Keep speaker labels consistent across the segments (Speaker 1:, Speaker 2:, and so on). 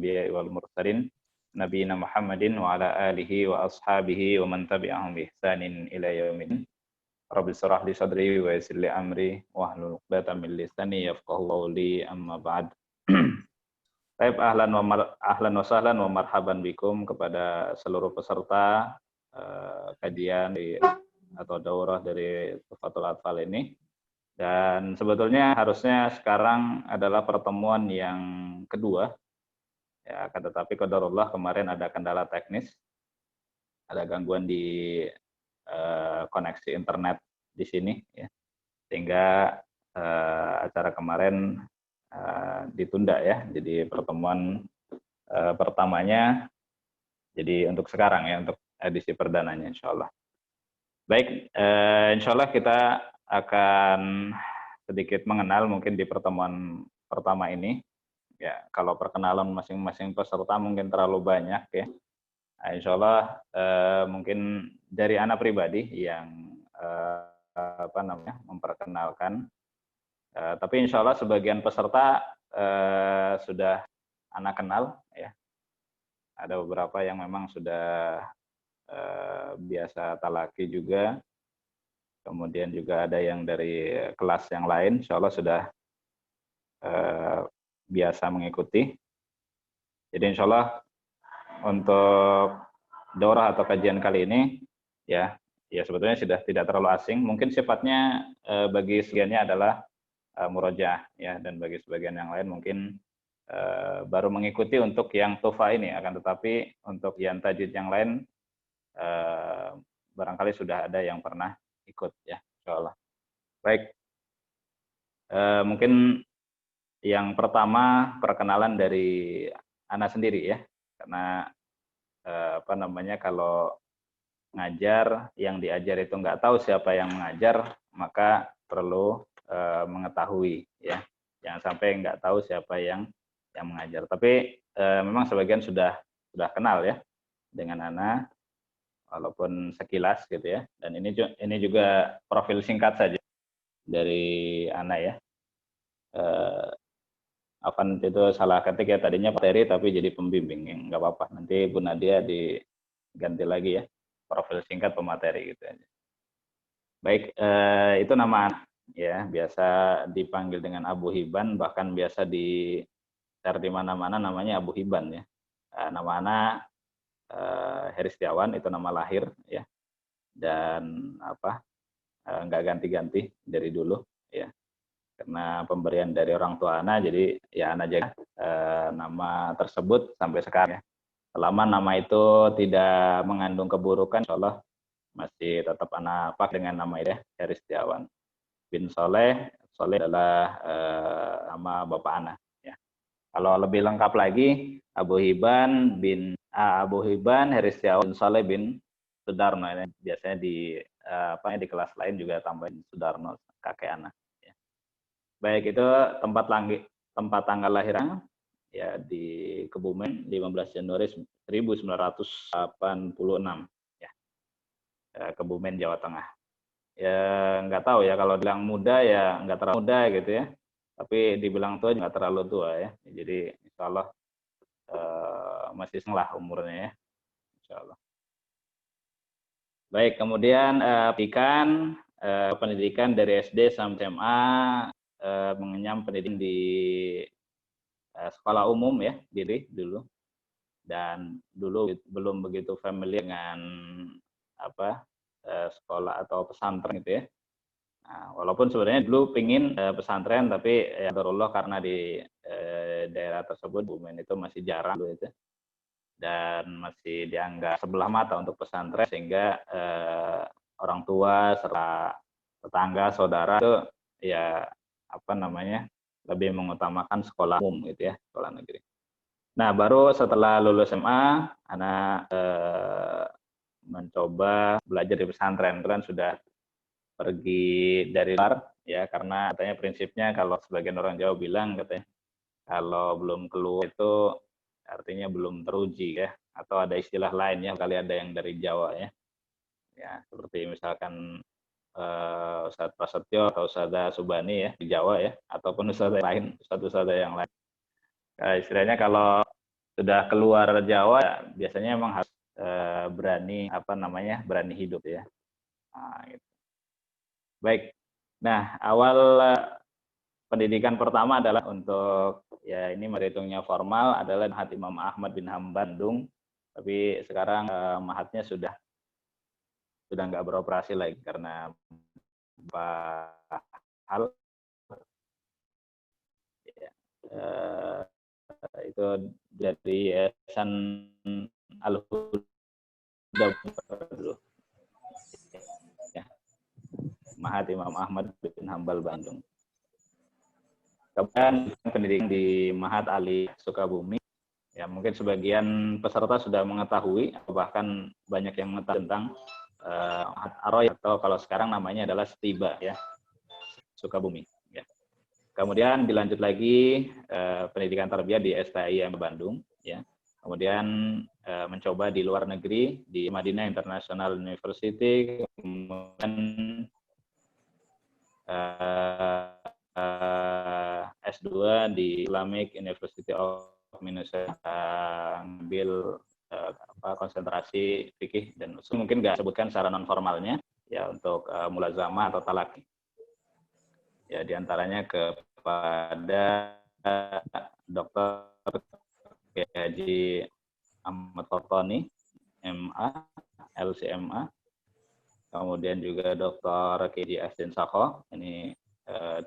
Speaker 1: anbiya'i wal mursalin nabiyina Muhammadin wa ala alihi wa ashabihi wa man tabi'ahum bi ihsanin ila yaumil. Rabbi shrah li sadri wa yassir li amri wahlul 'uqdatam min lisani yafqahu qawli, amma ba'd. Baik, ahlan wa sahlan wa marhaban bikum kepada seluruh peserta kajian atau daurah dari Tuhfatul Atfal ini. Dan sebetulnya harusnya sekarang adalah pertemuan yang kedua. Ya, akan tetapi qadarullah kemarin ada kendala teknis, ada gangguan di koneksi internet di sini, ya, sehingga acara kemarin ditunda ya. Jadi pertemuan pertamanya jadi untuk sekarang ya, untuk edisi perdananya insya Allah. Baik, insya Allah kita akan sedikit mengenal mungkin di pertemuan pertama ini. Ya, kalau perkenalan masing-masing peserta mungkin terlalu banyak ya. Nah, insya Allah mungkin dari anak pribadi yang memperkenalkan. Tapi insya Allah sebagian peserta sudah anak kenal ya. Ada beberapa yang memang sudah biasa talaki juga. Kemudian juga ada yang dari kelas yang lain, insya Allah sudah biasa mengikuti. Jadi insya Allah untuk daurah atau kajian kali ini ya sebetulnya sudah tidak terlalu asing. Mungkin sifatnya bagi sebagiannya adalah murojaah ya, dan bagi sebagian yang lain mungkin baru mengikuti untuk yang tufa ini. Akan tetapi untuk yang tajwid yang lain barangkali sudah ada yang pernah ikut ya, insya Allah. Baik, mungkin yang pertama perkenalan dari Ana sendiri ya, karena kalau ngajar yang diajar itu nggak tahu siapa yang mengajar, maka perlu mengetahui ya, jangan sampai nggak tahu siapa yang mengajar. Tapi memang sebagian sudah kenal ya dengan Ana, walaupun sekilas gitu ya. Dan ini juga profil singkat saja dari Ana ya. Afan itu salah ketik ya, tadinya materi tapi jadi pembimbing, ya, nggak apa-apa. Nanti Bu Nadia diganti lagi ya, profil singkat pemateri gitu aja. Baik, itu nama Ana ya, biasa dipanggil dengan Abu Hiban, bahkan biasa di mana-mana namanya Abu Hiban ya. Nama Ana Heri Setiawan, itu nama lahir ya, dan nggak ganti-ganti dari dulu ya, karena pemberian dari orang tua Ana, jadi ya Ana jaga nama tersebut sampai sekarang ya. Selama nama itu tidak mengandung keburukan, insya Allah masih tetap Ana pakai dengan nama itu ya, Heri Setiawan bin Soleh. Soleh adalah nama bapak Ana ya. Kalau lebih lengkap lagi, Abu Hiban Heri Setiawan bin Soleh bin Sudarno. Ini biasanya di kelas lain juga tambahin Sudarno, kakek Ana. Baik, itu tempat tanggal lahirnya ya di Kebumen 15 Januari 1986 ya. Kebumen, Jawa Tengah. Ya nggak tahu ya, kalau bilang muda ya nggak terlalu muda gitu ya. Tapi dibilang tua juga nggak terlalu tua ya. Jadi insya Allah masih setengah umurnya ya. Insya Allah. Baik, kemudian pendidikan dari SD sampai SMA, mengenyam pendidikan di sekolah umum ya dulu, dan dulu belum begitu familiar dengan sekolah atau pesantren gitu ya. Nah, walaupun sebenarnya dulu pingin pesantren, tapi ya alhamdulillah karena di daerah tersebut Bumen itu masih jarang dulu itu, dan masih dianggap sebelah mata untuk pesantren, sehingga orang tua serta tetangga saudara itu ya lebih mengutamakan sekolah umum gitu ya, sekolah negeri. Nah, baru setelah lulus SMA, Ana mencoba belajar di pesantren. Kan sudah pergi dari luar ya, karena katanya prinsipnya kalau sebagian orang Jawa bilang katanya kalau belum keluar itu artinya belum teruji ya, atau ada istilah lainnya kali, ada yang dari Jawa ya. Ya, seperti misalkan Ustadz Prasetyo atau Ustadzah Subani ya di Jawa ya, ataupun Ustadzah yang lain, Ustadzah yang lain. Istilahnya kalau sudah keluar Jawa, ya, biasanya memang harus berani berani hidup ya. Nah, gitu. Baik. Nah, awal pendidikan pertama adalah untuk ya ini berhitungnya formal adalah Mahat Imam Ahmad bin Hambal Bandung. Tapi sekarang mahatnya sudah nggak beroperasi lagi karena hal ya, itu dari Yayasan Al-Huda dulu. Ya, Mahat Imam Ahmad bin Hambal Bandung. Kemudian pendidikan di Mahat Ali Sukabumi. Ya, mungkin sebagian peserta sudah mengetahui, bahkan banyak yang mengetahui tentang Mahat Aroy atau kalau sekarang namanya adalah Stiba ya, Sukabumi. Ya. Kemudian dilanjut lagi pendidikan tarbiyah di STIM Bandung. Ya. Kemudian mencoba di luar negeri di Madinah International University, kemudian S2 di Islamic University of Minnesota, ambil konsentrasi fikih dan usul. Mungkin nggak sebutkan secara non formalnya ya untuk mulazamah atau talaki. Ya diantaranya kepada Dr. Haji Ahmad Fatoni, MA, LCMA, kemudian juga Dr. K.J. Asdin Sakho, ini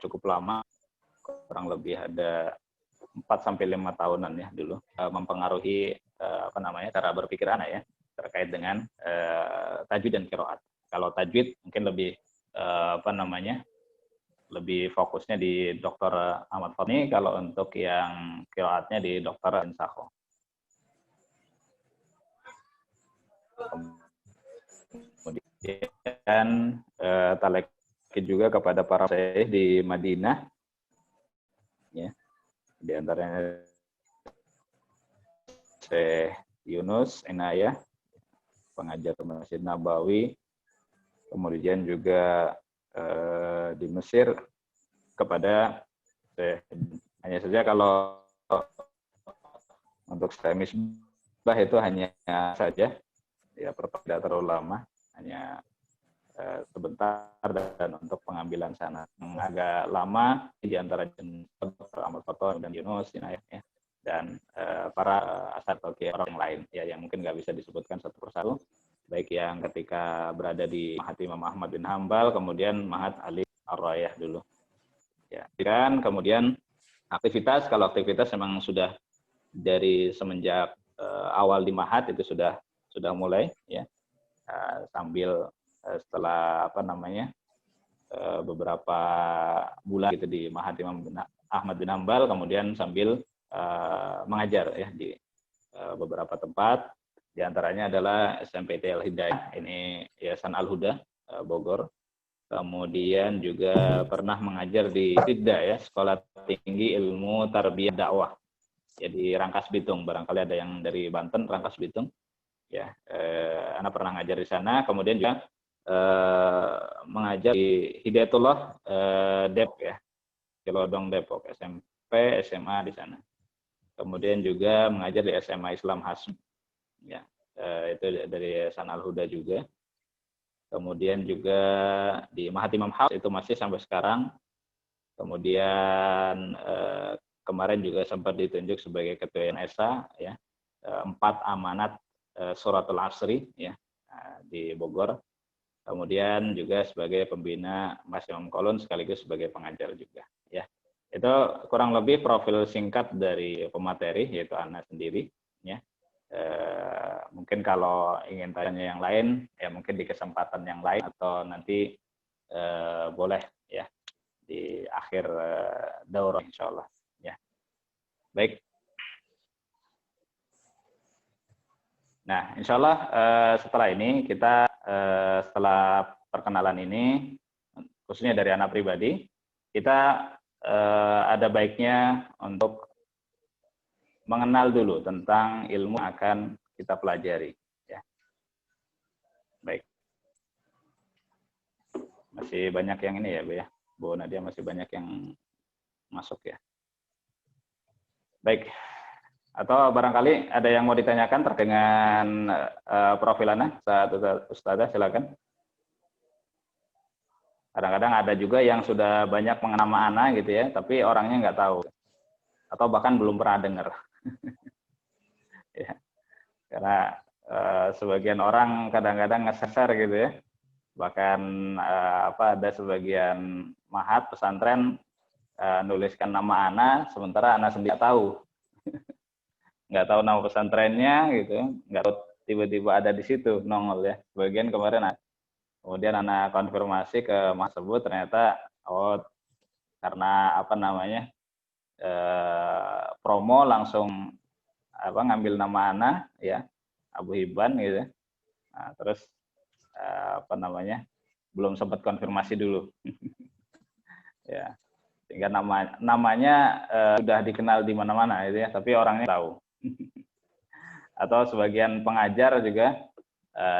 Speaker 1: cukup lama, kurang lebih ada 4-5 tahunan ya dulu, mempengaruhi cara berpikir anak ya terkait dengan tajwid dan qiraat. Kalau tajwid mungkin lebih lebih fokusnya di Dr. Ahmad Fatoni, kalau untuk yang qiraatnya di Dr. Insakho. Kemudian talaki juga kepada para syekh di Madinah, ya, di antaranya Syekh Yunus Inayah, pengajar Masjid Nabawi, kemudian juga di Mesir kepada hanya saja kalau untuk Syekh Misbah itu hanya saja ya tidak terlalu lama, hanya sebentar, dan untuk pengambilan sana agak lama di antara Ahmad Fatoni dan Yunus Inayah ya, dan para asar atau orang lain ya yang mungkin nggak bisa disebutkan satu persatu, baik yang ketika berada di Mahat Imam Ahmad bin Hambal, kemudian Mahat Ali Ar-Rayah dulu. Ya, kan kemudian aktivitas, kalau aktivitas memang sudah dari semenjak awal di Mahat itu sudah mulai ya, sambil setelah beberapa bulan gitu di Mahat Imam Ahmad bin Hambal, kemudian sambil mengajar ya di beberapa tempat, diantaranya adalah SMPT Al-Hidayah, ini Yayasan Al-Huda Bogor. Kemudian juga pernah mengajar di SIDDA ya, Sekolah Tinggi Ilmu Tarbiyah Dakwah, ya di Rangkas Bitung. Barangkali ada yang dari Banten, Rangkas Bitung. Ya, anak pernah ngajar di sana. Kemudian juga mengajar di Hidayatullah Depok ya, Cilodong Depok, SMP, SMA di sana. Kemudian juga mengajar di SMA Islam Hasm, ya, itu dari Yayasan Al-Huda juga. Kemudian juga di Mahat Imam House itu masih sampai sekarang. Kemudian kemarin juga sempat ditunjuk sebagai ketua NSA ya, 4 amanat Suratul Asri ya di Bogor. Kemudian juga sebagai pembina Mas Imam Kolon sekaligus sebagai pengajar juga ya. Itu kurang lebih profil singkat dari pemateri, yaitu Ana sendiri ya. Mungkin kalau ingin tanya yang lain ya mungkin di kesempatan yang lain atau nanti boleh ya di akhir daurah insyaallah ya. Baik. Nah, insyaallah setelah ini kita setelah perkenalan ini khususnya dari anak pribadi, kita ada baiknya untuk mengenal dulu tentang ilmu yang akan kita pelajari. Ya. Baik. Masih banyak yang ini ya, Bu ya. Bu Nadia masih banyak yang masuk ya. Baik. Atau barangkali ada yang mau ditanyakan terkait dengan profil Ana, Ustazah, silakan. Kadang-kadang ada juga yang sudah banyak mengenal nama Ana gitu ya, tapi orangnya nggak tahu. Atau bahkan belum pernah dengar. Ya, karena sebagian orang kadang-kadang nge-share gitu ya. Bahkan ada sebagian mahat pesantren nuliskan nama Ana, sementara Ana sendiri nggak tahu nama pesantrennya gitu, nggak tahu tiba-tiba ada di situ nongol ya. Sebagian kemarin kemudian Ana konfirmasi ke Mas tersebut, ternyata karena promo langsung ngambil nama Ana ya, Abu Hibban gitu. Nah, terus belum sempat konfirmasi dulu. Ya. Sehingga namanya sudah dikenal di mana-mana gitu ya, tapi orangnya tahu. Atau sebagian pengajar juga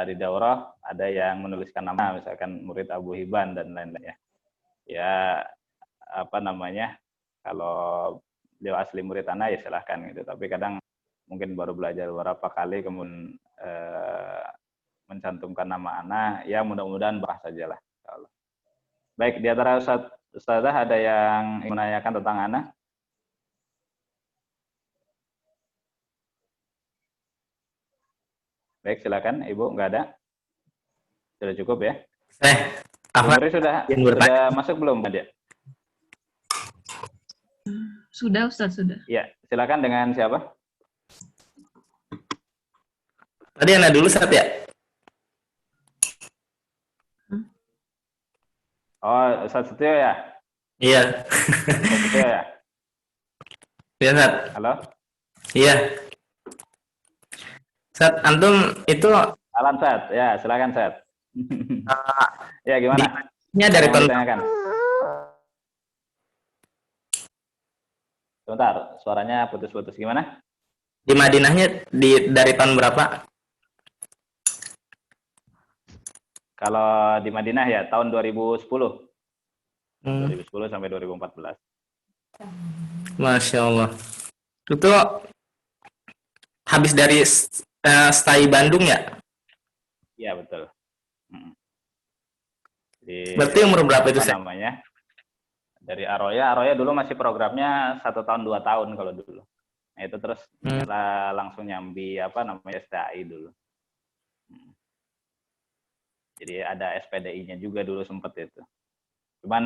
Speaker 1: di daurah ada yang menuliskan nama, misalkan murid Abu Hibban dan lain-lain ya. Kalau beliau asli murid Ana ya silahkan gitu, tapi kadang mungkin baru belajar beberapa kali kemudian mencantumkan nama Ana, ya mudah-mudahan bah sajalah. Baik, di antara Ustazah ada yang ingin menanyakan tentang Ana? Baik, silakan Ibu, nggak ada? Sudah cukup ya? Umurnya sudah masuk belum, Nadia?
Speaker 2: Sudah, Ustaz, sudah.
Speaker 1: Ya, silakan dengan siapa?
Speaker 3: Tadi Ana dulu, Ustaz ya?
Speaker 1: Oh, Ustaz Setio ya?
Speaker 3: Iya.
Speaker 1: Ustaz Setio ya?
Speaker 3: Iya, Ustaz.
Speaker 1: Halo?
Speaker 3: Iya. Ustaz, antum itu
Speaker 1: Alam Sat, ya silakan Sat. Ya gimana?
Speaker 3: Ini dari
Speaker 1: ditanyakan. Sebentar, suaranya putus-putus, gimana?
Speaker 3: Di Madinahnya dari tahun berapa?
Speaker 1: Kalau di Madinah ya tahun 2010. 2010 sampai 2014.
Speaker 3: Masya Allah. Itu habis dari stay Bandung ya?
Speaker 1: Iya betul.
Speaker 3: Berarti umur berapa itu, Ustaz?
Speaker 1: Namanya? Dari Aroya dulu masih programnya 1 tahun 2 tahun kalau dulu. Nah itu terus langsung nyambi STAI dulu. Jadi ada SPDI-nya juga dulu sempet itu. Cuman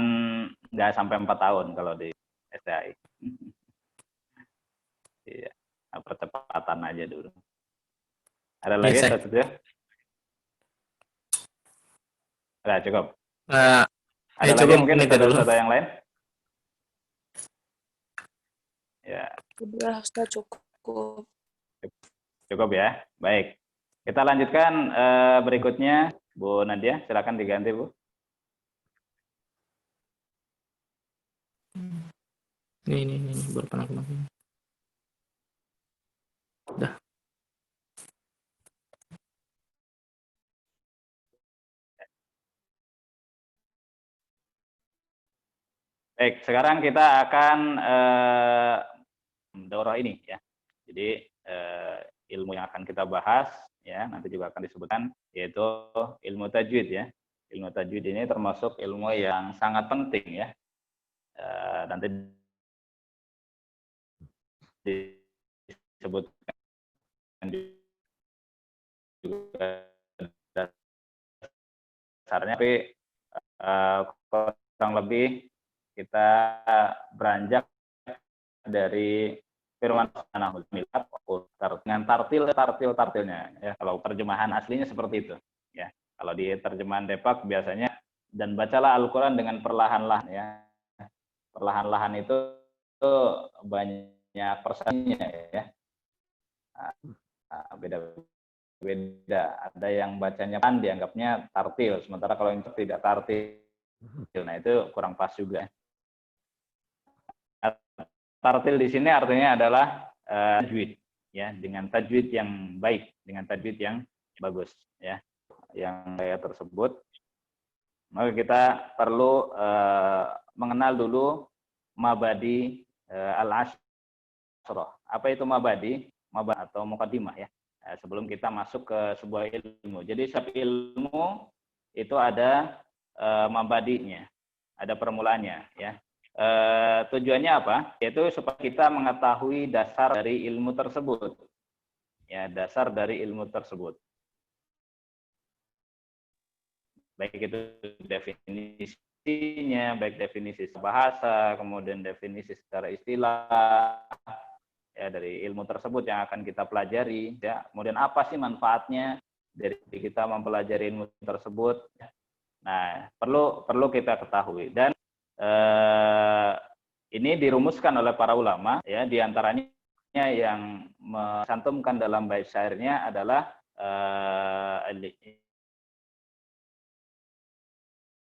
Speaker 1: nggak sampai 4 tahun kalau di STAI. Iya, percepatan aja dulu. Ada lagi satu ya? Udah cukup. Ada lagi mungkin ada yang lain? Ya.
Speaker 4: Udah, Ustaz, cukup.
Speaker 1: Cukup ya. Baik. Kita lanjutkan berikutnya, Bu Nadia. Silakan diganti, Bu.
Speaker 3: Ini baru pernah. Udah.
Speaker 1: Baik, sekarang kita akan daurah ini ya. Jadi ilmu yang akan kita bahas ya, nanti juga akan disebutkan, yaitu ilmu tajwid ya. Ilmu tajwid ini termasuk ilmu yang sangat penting ya. Nanti disebutkan juga dasarnya, tapi kurang lebih kita beranjak dari firman Subhanahu dengan tartilnya ya. Kalau terjemahan aslinya seperti itu ya. Kalau di terjemahan Depak biasanya, dan bacalah Al-Qur'an dengan perlahan-lahan ya. Perlahan-lahan itu banyak persennya ya. Beda. Ada yang bacanya pan dianggapnya tartil, sementara kalau yang tidak tartil, nah itu kurang pas juga. Tartil di sini artinya adalah tajwid ya, dengan tajwid yang baik, dengan tajwid yang bagus ya. Yang saya tersebut, maka kita perlu mengenal dulu mabadi al-asyrah apa itu mabadi? Mabadi atau mukadimah ya. Sebelum kita masuk ke sebuah ilmu. Jadi setiap ilmu itu ada mabadinya, ada permulaannya ya. Tujuannya apa? Yaitu supaya kita mengetahui dasar dari ilmu tersebut. Ya, dasar dari ilmu tersebut. Baik itu definisinya, baik definisi bahasa, kemudian definisi secara istilah ya dari ilmu tersebut yang akan kita pelajari ya. Kemudian apa sih manfaatnya dari kita mempelajari ilmu tersebut? Nah, perlu kita ketahui dan ini dirumuskan oleh para ulama ya, diantaranya yang mencantumkan dalam bait syairnya adalah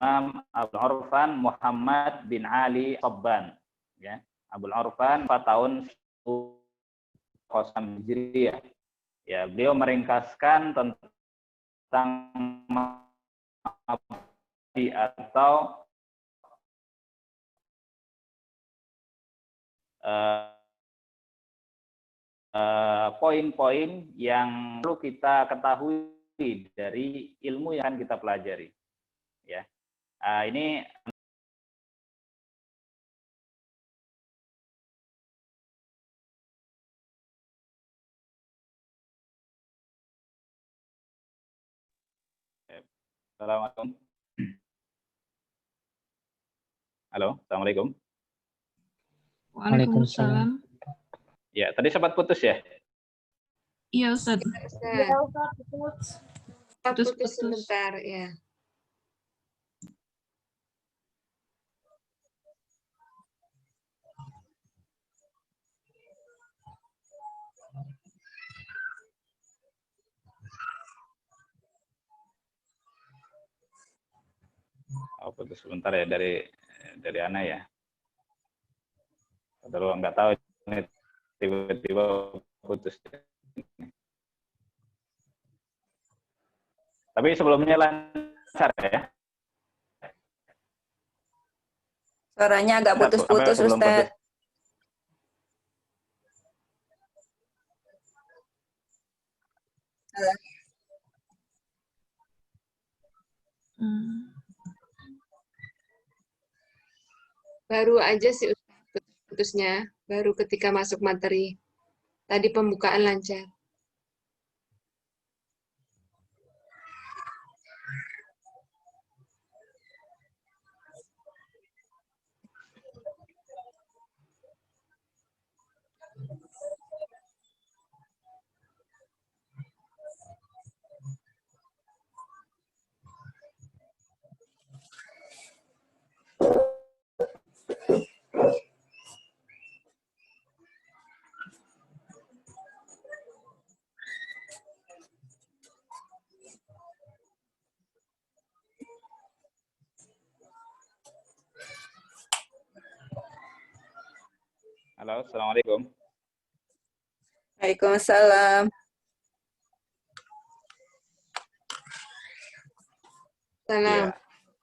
Speaker 1: Imam Abul Urfan Muhammad bin Ali Sabban ya. Abul Urfan 4 tahun 10 Hijriah. Ya, beliau meringkaskan tentang atau poin-poin yang perlu kita ketahui dari ilmu yang akan kita pelajari. Ya, ini Assalamualaikum. Halo, assalamualaikum.
Speaker 2: Waalaikumsalam.
Speaker 1: Ya, tadi sempat putus ya?
Speaker 2: Iya, Ustaz.
Speaker 5: Putus sebentar ya.
Speaker 1: Oh, putus sebentar ya dari Ana ya. Terus nggak tahu ini tiba-tiba putus. Tapi sebelumnya lancar ya.
Speaker 6: Suaranya agak putus-putus, Ustaz.
Speaker 5: Baru aja sih putusnya, baru ketika masuk materi. Tadi pembukaan lancar.
Speaker 1: Halo, assalamualaikum.
Speaker 6: Waalaikumsalam.
Speaker 5: Salam.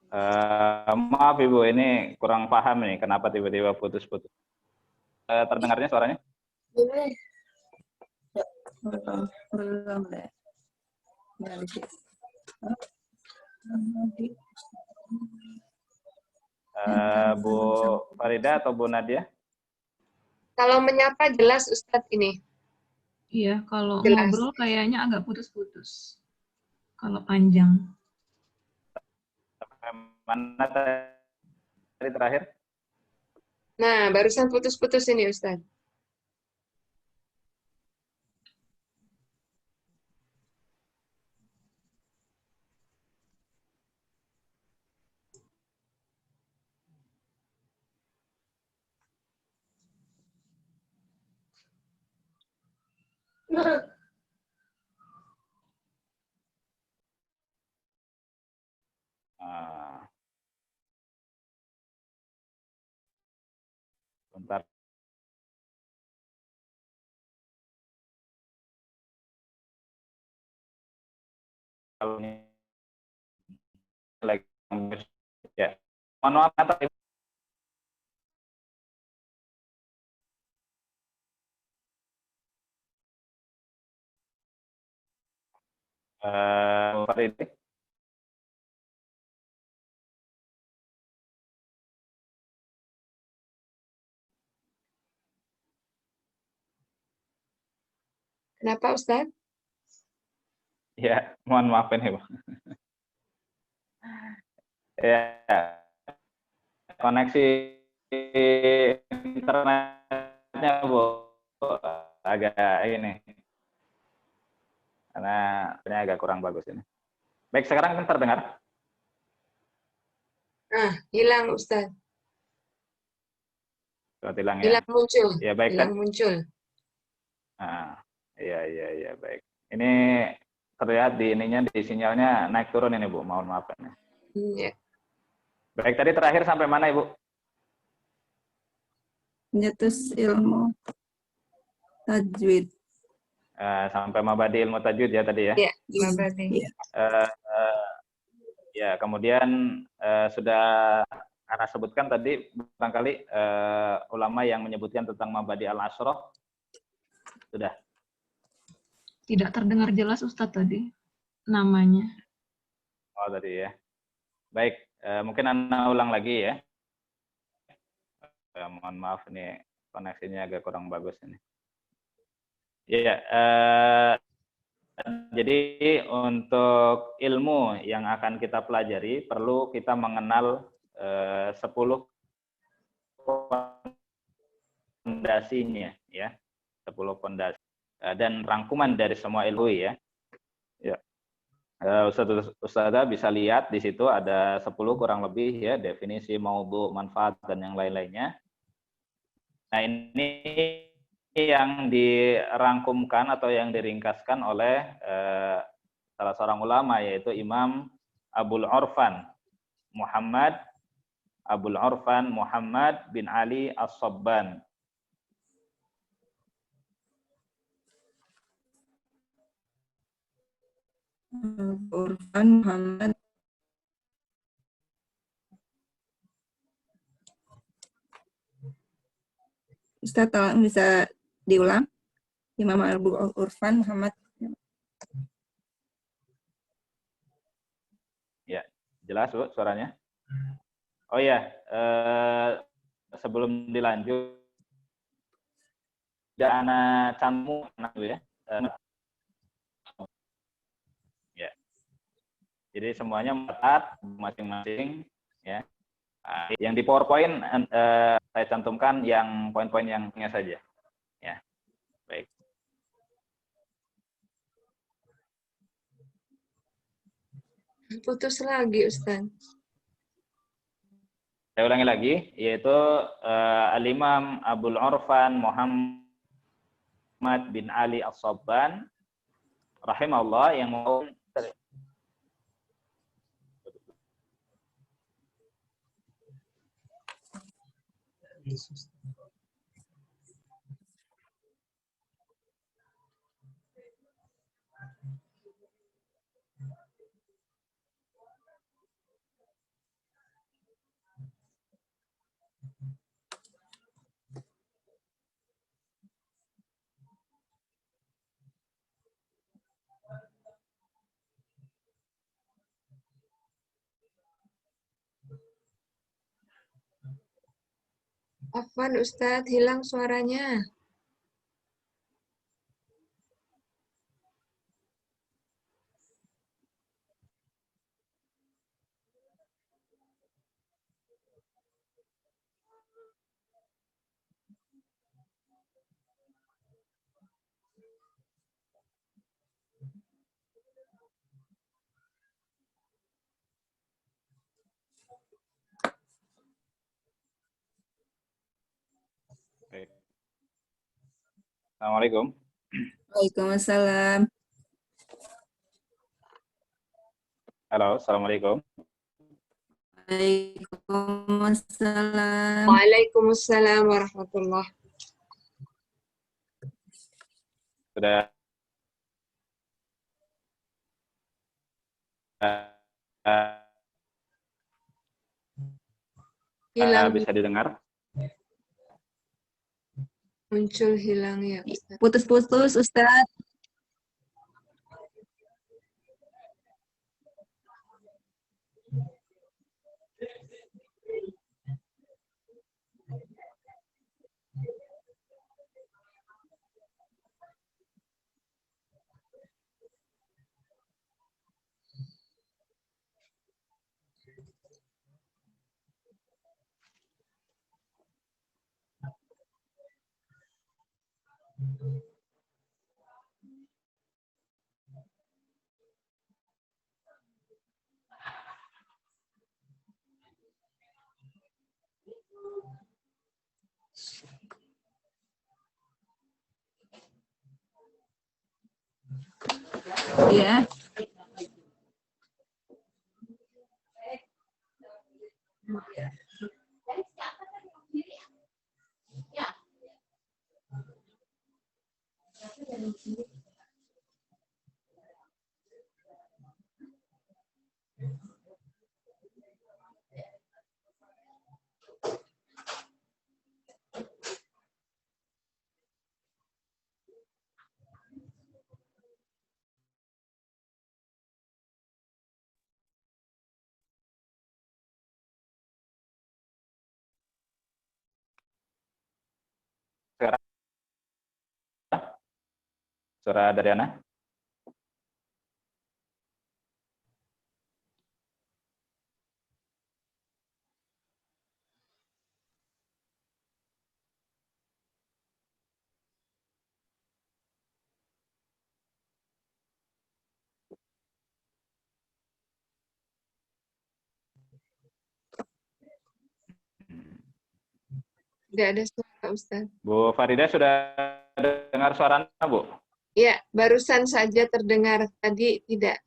Speaker 1: Ya. Maaf Ibu, ini kurang paham nih kenapa tiba-tiba putus-putus. Terdengarnya suaranya?
Speaker 6: Belum deh.
Speaker 1: Bu Farida atau Bu Nadia?
Speaker 5: Kalau menyapa jelas Ustadz ini.
Speaker 2: Iya, kalau
Speaker 5: Jelas.
Speaker 2: ngobrol kayaknya agak putus-putus. Kalau panjang.
Speaker 1: Mana tadi terakhir?
Speaker 5: Nah, barusan putus-putus ini Ustadz.
Speaker 1: Bentar. Kalau ini lagi ya. Mohon maaf kata Ibu. Farid.
Speaker 5: Kenapa Ustadz?
Speaker 1: Ya, mohon maaf ini, Bu. Ya, koneksi internetnya, Bu, agak ini. Karena ini agak kurang bagus ini. Baik, sekarang kan terdengar?
Speaker 5: Hilang Ustadz.
Speaker 1: Hilang ya.
Speaker 5: Hilang muncul.
Speaker 1: Ya, baik.
Speaker 5: Hilang muncul.
Speaker 1: Iya, baik. Ini terlihat di ininya, di sinyalnya naik turun ini, Bu. Mohon maaf ini.
Speaker 5: Iya.
Speaker 1: Baik, tadi terakhir sampai mana, Ibu?
Speaker 6: Penyetus ilmu tajwid.
Speaker 1: Sampai mabadi ilmu tajwid ya tadi ya.
Speaker 5: Iya, Mabadi.
Speaker 1: Ya, kemudian sudah Ana sebutkan tadi barangkali ulama yang menyebutkan tentang mabadi al-asyrah sudah.
Speaker 2: Tidak terdengar jelas Ustadz tadi namanya.
Speaker 1: Oh tadi ya. Baik, mungkin Ana ulang lagi ya. Mohon maaf ini koneksinya agak kurang bagus ini. Ya, jadi untuk ilmu yang akan kita pelajari perlu kita mengenal 10 pondasinya ya. 10 pondasi dan rangkuman dari semua ilmu ya. Ya. Ustazah bisa lihat di situ ada 10 kurang lebih ya, definisi, maudhu, manfaat dan yang lain-lainnya. Nah, ini yang dirangkumkan atau yang diringkaskan oleh salah seorang ulama yaitu Imam Abul Urfan Muhammad bin Ali As-Sabban.
Speaker 6: Urfan Muhammad. Ustaz, tolong bisa diulang? Imam Abu Urfan Muhammad.
Speaker 1: Ya, jelas Bu suaranya? Oh ya, sebelum dilanjut, ada anak canmu anak ya. Ya. Jadi semuanya mencatat masing-masing ya. Yang di PowerPoint saya cantumkan yang poin-poin yang punya saja. Ya. Baik.
Speaker 5: Putus lagi Ustaz.
Speaker 1: Saya ulangi lagi, yaitu Al-Imam Abul Urfan Muhammad bin Ali As-Sabban rahimahullah yang mau
Speaker 5: Afwan Ustaz, hilang suaranya.
Speaker 1: Baik. Assalamualaikum.
Speaker 6: Waalaikumsalam.
Speaker 1: Halo, assalamualaikum.
Speaker 6: Waalaikumsalam.
Speaker 5: Waalaikumsalam warahmatullahi.
Speaker 1: Sudah
Speaker 5: Hilang,
Speaker 1: bisa didengar?
Speaker 5: muncul hilang ya Ustaz.
Speaker 6: Putus-putus, Ustaz. Ya.
Speaker 1: Sekarang suara dari Ana.
Speaker 5: Tidak ada suara, Ustaz.
Speaker 1: Bu Farida sudah dengar suara Ana, Bu?
Speaker 5: Ya, barusan saja terdengar. Tadi tidak.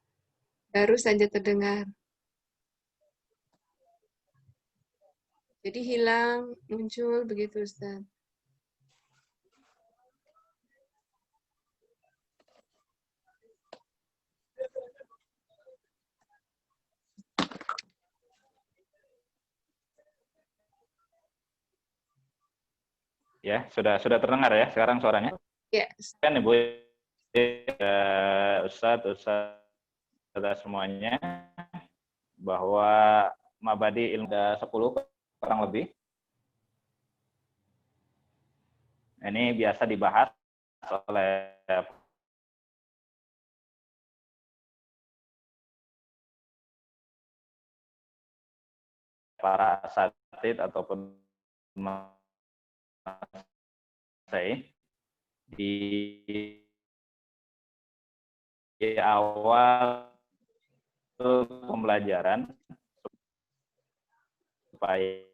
Speaker 5: Baru saja terdengar. Jadi hilang, muncul, begitu Ustaz.
Speaker 1: Ya, sudah terdengar ya sekarang suaranya?
Speaker 5: Ya,
Speaker 1: Kan Ibu, Ustadz semuanya, bahwa Mabadi ilmu ada 10 kurang lebih. Ini biasa dibahas oleh para asatid ataupun masai di awal pembelajaran supaya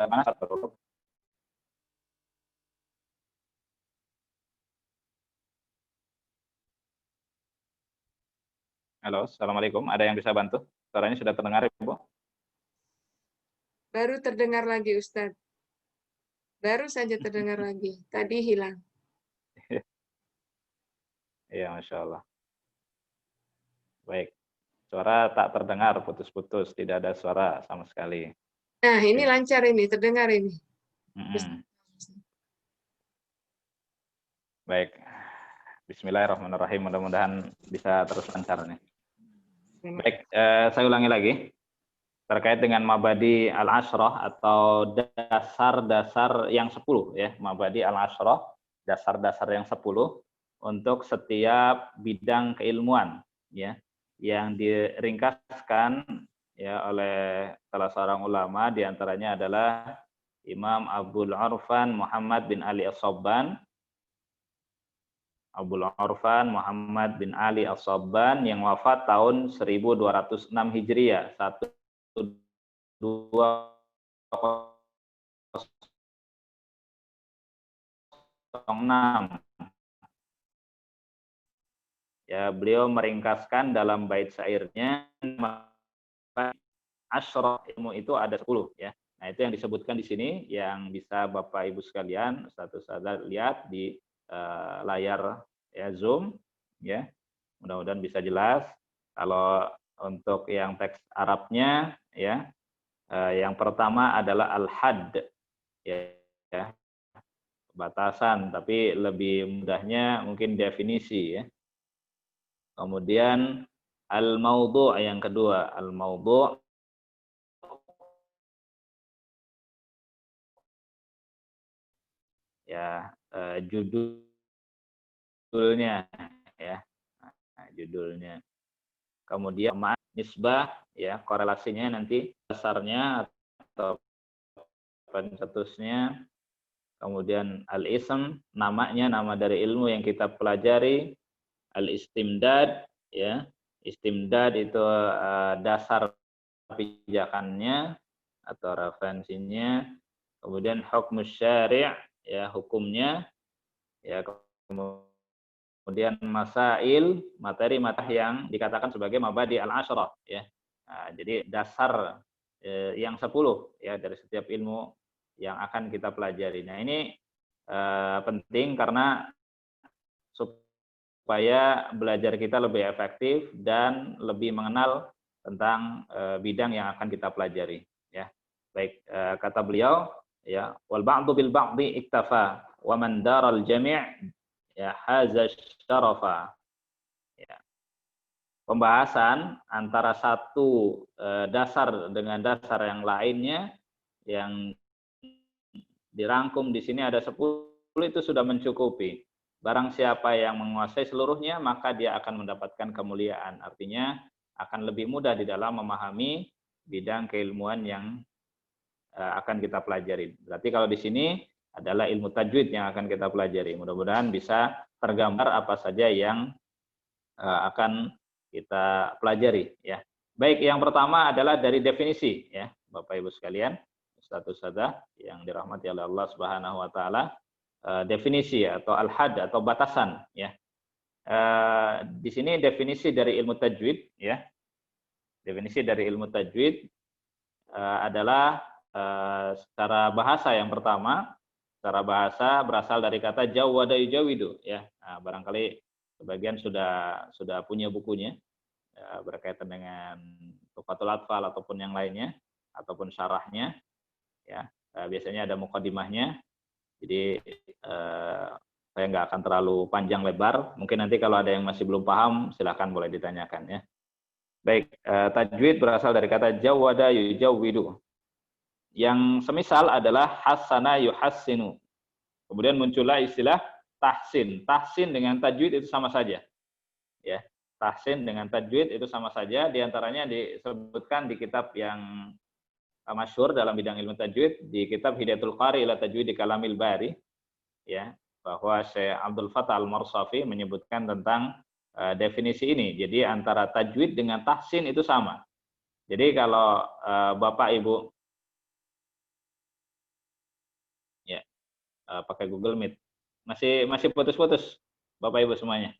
Speaker 1: mana satu. Halo, Assalamualaikum. Ada yang bisa bantu? Suaranya sudah terdengar, Ibu?
Speaker 5: baru terdengar lagi Ustaz. Baru saja terdengar lagi. Tadi hilang.
Speaker 1: Iya, Masya Allah. Baik. Suara tak terdengar, putus-putus, tidak ada suara sama sekali.
Speaker 5: Nah, ini lancar ini, terdengar ini.
Speaker 1: Baik. Bismillahirrahmanirrahim. Mudah-mudahan bisa terus lancar nih. Baik, saya ulangi lagi. Terkait dengan Mabadi al-Ashrah atau dasar-dasar yang 10 ya, Mabadi al-Ashrah, dasar-dasar yang 10 untuk setiap bidang keilmuan ya, yang diringkaskan ya oleh salah seorang ulama, diantaranya adalah Imam Abul Urfan Muhammad bin Ali As-Sabban. Abul Urfan Muhammad bin Ali As-Sabban yang wafat tahun 1206 Hijriah, 1206. ya beliau meringkaskan dalam bait syairnya asyra, ilmu itu ada 10 ya. Nah, itu yang disebutkan di sini yang bisa Bapak Ibu sekalian satu-satu lihat di layar ya Zoom ya. Mudah-mudahan bisa jelas. Kalau untuk yang teks Arabnya ya, yang pertama adalah al-hadd ya, batasan, tapi lebih mudahnya mungkin definisi ya. Kemudian al-maudhu' yang kedua, al-maudhu' ya, judulnya ya. Nah, judulnya. Kemudian nisbah ya, korelasinya nanti dasarnya atau pencetusnya. Kemudian al-ism, namanya, nama dari ilmu yang kita pelajari. Al-istimdad ya. Istimdad itu dasar pijakannya atau referensinya. Kemudian hukmus syari' ya, hukumnya ya. Kemudian masail, materi-materi yang dikatakan sebagai mabadi al-asyrah ya. Nah, jadi dasar yang 10 ya dari setiap ilmu yang akan kita pelajari. Nah, ini penting karena supaya belajar kita lebih efektif dan lebih mengenal tentang bidang yang akan kita pelajari ya. Baik, kata beliau ya, wal ba'du bil ba'di iktafa wa man daral jami' ya haza syarafa ya. Pembahasan antara satu dasar dengan dasar yang lainnya yang dirangkum di sini ada 10 itu sudah mencukupi. Barang siapa yang menguasai seluruhnya maka dia akan mendapatkan kemuliaan. Artinya akan lebih mudah di dalam memahami bidang keilmuan yang akan kita pelajari. Berarti kalau di sini adalah ilmu tajwid yang akan kita pelajari. Mudah-mudahan bisa tergambar apa saja yang akan kita pelajari ya. Baik, yang pertama adalah dari definisi ya, Bapak Ibu sekalian, ustaz-ustadzah yang dirahmati oleh Allah Subhanahu wa taala, definisi atau al-hadd atau batasan ya. Di sini definisi dari ilmu tajwid ya. Definisi dari ilmu tajwid adalah secara bahasa yang pertama. Secara bahasa berasal dari kata jawwada yujawidu ya. Nah, barangkali sebagian sudah punya bukunya ya, berkaitan dengan Tuhfatul Atfal ataupun yang lainnya ataupun syarahnya ya. Biasanya ada mukadimahnya. Jadi saya nggak akan terlalu panjang lebar. Mungkin nanti kalau ada yang masih belum paham silakan boleh ditanyakan ya. Baik, tajwid berasal dari kata jawwada yujawwidu. Yang semisal adalah hasana yuhassinu. Kemudian muncullah istilah tahsin. Tahsin dengan tajwid itu sama saja. Ya, tahsin dengan tajwid itu sama saja. Di antaranya disebutkan di kitab yang masyhur dalam bidang ilmu tajwid, di kitab Hidayatul Qari ila Tajwid di Kalamil Bari, ya, bahwa Syekh Abdul Fattah Al-Marsafi menyebutkan tentang definisi ini. Jadi antara tajwid dengan tahsin itu sama. Jadi kalau Bapak Ibu pakai Google Meet. Masih putus-putus Bapak Ibu semuanya.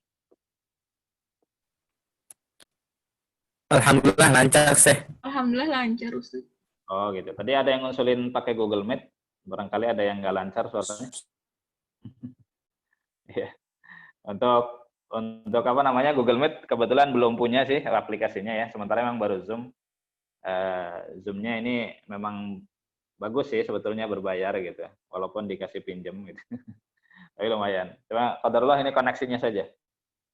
Speaker 3: Alhamdulillah lancar, Syekh.
Speaker 2: Alhamdulillah lancar, Ustaz.
Speaker 1: Oh gitu. Tadi ada yang ngusulin pakai Google Meet. Barangkali ada yang nggak lancar suaranya. Ya. Untuk apa namanya Google Meet kebetulan belum punya sih aplikasinya ya. Sementara memang baru Zoom. Zoom-nya ini memang bagus sih sebetulnya berbayar gitu, walaupun dikasih pinjem gitu. Tapi lumayan. Cuma qadarullah ini koneksinya saja.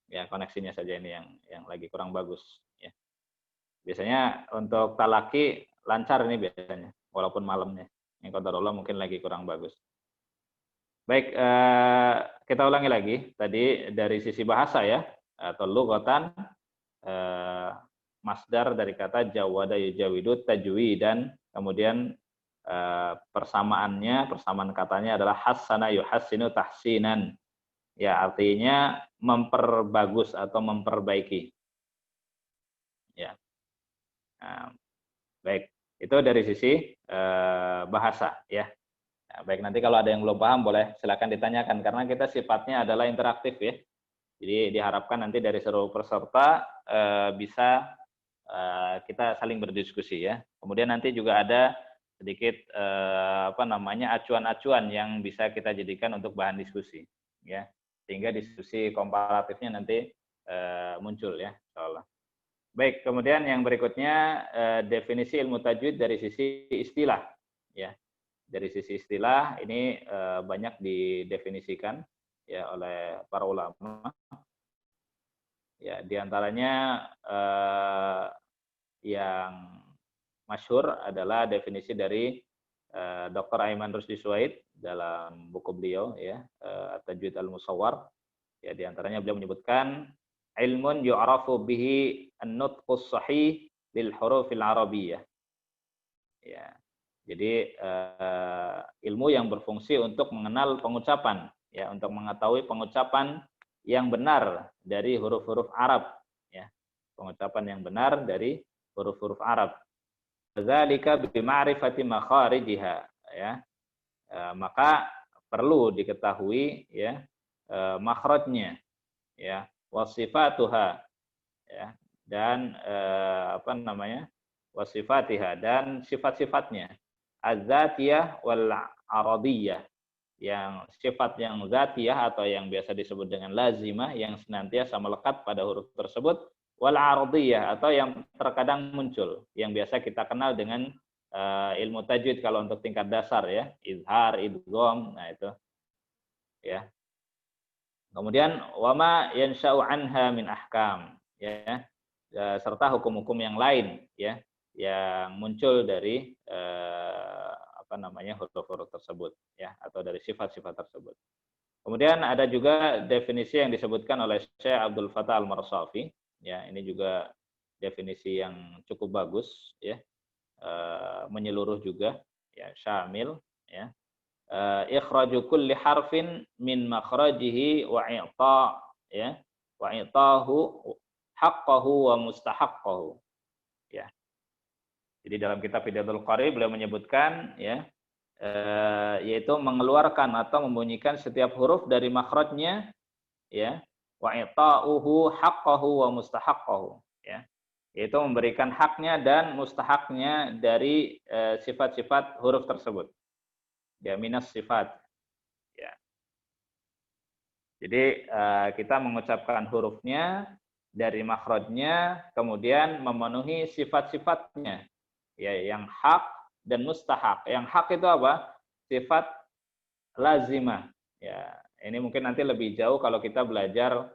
Speaker 1: Ya, koneksinya saja ini yang lagi kurang bagus ya. Biasanya untuk talaki lancar ini biasanya, walaupun malamnya. Yang qadarullah mungkin lagi kurang bagus. Baik, kita ulangi lagi. Tadi dari sisi bahasa ya, atau lughatan, masdar dari kata jawada yujawidu tajwidan, kemudian persamaan katanya adalah hassana yuhassinu tahsinan. Ya, artinya memperbagus atau memperbaiki. Ya. Nah, baik, itu dari sisi bahasa ya. Nah, baik, nanti kalau ada yang belum paham boleh silakan ditanyakan karena kita sifatnya adalah interaktif ya. Jadi diharapkan nanti dari seluruh peserta bisa kita saling berdiskusi ya. Kemudian nanti juga ada sedikit acuan-acuan yang bisa kita jadikan untuk bahan diskusi ya. Sehingga diskusi komparatifnya nanti muncul ya, insyaallah. Baik, kemudian yang berikutnya definisi ilmu tajwid dari sisi istilah ya. Dari sisi istilah ini banyak didefinisikan ya oleh para ulama. Ya, diantaranya yang masyhur adalah definisi dari Dr. Aiman Rusdi Suhaid dalam buku beliau ya, At-Tajwid Al-Musawwar. Ya, diantaranya beliau menyebutkan ilmun yu'rafu bihi an-nutqus sahih lil hurufil arabiyyah. Ya. Jadi ilmu yang berfungsi untuk mengenal pengucapan ya, untuk mengetahui pengucapan yang benar dari huruf-huruf Arab ya. Pengucapan yang benar dari huruf-huruf Arab. Dzalika bi ma'rifati makharijiha ya. Maka perlu diketahui ya makhrajnya ya, wasifatuha ya, dan wasifatiha, dan sifat-sifatnya, az-zatiyah wal aradiyah, yang sifat yang zatiyah atau yang biasa disebut dengan lazimah yang senantiasa melekat pada huruf tersebut, wal aradiyah atau yang terkadang muncul, yang biasa kita kenal dengan ilmu tajwid kalau untuk tingkat dasar ya, izhar, idgham, nah itu ya. Kemudian wama yansha'u anha min ahkam ya, serta hukum-hukum yang lain ya yang muncul dari huruf-huruf tersebut ya, atau dari sifat-sifat tersebut. Kemudian ada juga definisi yang disebutkan oleh Syekh Abdul Fattah Al-Marsafi ya, ini juga definisi yang cukup bagus ya, menyeluruh juga ya, syamil ya. Ikhraju kulli harfin min makhrajihi wa i'ta ya, wa i'tahu haqqahu wa mustahaqqahu ya. Jadi dalam kitab Hidayatul Qari beliau menyebutkan ya, yaitu mengeluarkan atau membunyikan setiap huruf dari makhrajnya ya, wa i'ta'uhu haqqahu wa mustahaqqahu ya, yaitu memberikan haknya dan mustahaknya dari sifat-sifat huruf tersebut ya, minas sifat ya. Jadi kita mengucapkan hurufnya dari makhrajnya, kemudian memenuhi sifat-sifatnya ya, yang hak dan mustahak. Yang hak itu apa? Sifat lazimah ya. Ini mungkin nanti lebih jauh kalau kita belajar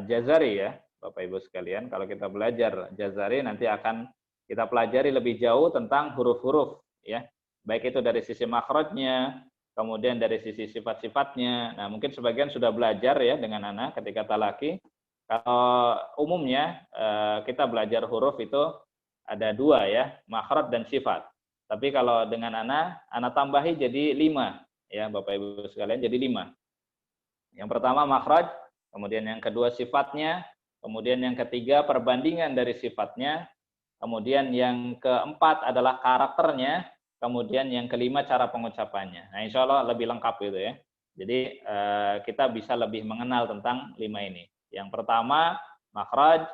Speaker 1: Jazari ya, Bapak Ibu sekalian. Kalau kita belajar Jazari nanti akan kita pelajari lebih jauh tentang huruf-huruf ya. Baik itu dari sisi makhrajnya, kemudian dari sisi sifat-sifatnya. Nah, mungkin sebagian sudah belajar ya dengan Ana ketika talaki. Kalau umumnya kita belajar huruf itu ada dua ya, makhraj dan sifat. Tapi kalau dengan Ana tambahi jadi 5 ya, Bapak Ibu sekalian, jadi 5. Yang pertama makhraj, kemudian yang kedua sifatnya, kemudian yang ketiga perbandingan dari sifatnya, kemudian yang keempat adalah karakternya, kemudian yang kelima cara pengucapannya. Nah, insya Allah lebih lengkap itu ya. Jadi kita bisa lebih mengenal tentang 5 ini. Yang pertama makhraj,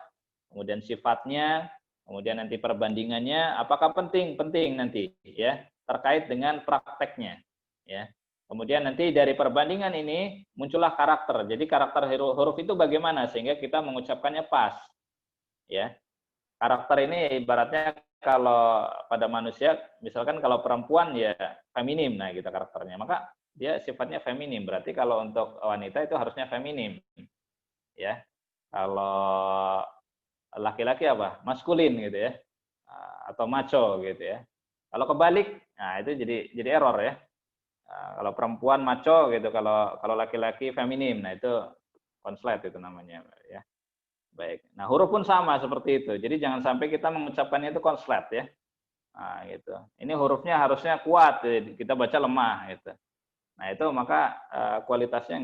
Speaker 1: kemudian sifatnya, kemudian nanti perbandingannya, apakah penting? Penting nanti ya, terkait dengan prakteknya ya. Kemudian nanti dari perbandingan ini muncullah karakter. Jadi karakter huruf itu bagaimana sehingga kita mengucapkannya pas ya. Karakter ini ibaratnya kalau pada manusia, misalkan kalau perempuan ya feminim, nah gitu karakternya, maka dia sifatnya feminim. Berarti kalau untuk wanita itu harusnya feminim ya. Kalau laki-laki apa? Maskulin gitu ya, atau macho gitu ya. Kalau kebalik, nah itu jadi error ya. Kalau perempuan macho gitu, kalau laki-laki feminim, nah itu konslet itu namanya ya. Baik. Nah, huruf pun sama seperti itu. Jadi jangan sampai kita mengucapkannya itu konslet ya. Nah, gitu. Ini hurufnya harusnya kuat, kita baca lemah gitu. Nah, itu maka kualitasnya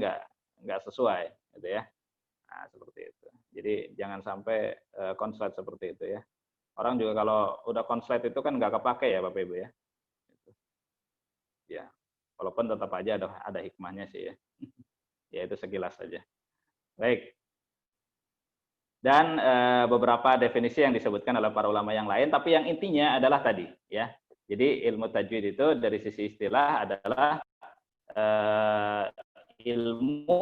Speaker 1: enggak sesuai gitu ya. Nah, seperti itu. Jadi jangan sampai konslet seperti itu ya. Orang juga kalau udah konslet itu kan nggak kepake ya Bapak Ibu ya. Gitu. Ya. Walaupun tetap aja ada hikmahnya sih ya. Ya itu sekilas saja. Baik. Dan beberapa definisi yang disebutkan oleh para ulama yang lain, tapi yang intinya adalah tadi, ya. Jadi ilmu tajwid itu dari sisi istilah adalah ilmu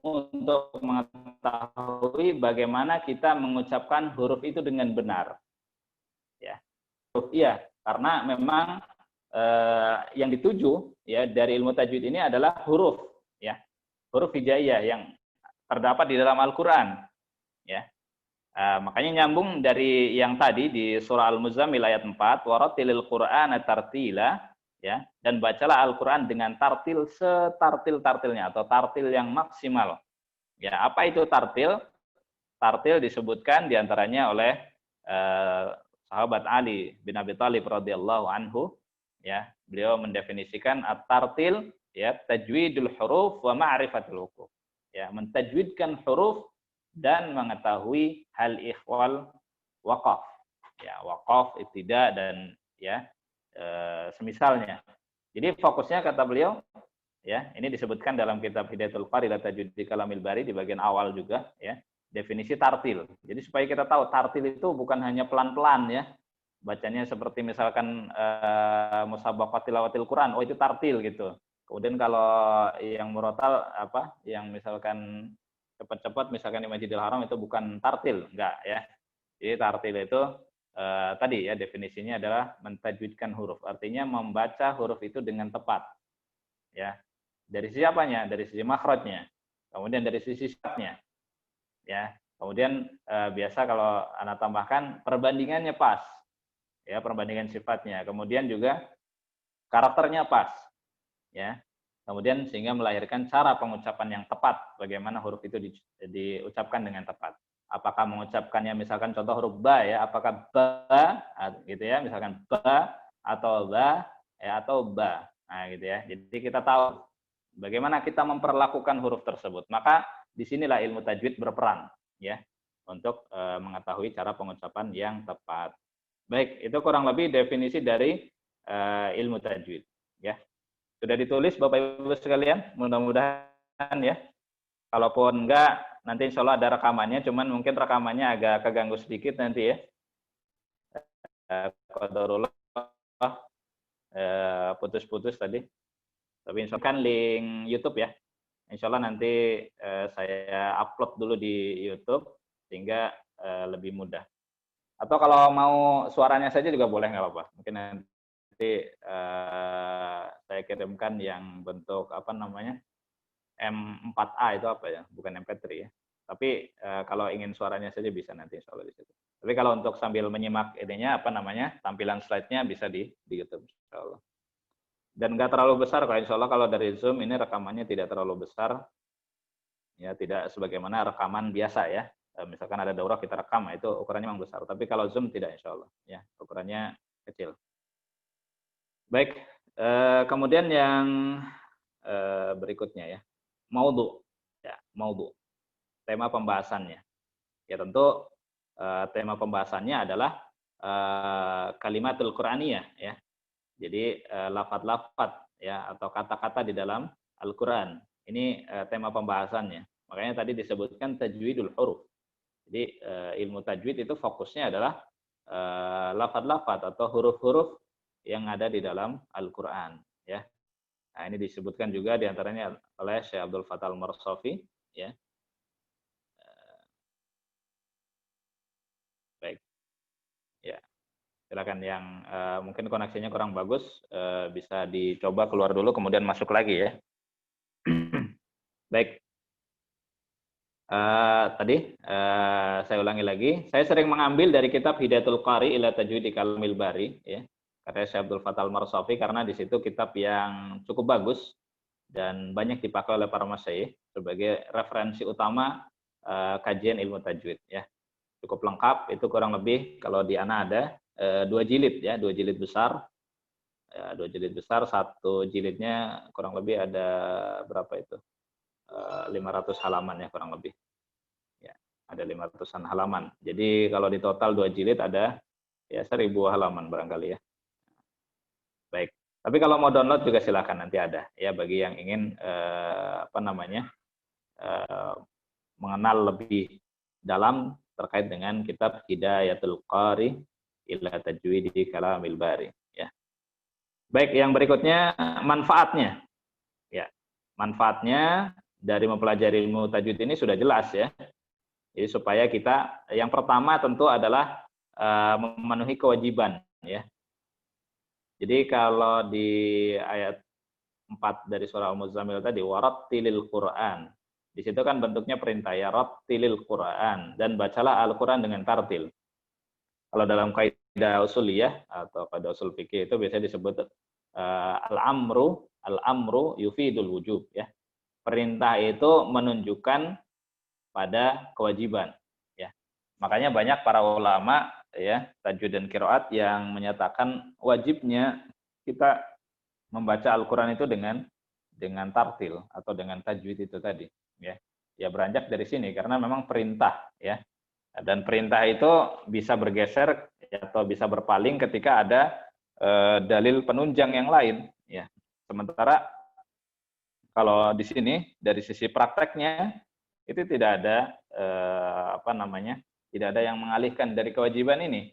Speaker 1: untuk mengetahui bagaimana kita mengucapkan huruf itu dengan benar. Ya, huruf iya, karena memang yang dituju ya dari ilmu tajwid ini adalah huruf, ya, huruf hijaiyah yang terdapat di dalam Al-Quran, ya. Makanya nyambung dari yang tadi di surah Al-Muzammil ayat 4, warattilil Qur'ana tartila, ya, dan bacalah Al-Quran dengan tartil setartil-tartilnya atau tartil yang maksimal. Ya, apa itu tartil? Tartil disebutkan diantaranya oleh sahabat Ali bin Abi Thalib radhiyallahu anhu, ya, beliau mendefinisikan at-tartil, ya, tajwidul huruf wa ma'rifatul hukuk, ya, mentajwidkan huruf dan mengetahui hal ikhwal waqaf, ya, waqaf, ibtida, dan ya semisalnya. Jadi fokusnya kata beliau, ya, ini disebutkan dalam kitab Hidayatul Qari ila Tajwid di Kalamil Bari di bagian awal juga, ya, definisi tartil. Jadi supaya kita tahu tartil itu bukan hanya pelan-pelan, ya, bacanya seperti misalkan musabaqah tilawatil Quran, oh itu tartil gitu. Kemudian kalau yang murotal apa, yang misalkan cepat-cepat misalkan di Masjidil Haram itu bukan tartil, enggak, ya. Jadi tartil itu tadi ya definisinya adalah mentajwidkan huruf, artinya membaca huruf itu dengan tepat, ya. Dari sisi apanya? Dari sisi makhrajnya, kemudian dari sisi sifatnya, ya. Kemudian biasa kalau anak tambahkan perbandingannya pas, ya, perbandingan sifatnya, kemudian juga karakternya pas, ya. Kemudian sehingga melahirkan cara pengucapan yang tepat, bagaimana huruf itu diucapkan dengan tepat. Apakah mengucapkannya misalkan contoh huruf ba, ya, apakah ba gitu, ya, misalkan ba atau ba, ya, atau ba. Nah, gitu, ya. Jadi kita tahu bagaimana kita memperlakukan huruf tersebut. Maka disinilah ilmu tajwid berperan, ya, untuk mengetahui cara pengucapan yang tepat. Baik, itu kurang lebih definisi dari ilmu tajwid, ya. Sudah ditulis Bapak Ibu sekalian? Mudah-mudahan, ya. Kalaupun enggak, nanti insya Allah ada rekamannya, cuman mungkin rekamannya agak keganggu sedikit nanti, ya. Qadarullah putus-putus tadi. Tapi insya Allah kan link YouTube, ya. Insya Allah nanti saya upload dulu di YouTube sehingga lebih mudah. Atau kalau mau suaranya saja juga boleh, nggak apa-apa. Mungkin nanti saya kirimkan yang bentuk apa namanya M4A itu apa ya, bukan MP3, ya. Tapi kalau ingin suaranya saja bisa nanti insya Allah di situ. Tapi kalau untuk sambil menyimak ininya apa namanya tampilan slide-nya bisa di YouTube insya Allah. Dan nggak terlalu besar kalau insya Allah, kalau dari Zoom ini rekamannya tidak terlalu besar, ya, tidak sebagaimana rekaman biasa, ya. Misalkan ada daurah kita rekam, itu ukurannya memang besar. Tapi kalau Zoom tidak insya Allah, ya, ukurannya kecil. Baik, kemudian yang berikutnya, ya, maudhu, ya, maudhu, tema pembahasannya. Ya, tentu tema pembahasannya adalah kalimatul Qur'aniyah, ya. Jadi lafaz-lafaz, ya, atau kata-kata di dalam Al-Qur'an. Ini tema pembahasannya. Makanya tadi disebutkan tajwidul huruf. Jadi ilmu tajwid itu fokusnya adalah lafaz-lafaz atau huruf-huruf yang ada di dalam Al-Quran, ya. Nah, ini disebutkan juga diantaranya oleh Syekh Abdul Fattah Al-Marsafi, ya. Baik, ya, silakan yang mungkin koneksinya kurang bagus bisa dicoba keluar dulu kemudian masuk lagi, ya. Baik. Tadi saya ulangi lagi, saya sering mengambil dari kitab Hidayatul Qari ila Tajwid di Kalamil Bari, ya, karya Syekh Abdul Fattah Al-Marsafi, karena di situ kitab yang cukup bagus dan banyak dipakai oleh para masyayikh sebagai referensi utama kajian ilmu tajwid, ya. Cukup lengkap, itu kurang lebih kalau di ana ada 2 jilid, ya, 2 jilid besar. Ya, 2 jilid besar, 1 jilidnya kurang lebih ada berapa itu? 500 halaman, ya, kurang lebih. Ya, ada 500-an halaman. Jadi kalau di total 2 jilid ada ya 1000 halaman barangkali, ya. Baik. Tapi kalau mau download juga silakan, nanti ada, ya, bagi yang ingin apa namanya mengenal lebih dalam terkait dengan kitab Hidayatul Qari ila Tajwidi Kalamil Bari, ya. Baik, yang berikutnya manfaatnya. Ya. Manfaatnya dari mempelajari ilmu tajwid ini sudah jelas, ya. Jadi supaya kita, yang pertama tentu adalah memenuhi kewajiban, ya. Jadi kalau di ayat 4 dari surah Al-Muzammil tadi, warattilil Qur'an. Di situ kan bentuknya perintah, ya, rattilil Qur'an, dan bacalah Al-Qur'an dengan tartil. Kalau dalam kaidah usuliyah atau kaidah usul fikih itu biasanya disebut al-amru yufidul wujub, ya. Perintah itu menunjukkan pada kewajiban, ya. Makanya banyak para ulama, ya, tajwid dan qiraat yang menyatakan wajibnya kita membaca Al-Qur'an itu dengan tartil atau dengan tajwid itu tadi, ya. Ya beranjak dari sini karena memang perintah, ya. Dan perintah itu bisa bergeser atau bisa berpaling ketika ada dalil penunjang yang lain, ya. Sementara kalau di sini dari sisi prakteknya itu tidak ada tidak ada yang mengalihkan dari kewajiban ini.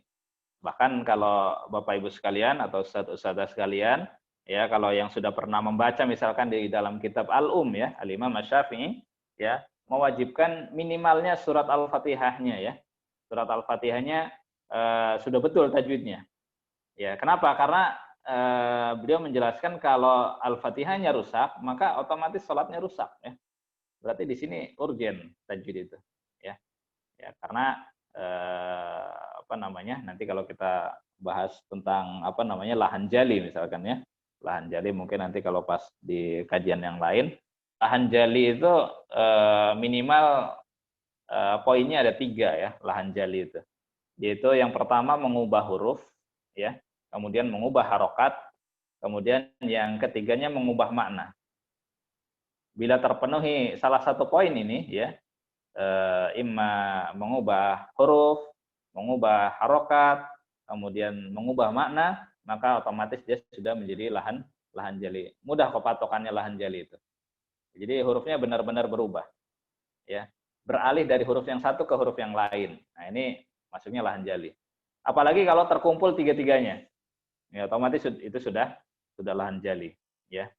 Speaker 1: Bahkan kalau Bapak Ibu sekalian atau ustadz-ustadzah sekalian, ya, kalau yang sudah pernah membaca misalkan di dalam kitab ya, Al-Imam Asy-Syafi'i, ya, mewajibkan minimalnya surat Al-Fatihahnya, ya. Surat Al-Fatihahnya sudah betul tajwidnya. Ya, kenapa? Karena beliau menjelaskan kalau Al-Fatihahnya rusak, maka otomatis salatnya rusak, ya. Berarti di sini urgen tajwid itu, ya. Ya, karena nanti kalau kita bahas tentang lahan jali misalkan, ya. Lahan jali mungkin nanti kalau pas di kajian yang lain. Lahan jali itu minimal poinnya ada 3, ya, lahan jali itu. Yaitu yang pertama mengubah huruf, ya, kemudian mengubah harokat, kemudian yang ketiganya mengubah makna. Bila terpenuhi salah satu poin ini, ya, imma mengubah huruf, mengubah harokat, kemudian mengubah makna, maka otomatis dia sudah menjadi lahan jali. Mudah kok patokannya lahan jali itu. Jadi hurufnya benar-benar berubah, ya, beralih dari huruf yang satu ke huruf yang lain. Nah, ini masuknya lahan jali. Apalagi kalau terkumpul tiga-tiganya, ya, otomatis itu sudah lahan jali, ya.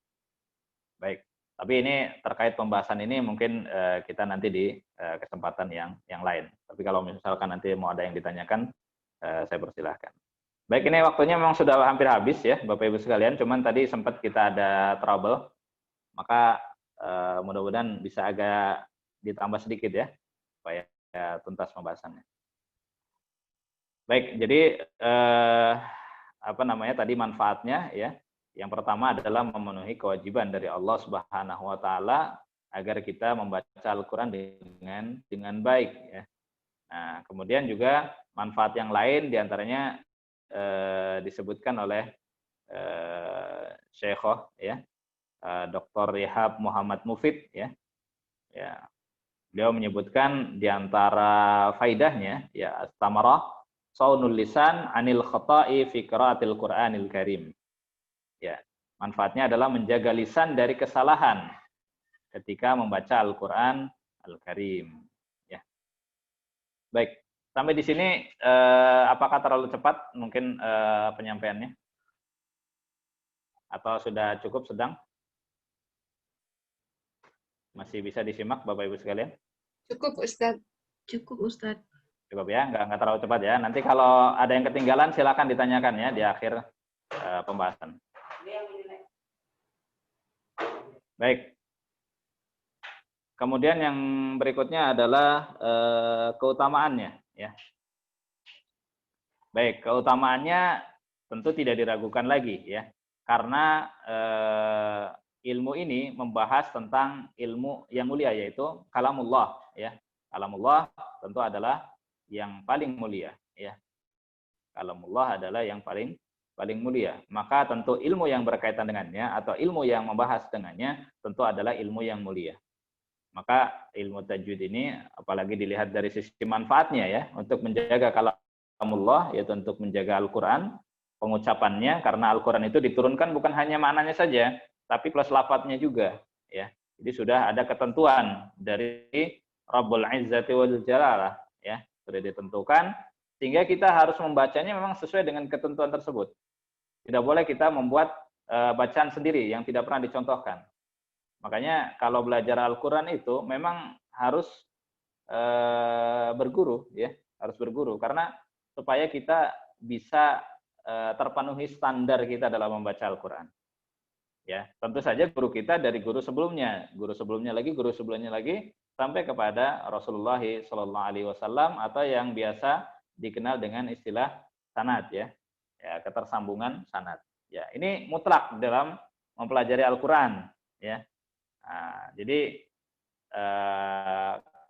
Speaker 1: Baik. Tapi ini terkait pembahasan ini mungkin kita nanti di kesempatan yang lain. Tapi kalau misalkan nanti mau ada yang ditanyakan, saya persilahkan. Baik, ini waktunya memang sudah hampir habis, ya, Bapak Ibu sekalian. Cuman tadi sempat kita ada trouble, maka mudah-mudahan bisa agak ditambah sedikit, ya, supaya tuntas pembahasannya. Baik, jadi tadi manfaatnya, ya. Yang pertama adalah memenuhi kewajiban dari Allah Subhanahu wa taala agar kita membaca Al-Qur'an dengan baik, ya. Nah, kemudian juga manfaat yang lain diantaranya disebutkan oleh Syekhoh, ya, Dr. Ihab Muhammad Mufid, ya. Ya. Beliau menyebutkan diantara faidahnya, ya, as-samarah saunul lisan anil khata'i fi qiraatil Qur'anil Karim. Ya, manfaatnya adalah menjaga lisan dari kesalahan ketika membaca Al-Qur'an Al-Karim, ya. Baik, sampai di sini apakah terlalu cepat mungkin penyampaiannya? Atau sudah cukup sedang? Masih bisa disimak Bapak Ibu sekalian?
Speaker 5: Cukup, Ustadz.
Speaker 2: Cukup, Ustadz.
Speaker 1: Cukup, ya, nggak terlalu cepat, ya. Nanti kalau ada yang ketinggalan silakan ditanyakan, ya, di akhir pembahasan. Baik. Kemudian yang berikutnya adalah keutamaannya, ya. Baik, keutamaannya tentu tidak diragukan lagi, ya. Karena ilmu ini membahas tentang ilmu yang mulia, yaitu kalamullah, ya. Kalamullah tentu adalah yang paling mulia, ya. Kalamullah adalah yang paling mulia. Maka tentu ilmu yang berkaitan dengannya atau ilmu yang membahas dengannya tentu adalah ilmu yang mulia. Maka ilmu tajwid ini apalagi dilihat dari sisi manfaatnya, ya, untuk menjaga kalamullah, yaitu untuk menjaga Al-Qur'an, pengucapannya, karena Al-Qur'an itu diturunkan bukan hanya maknanya saja, tapi plus lafadznya juga, ya. Jadi sudah ada ketentuan dari Rabbul Izzati wal Jalalah, ya, sudah ditentukan, sehingga kita harus membacanya memang sesuai dengan ketentuan tersebut. Tidak boleh kita membuat bacaan sendiri yang tidak pernah dicontohkan. Makanya kalau belajar Al-Qur'an itu memang harus berguru, ya, harus berguru, karena supaya kita bisa terpenuhi standar kita dalam membaca Al-Qur'an. Ya, tentu saja guru kita dari guru sebelumnya lagi sampai kepada Rasulullah Shallallahu Alaihi Wasallam atau yang biasa dikenal dengan istilah sanad, ya, ketersambungan sanad. Ya, ini mutlak dalam mempelajari Al-Qur'an, ya. Nah, jadi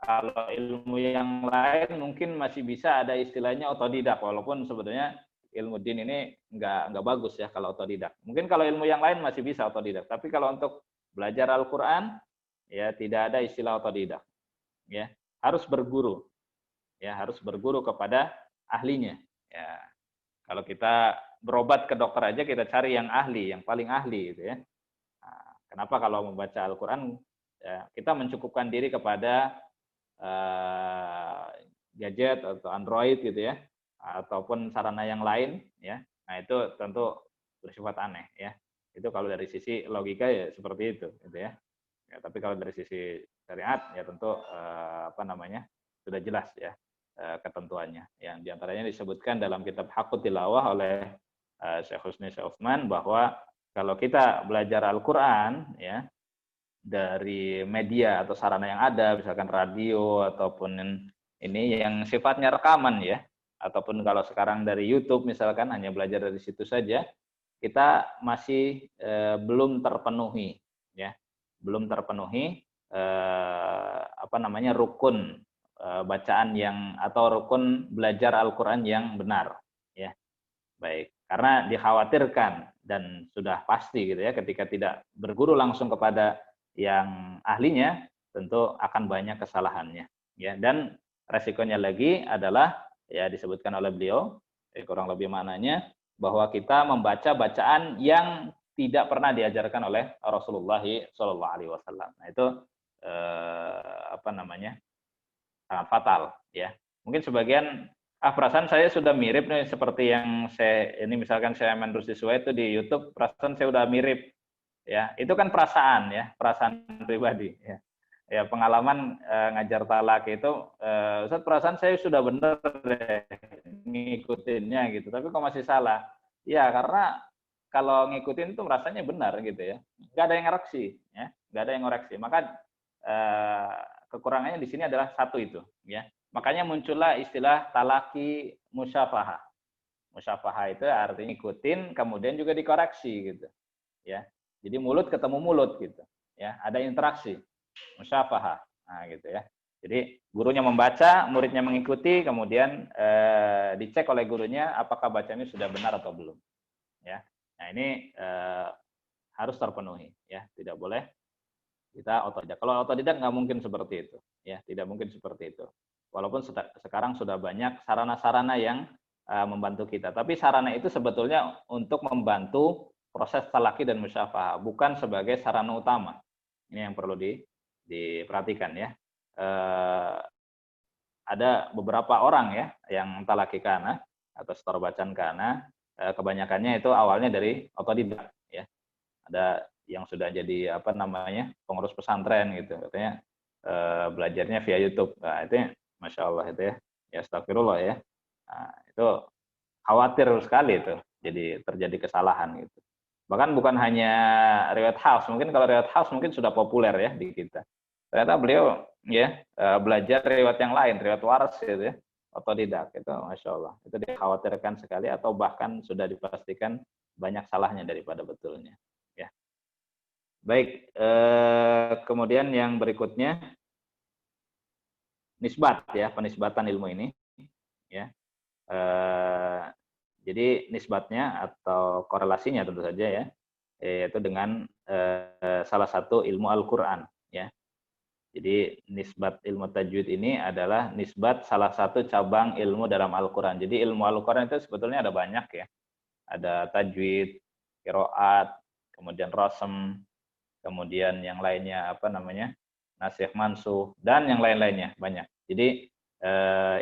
Speaker 1: kalau ilmu yang lain mungkin masih bisa ada istilahnya otodidak, walaupun sebetulnya ilmu din ini nggak bagus ya kalau otodidak. Mungkin kalau ilmu yang lain masih bisa otodidak, tapi kalau untuk belajar Al-Qur'an ya tidak ada istilah otodidak. Ya, harus berguru. Ya, harus berguru kepada ahlinya. Ya. Kalau kita berobat ke dokter aja kita cari yang ahli, yang paling ahli gitu ya. Nah, kenapa kalau membaca Al-Qur'an ya, kita mencukupkan diri kepada gadget atau Android gitu ya, ataupun sarana yang lain, ya. Nah, itu tentu bersifat aneh, ya. Itu kalau dari sisi logika ya seperti itu, gitu ya. Ya, tapi kalau dari sisi syariat ya tentu sudah jelas ya ketentuannya. Yang diantaranya disebutkan dalam kitab Haqqut Tilawah oleh Syekh Husni Syekh Utsman bahwa kalau kita belajar Al-Qur'an ya dari media atau sarana yang ada, misalkan radio ataupun ini yang sifatnya rekaman ya, ataupun kalau sekarang dari YouTube misalkan hanya belajar dari situ saja, kita masih belum terpenuhi ya, belum terpenuhi rukun bacaan yang atau rukun belajar Al-Qur'an yang benar ya. Baik, karena dikhawatirkan dan sudah pasti gitu ya, ketika tidak berguru langsung kepada yang ahlinya tentu akan banyak kesalahannya ya, dan resikonya lagi adalah ya disebutkan oleh beliau, kurang lebih maknanya bahwa kita membaca bacaan yang tidak pernah diajarkan oleh Rasulullah Shallallahu Alaihi Wasallam. Nah itu sangat fatal ya. Mungkin sebagian perasaan saya sudah mirip nih seperti yang misalkan saya Rusdiswa itu di YouTube, perasaan saya udah mirip ya. Itu kan perasaan ya, perasaan pribadi ya. Ya pengalaman ngajar talak itu, Ustaz perasaan saya sudah benar deh ngikutinnya gitu, tapi kok masih salah? Ya karena kalau ngikutin itu rasanya benar gitu ya, nggak ada yang ngoreksi ya, nggak ada yang ngoreksi. Maka kekurangannya di sini adalah satu itu ya. Makanya muncullah istilah talaki musyafahah. Musyafahah itu artinya ngikutin kemudian juga dikoreksi gitu ya. Jadi mulut ketemu mulut gitu ya, ada interaksi. Musyafahah, nah gitu ya. Jadi gurunya membaca, muridnya mengikuti, kemudian dicek oleh gurunya apakah bacanya sudah benar atau belum. Ya, nah ini harus terpenuhi, ya. Tidak boleh kita otodidak. Kalau otodidak nggak mungkin seperti itu, ya. Tidak mungkin seperti itu. Walaupun sekarang sudah banyak sarana-sarana yang membantu kita, tapi sarana itu sebetulnya untuk membantu proses talaki dan musyafahah, bukan sebagai sarana utama. Ini yang perlu diperhatikan ya. Ada beberapa orang ya yang talaki kana atau setor bacaan kana, kebanyakannya itu awalnya dari otodidak ya. Ada yang sudah jadi pengurus pesantren gitu, katanya belajarnya via YouTube. Nah, itu masya Allah itu ya. Ya astagfirullah ya. Nah, itu khawatir sekali itu jadi terjadi kesalahan gitu. Bahkan bukan hanya riwayat Hafs, mungkin kalau riwayat Hafs mungkin sudah populer ya di kita. Ternyata beliau ya belajar riwayat yang lain, riwayat waras gitu ya, otodidak. Itu masya Allah, itu dikhawatirkan sekali atau bahkan sudah dipastikan banyak salahnya daripada betulnya. Ya. Baik, kemudian yang berikutnya nisbat ya, penisbatan ilmu ini. Ya. Jadi nisbatnya atau korelasinya tentu saja ya, yaitu dengan salah satu ilmu Al-Qur'an ya. Jadi nisbat ilmu tajwid ini adalah nisbat salah satu cabang ilmu dalam Al-Qur'an. Jadi ilmu Al-Qur'an itu sebetulnya ada banyak ya. Ada tajwid, qiraat, kemudian rasm, kemudian yang lainnya nasikh mansuh, dan yang lain-lainnya banyak. Jadi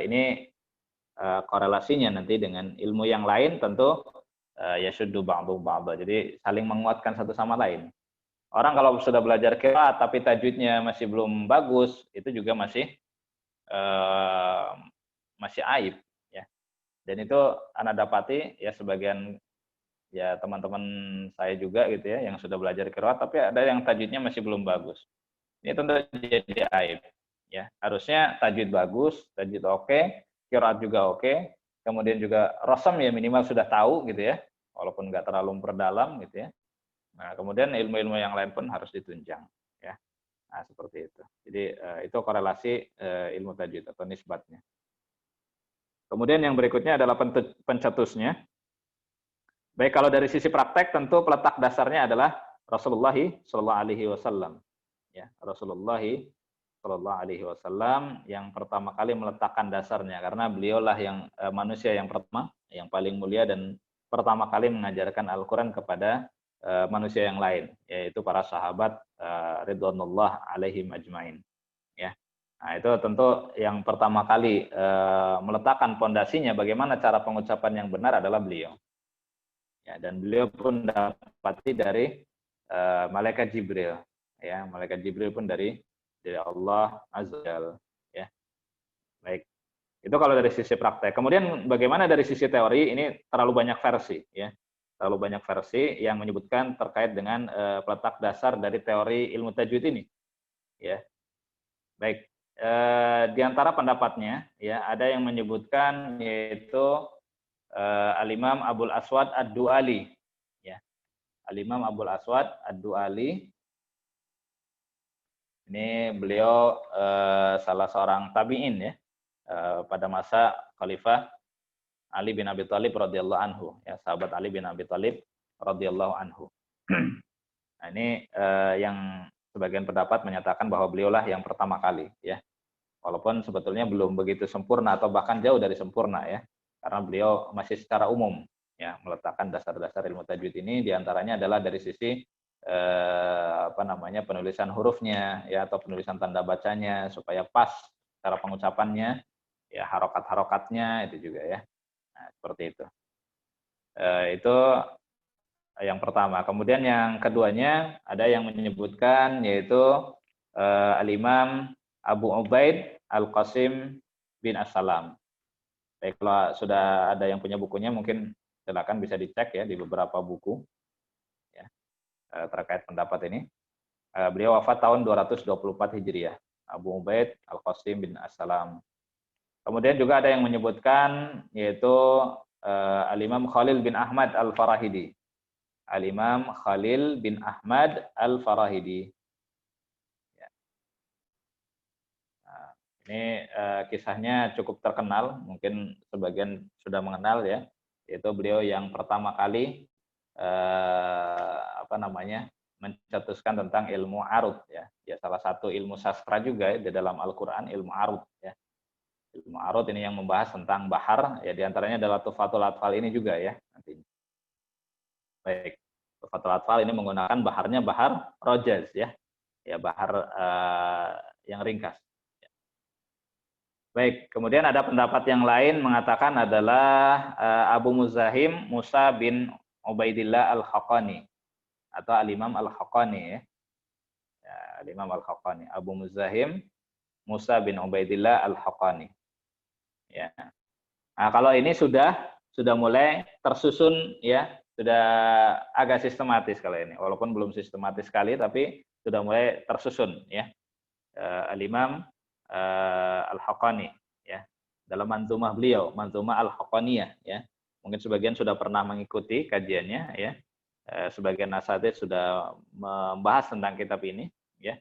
Speaker 1: ini korelasinya nanti dengan ilmu yang lain tentu yashuddu ba'du ba'da. Jadi saling menguatkan satu sama lain. Orang kalau sudah belajar qiraat tapi tajwidnya masih belum bagus, itu juga masih aib ya. Dan itu anak dapati ya sebagian ya teman-teman saya juga gitu ya yang sudah belajar qiraat tapi ada yang tajwidnya masih belum bagus. Ini tentu jadi aib ya. Harusnya tajwid bagus, tajwid oke, qiraat juga oke, kemudian juga rosam ya minimal sudah tahu gitu ya, walaupun nggak terlalu memperdalam gitu ya. Nah, kemudian ilmu-ilmu yang lain pun harus ditunjang ya. Nah, seperti itu. Jadi itu korelasi ilmu tajwid atau nisbatnya. Kemudian yang berikutnya adalah pencetusnya. Baik, kalau dari sisi praktek tentu peletak dasarnya adalah Rasulullah Shallallahu Alaihi Wasallam. Ya, Rasulullah Shallallahu Alaihi Wasallam yang pertama kali meletakkan dasarnya karena beliaulah yang manusia yang pertama, yang paling mulia dan pertama kali mengajarkan Al-Quran kepada manusia yang lain, yaitu para sahabat ridwanullah alaihim ajmain. Ya, nah itu tentu yang pertama kali meletakkan pondasinya bagaimana cara pengucapan yang benar adalah beliau. Ya, dan beliau pun dapati dari malaikat Jibril. Ya, malaikat Jibril pun dari Allah Azza wa Jalla. Ya, baik. Itu kalau dari sisi praktek. Kemudian bagaimana dari sisi teori? Ini terlalu banyak versi. Ya, terlalu banyak versi yang menyebutkan terkait dengan peletak dasar dari teori ilmu tajwid ini. Ya, baik. Di antara pendapatnya, ya ada yang menyebutkan yaitu Al-Imam Abul Aswad Ad-Du'ali. Ya. Al-Imam Abul Aswad Ad-Du'ali. Ini beliau salah seorang tabi'in ya. Pada masa Khalifah Ali bin Abi Thalib radhiyallahu anhu, ya, sahabat Ali bin Abi Thalib radhiyallahu anhu. Nah, ini yang sebagian pendapat menyatakan bahwa beliaulah yang pertama kali ya. Walaupun sebetulnya belum begitu sempurna atau bahkan jauh dari sempurna ya. Karena beliau masih secara umum ya meletakkan dasar-dasar ilmu tajwid ini diantaranya adalah dari sisi penulisan hurufnya ya atau penulisan tanda bacanya supaya pas cara pengucapannya ya harokat-harokatnya itu juga ya. Nah, seperti itu. Itu yang pertama. Kemudian yang keduanya ada yang menyebutkan yaitu Al-Imam Abu Ubaid Al-Qasim bin As-Salam. Baik, kalau sudah ada yang punya bukunya mungkin silakan bisa dicek ya di beberapa buku ya, terkait pendapat ini. Beliau wafat tahun 224 Hijriah. Abu Ubaid Al-Qasim bin As-Salam. Kemudian juga ada yang menyebutkan yaitu Al-Imam Khalil bin Ahmad Al-Farahidi. Al-Imam Khalil bin Ahmad Al-Farahidi. Ya. Nah, ini kisahnya cukup terkenal, mungkin sebagian sudah mengenal ya, yaitu beliau yang pertama kali mencetuskan tentang ilmu arud ya. Ya salah satu ilmu sastra juga ya, di dalam Al-Qur'an ilmu arud ya. Ilmu arud ini yang membahas tentang bahar ya, diantaranya adalah Tuhfatul Atfal ini juga ya nantinya. Baik, Tuhfatul Atfal ini menggunakan baharnya bahar rojaz ya. Ya bahar yang ringkas. Baik, kemudian ada pendapat yang lain mengatakan adalah Abu Muzahim Musa bin Ubaidillah Al-Haqqani atau Al-Imam Al-Haqqani ya. Al-Imam Al-Haqqani, Abu Muzahim Musa bin Ubaidillah Al-Haqqani. Ya. Nah, kalau ini sudah mulai tersusun ya, sudah agak sistematis kalau ini. Walaupun belum sistematis sekali tapi sudah mulai tersusun ya. Al-Imam Al-Haqqani ya. Dalam manzumah beliau, manzumah Al-Haqqaniyah ya. Mungkin sebagian sudah pernah mengikuti kajiannya ya. Sebagian asatidz sudah membahas tentang kitab ini ya.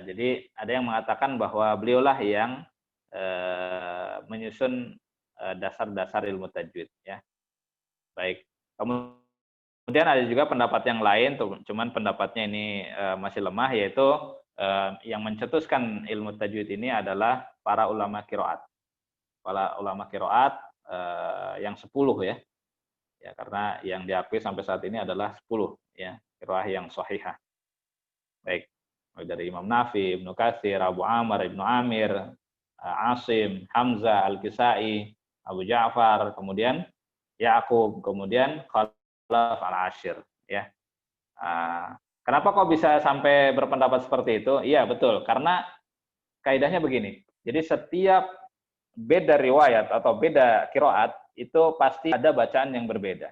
Speaker 1: Jadi ada yang mengatakan bahwa beliaulah yang menyusun dasar-dasar ilmu tajwid ya. Baik. Kemudian ada juga pendapat yang lain, cuman pendapatnya ini masih lemah, yaitu yang mencetuskan ilmu tajwid ini adalah para ulama qiraat. Para ulama qiraat yang 10 ya. Ya, karena yang diakui sampai saat ini adalah 10 ya, qiraah yang sahihah. Baik. Dari Imam Nafi, Ibnu Katsir, Abu Amr, Ibnu Amir, Asim, Hamzah, Al-Kisai, Abu Ja'far, kemudian Ya'qub, kemudian Khalaf al-Ashir. Ya. Kenapa kok bisa sampai berpendapat seperti itu? Iya, betul. Karena kaidahnya begini. Jadi setiap beda riwayat atau beda qiraat itu pasti ada bacaan yang berbeda.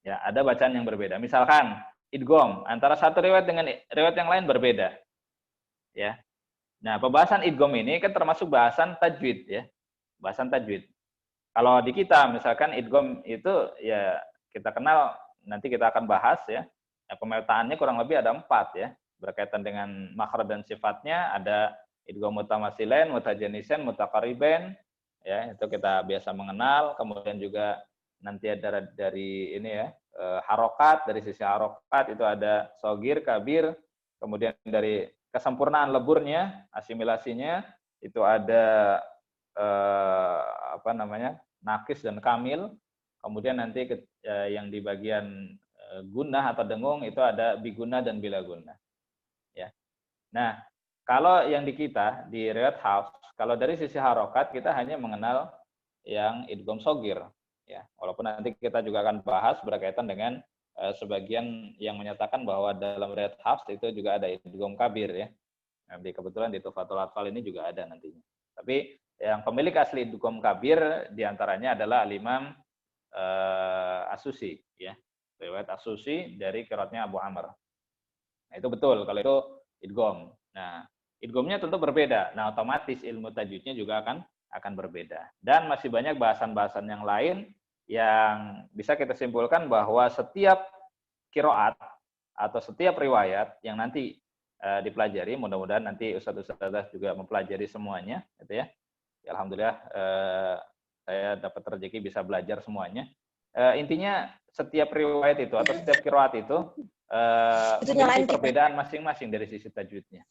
Speaker 1: Ya, ada bacaan yang berbeda. Misalkan idgham antara satu riwayat dengan riwayat yang lain berbeda. Ya. Nah, pembahasan idgham ini kan termasuk bahasan tajwid ya. Bahasan tajwid. Kalau di kita misalkan idgham itu ya kita kenal, nanti kita akan bahas ya. Ya, pemetaannya kurang lebih ada 4 ya. Berkaitan dengan makhraj dan sifatnya ada idgham mutamatsilain, mutajanisan, mutaqariban, ya, itu kita biasa mengenal. Kemudian juga nanti ada dari ini ya, harokat, dari sisi harokat itu ada sogir, kabir, kemudian dari kesempurnaan leburnya, asimilasinya itu ada nakis dan kamil. Kemudian nanti yang di bagian gunnah atau dengung itu ada bigunnah dan bila gunnah. Ya. Nah, kalau yang di kita di riwayat Hafs, kalau dari sisi harokat kita hanya mengenal yang idgham sogir. Ya, walaupun nanti kita juga akan bahas berkaitan dengan sebagian yang menyatakan bahwa dalam riwayat Hafs itu juga ada idgham kabir ya. Nah, kebetulan di Tuhfatul Atfal ini juga ada nantinya. Tapi yang pemilik asli idgham kabir diantaranya adalah Al-Imam As-Susi ya. Riwayat As-Susi dari qiraatnya Abu Amr. Nah, itu betul kalau itu idgham. Nah, idghamnya tentu berbeda. Nah, otomatis ilmu tajwidnya juga akan berbeda. Dan masih banyak bahasan-bahasan yang lain yang bisa kita simpulkan bahwa setiap qiraat atau setiap riwayat yang nanti dipelajari, mudah-mudahan nanti ustadz-ustadzah juga mempelajari semuanya, gitu ya. Ya, alhamdulillah saya dapat rezeki bisa belajar semuanya. Intinya setiap riwayat itu atau setiap qiraat itu memiliki perbedaan masing-masing dari sisi tajwidnya.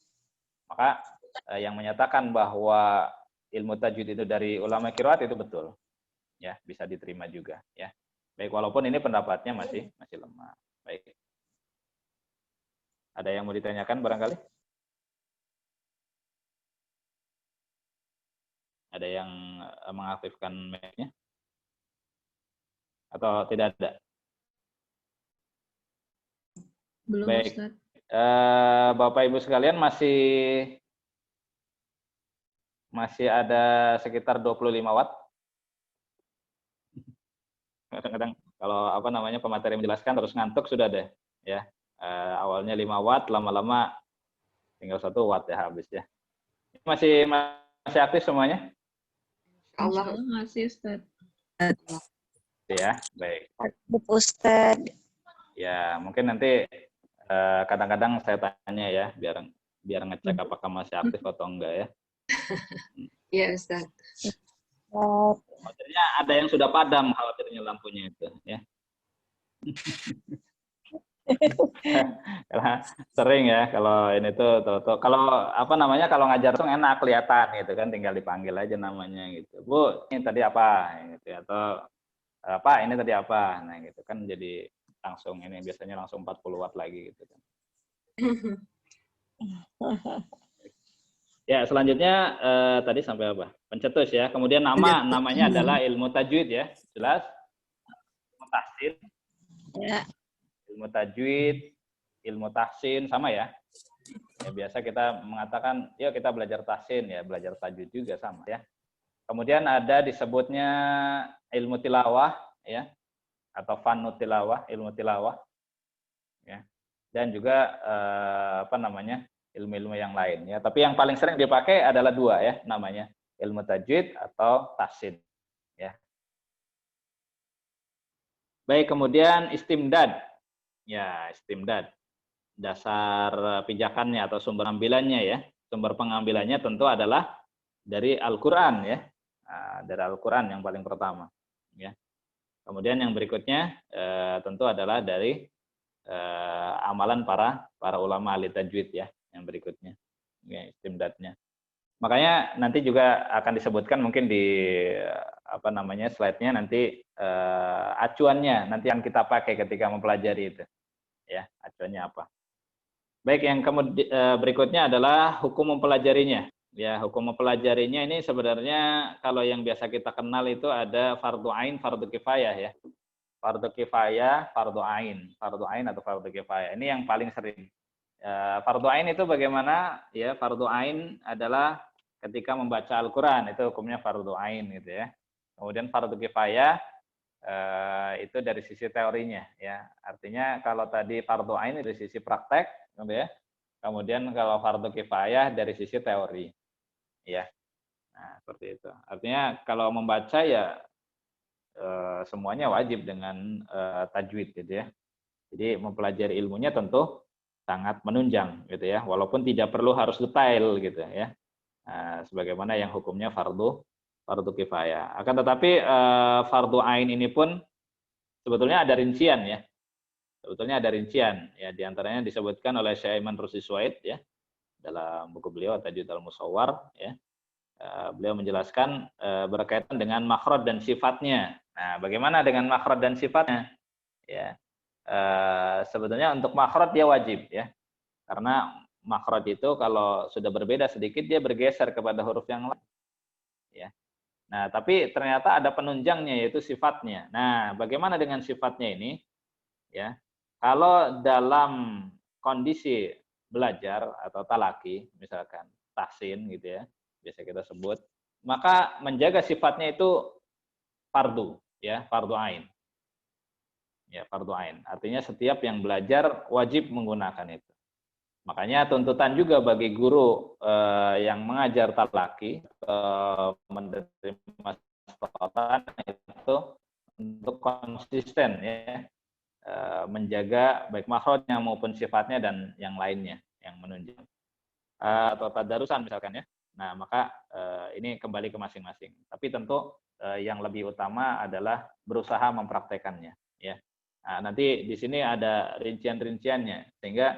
Speaker 1: Maka yang menyatakan bahwa ilmu tajwid itu dari ulama qiraat itu betul. Ya, bisa diterima juga ya. Baik, walaupun ini pendapatnya masih lemah. Baik. Ada yang mau ditanyakan barangkali? Ada yang mengaktifkan mic-nya? Atau tidak ada?
Speaker 2: Belum,
Speaker 1: baik.
Speaker 2: Ustaz.
Speaker 1: Bapak Ibu sekalian masih ada sekitar 25 watt. Kadang-kadang kalau pemateri menjelaskan terus ngantuk sudah deh ya. Awalnya 5 watt, lama-lama tinggal 1 watt ya habis ya. Masih aktif semuanya?
Speaker 5: Allah.
Speaker 2: Masih, Ustaz.
Speaker 1: Ya, baik.
Speaker 4: Ustaz.
Speaker 1: Ya, mungkin nanti kadang-kadang saya tanya ya biar ngecek apakah masih aktif atau enggak ya.
Speaker 5: Iya, Ustaz.
Speaker 1: Khawatirnya ada yang sudah padam, khawatirnya lampunya itu ya. Karena sering ya kalau ini tuh kalau kalau ngajar tuh enak kelihatan gitu kan, tinggal dipanggil aja namanya gitu. Bu, ini tadi apa gitu, atau apa ini tadi apa. Nah, gitu kan jadi langsung ini biasanya langsung 40 watt lagi gitu kan. Ya, selanjutnya tadi sampai apa? Pencetus ya. Kemudian namanya adalah ilmu tajwid ya. Jelas? Ilmu tahsin.
Speaker 4: Ya.
Speaker 1: Ilmu tajwid, ilmu tahsin sama ya. Ya, biasa kita mengatakan, yuk kita belajar tahsin ya, belajar tajwid juga sama ya. Kemudian ada disebutnya ilmu tilawah ya, atau fannu tilawah, ilmu tilawah ya. Dan juga ilmu-ilmu yang lain ya. Tapi yang paling sering dipakai adalah 2 ya, namanya ilmu tajwid atau tahsin ya. Baik, kemudian istimdad. Ya, istimdad. Dasar pijakannya atau sumber ambilannya ya. Sumber pengambilannya tentu adalah dari Al-Qur'an ya. Nah, dari Al-Qur'an yang paling pertama ya. Kemudian yang berikutnya tentu adalah dari amalan para ulama ahli tajwid ya, yang berikutnya ya, istimdadnya. Makanya nanti juga akan disebutkan mungkin di slide-nya nanti acuannya nanti yang kita pakai ketika mempelajari itu ya, acuannya apa. Baik, yang berikutnya adalah hukum mempelajarinya. Ya, hukum mempelajarinya ini sebenarnya kalau yang biasa kita kenal itu ada fardu ain, fardu kifayah ya. Fardu kifayah, fardu ain atau fardu kifayah. Ini yang paling sering. Fardu ain itu bagaimana? Ya, fardu ain adalah ketika membaca Al-Qur'an, itu hukumnya fardu ain gitu ya. Kemudian fardu kifayah itu dari sisi teorinya ya. Artinya kalau tadi fardu ain dari sisi praktek gitu ya. Kemudian kalau fardu kifayah dari sisi teori. Ya. Nah, seperti itu. Artinya kalau membaca ya semuanya wajib dengan tajwid gitu ya. Jadi mempelajari ilmunya tentu sangat menunjang gitu ya, walaupun tidak perlu harus detail gitu ya. Sebagaimana yang hukumnya fardu kifayah. Akan tetapi fardu ain ini pun sebetulnya ada rincian ya. Sebetulnya ada rincian ya, di antaranya disebutkan oleh Syekh Aiman Rusdi Suwaid ya dalam buku beliau Tajwid Al-Musawwar ya. Beliau menjelaskan berkaitan dengan makhraj dan sifatnya. Nah, bagaimana dengan makhraj dan sifatnya? Ya. Sebetulnya untuk makhraj dia wajib ya. Karena makhraj itu kalau sudah berbeda sedikit dia bergeser kepada huruf yang lain. Ya. Nah, tapi ternyata ada penunjangnya yaitu sifatnya. Nah, bagaimana dengan sifatnya ini? Ya. Kalau dalam kondisi belajar atau talaki, misalkan tahsin gitu ya, biasa kita sebut, maka menjaga sifatnya itu fardu, ya, fardu ain. Ya, fardu ain. Artinya setiap yang belajar wajib menggunakan itu. Makanya tuntutan juga bagi guru yang mengajar talaki menerima setoran itu untuk konsisten ya. Menjaga baik makhrajnya maupun sifatnya dan yang lainnya yang menunjang atau tadarusan misalkan ya. Nah, maka ini kembali ke masing-masing. Tapi tentu yang lebih utama adalah berusaha mempraktekannya ya. Nah, nanti di sini ada rincian-rinciannya sehingga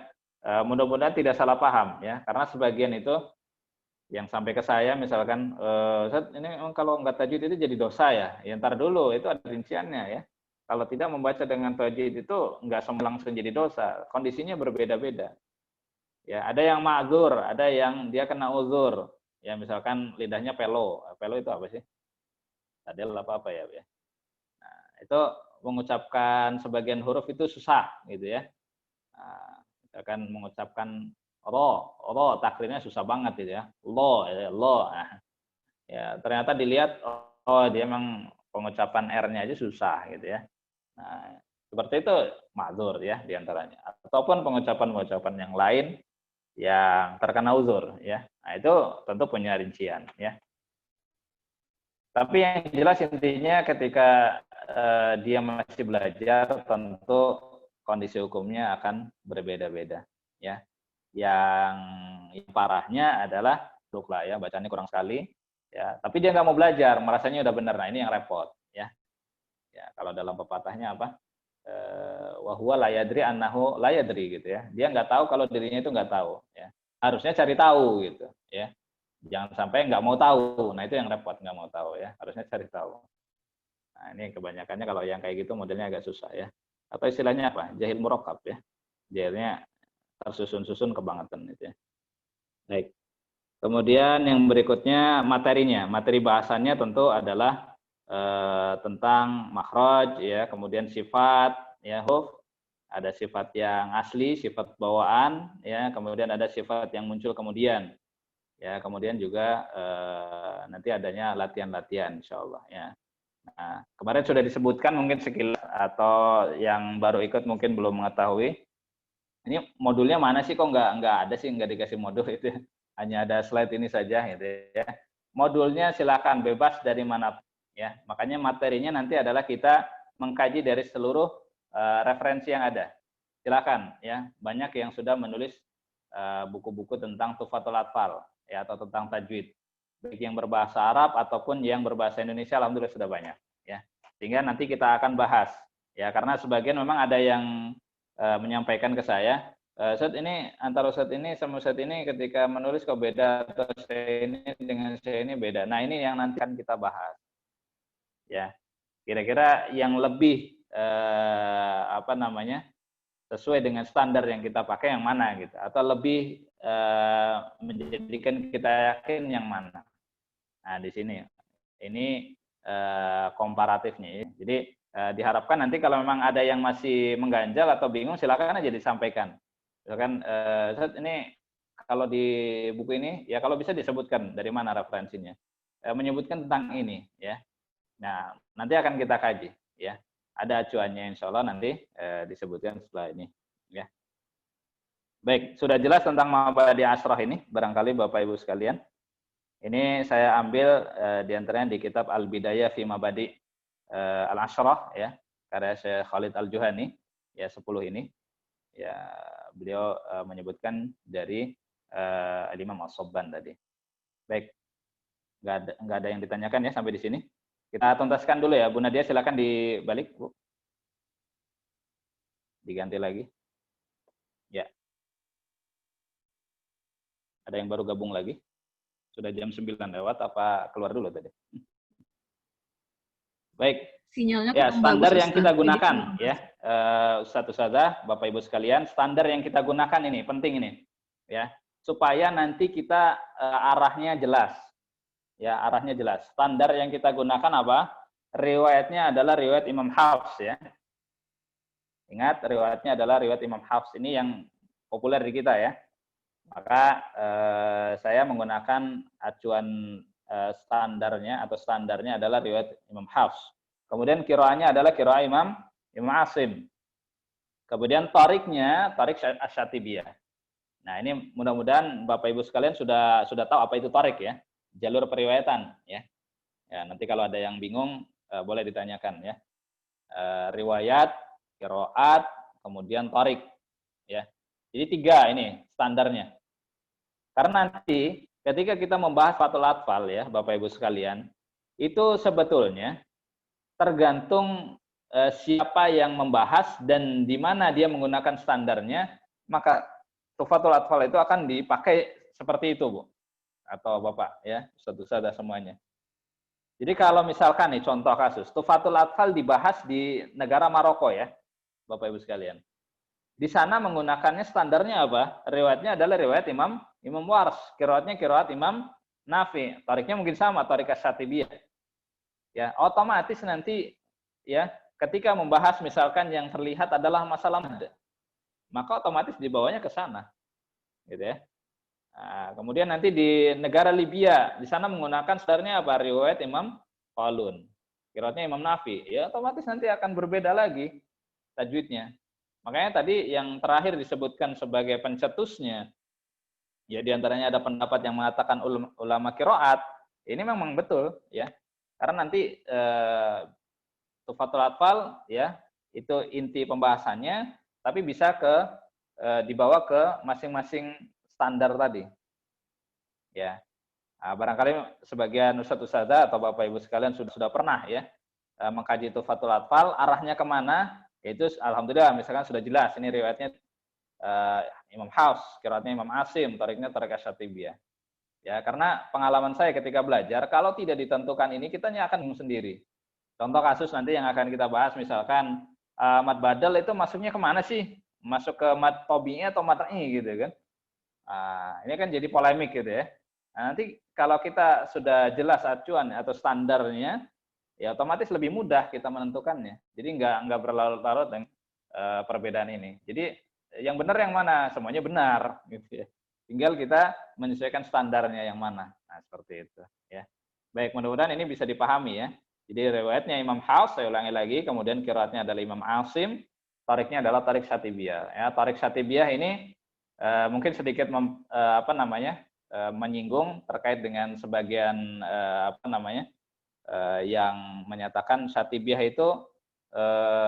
Speaker 1: mudah-mudahan tidak salah paham ya. Karena sebagian itu yang sampai ke saya misalkan ini memang kalau nggak tajwid itu jadi dosa ya. Ya ntar dulu itu ada rinciannya ya. Kalau tidak membaca dengan tajwid itu nggak semua langsung jadi dosa. Kondisinya berbeda-beda. Ya, ada yang ma'dzur, ada yang dia kena uzur. Ya, misalkan lidahnya pelo. Pelo itu apa sih? Tadel apa ya? Nah, itu mengucapkan sebagian huruf itu susah gitu ya. Nah, misalkan mengucapkan ro takrirnya susah banget gitu ya. Lo. Nah, ya, ternyata dilihat dia memang pengucapan R-nya aja susah gitu ya. Nah, seperti itu ma'dzur ya diantaranya. Ataupun pengucapan-pengucapan yang lain yang terkena uzur ya. Nah, itu tentu punya rincian ya. Tapi yang jelas intinya ketika dia masih belajar tentu kondisi hukumnya akan berbeda-beda ya. Yang parahnya adalah lah ya, bacanya kurang sekali ya, tapi dia nggak mau belajar, merasanya udah benar. Nah, ini yang repot ya. Ya, kalau dalam pepatahnya apa? Wahuwa layadri annahu layadri gitu ya. Dia nggak tahu kalau dirinya itu nggak tahu ya. Harusnya cari tahu gitu ya. Jangan sampai nggak mau tahu. Nah, itu yang repot, nggak mau tahu ya. Harusnya cari tahu. Nah, ini kebanyakannya kalau yang kayak gitu modelnya agak susah ya. Atau istilahnya apa? Jahil murakkab ya. Jahilnya tersusun-susun kebangetan gitu ya. Baik. Kemudian yang berikutnya materinya. Materi bahasannya tentu adalah tentang makhraj ya, kemudian sifat ya, huruf, ada sifat yang asli, sifat bawaan ya, kemudian ada sifat yang muncul kemudian ya, kemudian juga nanti adanya latihan-latihan insyaallah ya. Nah, kemarin sudah disebutkan mungkin sekilas atau yang baru ikut mungkin belum mengetahui. Ini modulnya mana sih, kok nggak ada sih, nggak dikasih modul itu. Hanya ada slide ini saja gitu ya. Modulnya silakan bebas dari mana ya. Makanya materinya nanti adalah kita mengkaji dari seluruh referensi yang ada. Silakan ya. Banyak yang sudah menulis buku-buku tentang Tuhfatul Atfal ya, atau tentang tajwid. Baik yang berbahasa Arab ataupun yang berbahasa Indonesia, alhamdulillah sudah banyak ya. Sehingga nanti kita akan bahas ya, karena sebagian memang ada yang menyampaikan ke saya, Ustaz ini antara Ustaz ini sama Ustaz ini ketika menulis kok beda, atau saya ini dengan saya ini beda. Nah, ini yang nanti akan kita bahas. Ya. Kira-kira yang lebih sesuai dengan standar yang kita pakai yang mana gitu, atau lebih menjadikan kita yakin yang mana. Nah, di sini ini komparatifnya ya. Jadi diharapkan nanti kalau memang ada yang masih mengganjal atau bingung, silakan aja disampaikan. Misalkan ini kalau di buku ini ya kalau bisa disebutkan dari mana referensinya, menyebutkan tentang ini ya. Nah, nanti akan kita kaji ya. Ada acuannya insya Allah nanti disebutkan setelah ini ya. Baik, sudah jelas tentang mabadi asrah ini barangkali Bapak Ibu sekalian. Ini saya ambil diantaranya di kitab Al-Bidayah fi Mabadi Al-Ashrah ya, karya Syekh Khalid Al-Juhani ya 10 ini. Ya, beliau menyebutkan dari Imam As-Sabban tadi. Baik. Enggak ada yang ditanyakan ya sampai di sini. Kita tuntaskan dulu ya, Bu Nadia silakan dibalik, Bu. Diganti lagi. Ya. Ada yang baru gabung lagi? Sudah jam 9 lewat, apa keluar dulu tadi? Baik.
Speaker 2: Sinyalnya
Speaker 1: ya,
Speaker 2: kurang
Speaker 1: standar
Speaker 2: bagus,
Speaker 1: yang kita gunakan ya, Ustaz-Ustazah, Bapak Ibu sekalian, standar yang kita gunakan ini penting ini, ya, supaya nanti kita arahnya jelas, ya, arahnya jelas. Standar yang kita gunakan apa? Riwayatnya adalah riwayat Imam Hafs ya. Ingat, riwayatnya adalah riwayat Imam Hafs ini yang populer di kita ya. Maka saya menggunakan acuan standarnya atau standarnya adalah riwayat Imam Hafs. Kemudian qiraahnya adalah qiraah Imam Asim. Kemudian tariknya tarik Asy-Syatibiyah. Nah, ini mudah-mudahan Bapak Ibu sekalian sudah tahu apa itu tarik ya. Jalur periwayatan ya. Ya, nanti kalau ada yang bingung boleh ditanyakan ya. Riwayat, qiraat, kemudian tarik ya. Jadi 3 ini standarnya. Karena nanti ketika kita membahas Fathul Atfal ya, Bapak Ibu sekalian, itu sebetulnya tergantung siapa yang membahas dan di mana dia menggunakan standarnya, maka Tuhfatul Atfal itu akan dipakai seperti itu, Bu. Atau Bapak ya, Ustaz-Ustazah semuanya. Jadi kalau misalkan nih contoh kasus, Tuhfatul Atfal dibahas di negara Maroko ya, Bapak Ibu sekalian. Di sana menggunakannya standarnya apa? Riwayatnya adalah riwayat Imam Wars, qiraatnya qiraat Imam Nafi, tariknya mungkin sama, tarik Asy-Syatibiyah. Ya, otomatis nanti ya, ketika membahas misalkan yang terlihat adalah masalah mad, maka otomatis dibawanya ke sana. Gitu ya. Nah, kemudian nanti di negara Libya, di sana menggunakan standarnya apa? Riwayat Imam Qalun. Qiraatnya Imam Nafi. Ya, otomatis nanti akan berbeda lagi tajwidnya. Makanya tadi yang terakhir disebutkan sebagai pencetusnya, ya diantaranya ada pendapat yang mengatakan ulama qiraat, ini memang betul ya. Karena nanti Tuhfatul Atfal ya, itu inti pembahasannya, tapi bisa dibawa ke masing-masing standar tadi. Ya. Nah, barangkali sebagian Ustaz-Ustazah atau Bapak Ibu sekalian sudah pernah ya mengkaji Tuhfatul Atfal, arahnya kemana? Itu alhamdulillah misalkan sudah jelas ini riwayatnya Imam Hafs, qiraatnya Imam Asim, tariknya tarik Asy-Syatibiyah. Ya, karena pengalaman saya ketika belajar, kalau tidak ditentukan ini, kita akan bingung sendiri. Contoh kasus nanti yang akan kita bahas, misalkan mad badal itu masuknya kemana sih? Masuk ke mad tobi'i atau mad ra'i gitu kan? Ini kan jadi polemik gitu ya. Nah, nanti kalau kita sudah jelas acuan atau standarnya, ya otomatis lebih mudah kita menentukannya. Jadi nggak berlarut-larut dengan perbedaan ini. Jadi yang benar yang mana? Semuanya benar gitu ya. Tinggal kita menyesuaikan standarnya yang mana. Nah, seperti itu ya. Baik, mudah-mudahan ini bisa dipahami ya. Jadi riwayatnya Imam Hafs, saya ulangi lagi, kemudian qiraatnya adalah Imam Asim, tariknya adalah tarik Syatibiyah. Ya, tarik Syatibiyah ini mungkin sedikit menyinggung terkait dengan sebagian yang menyatakan Syatibiyah itu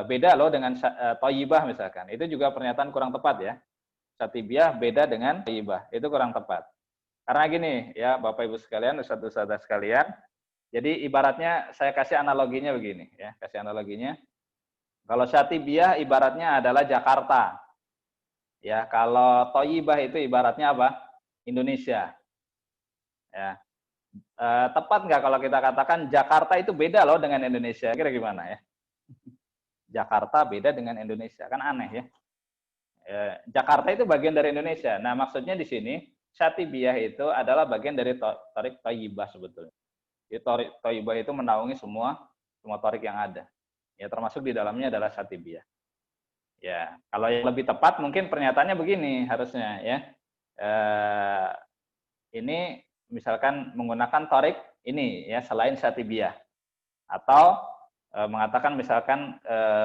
Speaker 1: beda loh dengan Thayyibah misalkan. Itu juga pernyataan kurang tepat ya. Syatibiyah beda dengan Thayyibah. Itu kurang tepat. Karena gini ya, Bapak Ibu sekalian, Ustaz-Ustazah sekalian. Jadi ibaratnya saya kasih analoginya begini ya, kasih analoginya. Kalau Syatibiyah ibaratnya adalah Jakarta. Ya, kalau Thayyibah itu ibaratnya apa? Indonesia. Ya. Tepat nggak kalau kita katakan Jakarta itu beda loh dengan Indonesia? Kira gimana ya? Jakarta beda dengan Indonesia, kan aneh ya. Jakarta itu bagian dari Indonesia. Nah, maksudnya di sini Syatibiyah itu adalah bagian dari Thariq Thayyibah sebetulnya. Jadi Thariq Thayyibah itu menaungi semua thariq yang ada. Ya, termasuk di dalamnya adalah Syatibiyah. Ya, kalau yang lebih tepat mungkin pernyataannya begini harusnya ya. Ini misalkan menggunakan thariq ini ya selain Syatibiyah. Atau mengatakan misalkan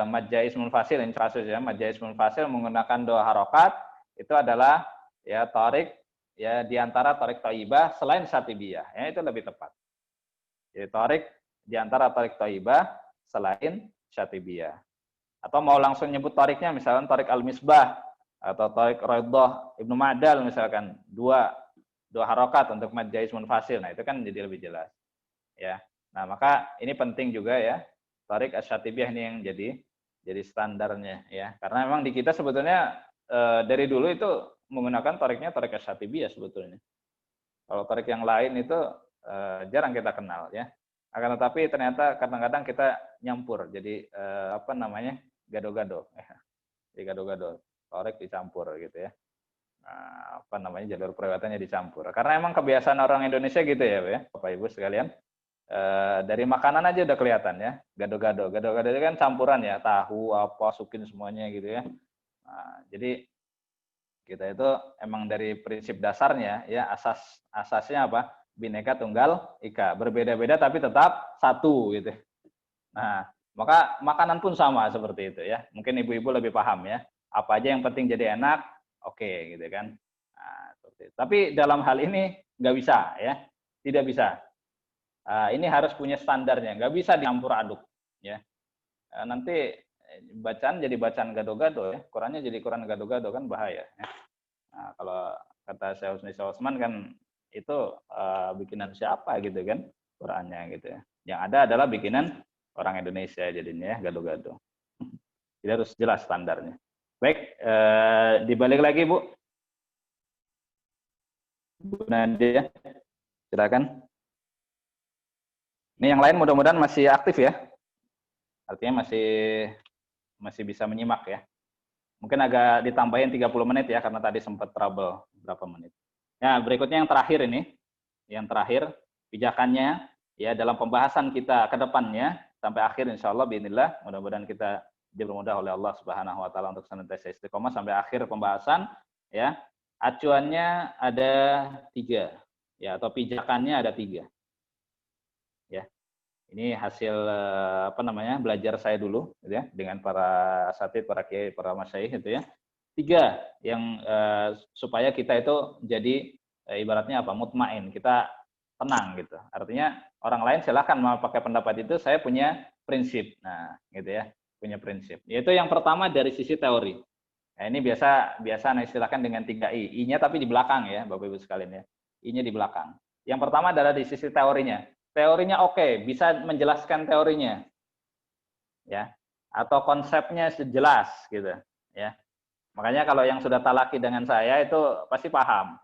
Speaker 1: mad jaiz munfasil, ini kasus ya, mad jaiz munfasil menggunakan 2 harokat itu adalah ya thariq ya di antara thariq thayyibah selain Syatibiyah. Ya, itu lebih tepat. Jadi thariq di antara thariq thayyibah selain Syatibiyah. Atau mau langsung nyebut thariqnya misalkan thariq al-misbah atau thariq Raidhah Ibnu Ma'dal misalkan 2 harokat untuk mad jaiz munfasil. Nah, itu kan jadi lebih jelas. Ya. Nah, maka ini penting juga ya. Thariq asy-Syatibiyah ini yang jadi standarnya ya. Karena memang di kita sebetulnya dari dulu itu menggunakan thariqnya thariq asy-Syatibiyah sebetulnya. Kalau thariq yang lain itu jarang kita kenal ya. Akan tetapi ternyata kadang-kadang kita nyampur. Jadi gado-gado. Jadi gado-gado. Thariq dicampur gitu ya. Jalur periwayatannya dicampur. Karena emang kebiasaan orang Indonesia gitu ya, Bapak Ibu sekalian. Dari makanan aja udah kelihatan ya, gado-gado. Gado-gado itu kan campuran ya, tahu apa sukin semuanya gitu ya. Nah, jadi kita itu emang dari prinsip dasarnya ya asasnya apa? Bhinneka Tunggal Ika. Berbeda-beda tapi tetap satu gitu. Nah, maka makanan pun sama seperti itu ya. Mungkin ibu-ibu lebih paham ya. Apa aja yang penting jadi enak, oke gitu kan. Nah, seperti itu. Tapi dalam hal ini nggak bisa ya, tidak bisa. Ini harus punya standarnya, nggak bisa dicampur aduk ya. Nanti bacaan jadi bacaan gado-gado ya, Qurannya jadi Quran gado-gado kan bahaya ya. Nah, kalau kata Syekh Husni Sawasman kan itu bikinan siapa gitu kan Qurannya gitu ya. Yang ada adalah bikinan orang Indonesia jadinya ya, gado-gado. Jadi harus jelas standarnya. Baik, dibalik lagi Bu Nadia, silakan. Ini yang lain mudah-mudahan masih aktif ya. Artinya masih bisa menyimak ya. Mungkin agak ditambahin 30 menit ya, karena tadi sempat trouble berapa menit. Nah, berikutnya yang terakhir ini. Yang terakhir, pijakannya ya dalam pembahasan kita ke depannya, sampai akhir insya Allah, bismillah, mudah-mudahan kita dipermudah oleh Allah Subhanahu wa Ta'ala untuk senantiasa istiqomah sampai akhir pembahasan ya. Acuannya ada 3 ya, atau pijakannya ada 3. Ya, ini hasil belajar saya dulu, gitu ya, dengan para asatidz, para kiai, para masyayikh itu ya. 3 yang supaya kita itu jadi ibaratnya apa? Mutmain, kita tenang gitu. Artinya orang lain silakan mau pakai pendapat itu, saya punya prinsip. Nah, gitu ya, punya prinsip. Yaitu yang pertama dari sisi teori. Nah, ini biasa istilahkan dengan 3 I-nya tapi di belakang ya, Bapak Ibu sekalian ya. I-nya di belakang. Yang pertama adalah di sisi teorinya. Teorinya oke, bisa menjelaskan teorinya, ya, atau konsepnya jelas gitu, ya. Makanya kalau yang sudah talaki dengan saya itu pasti paham.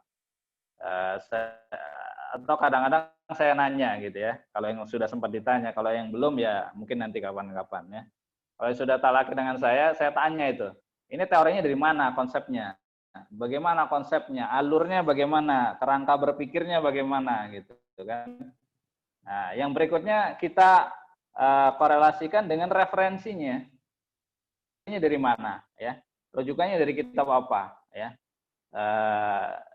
Speaker 1: Atau kadang-kadang saya nanya gitu ya. Kalau yang sudah sempat ditanya, kalau yang belum ya mungkin nanti kapan-kapan ya. Kalau yang sudah talaki dengan saya tanya itu. Ini teorinya dari mana konsepnya? Bagaimana konsepnya? Alurnya bagaimana? Kerangka berpikirnya bagaimana gitu kan? Nah, yang berikutnya kita korelasikan dengan referensinya. Ini dari mana ya? Rujukannya dari kitab apa ya?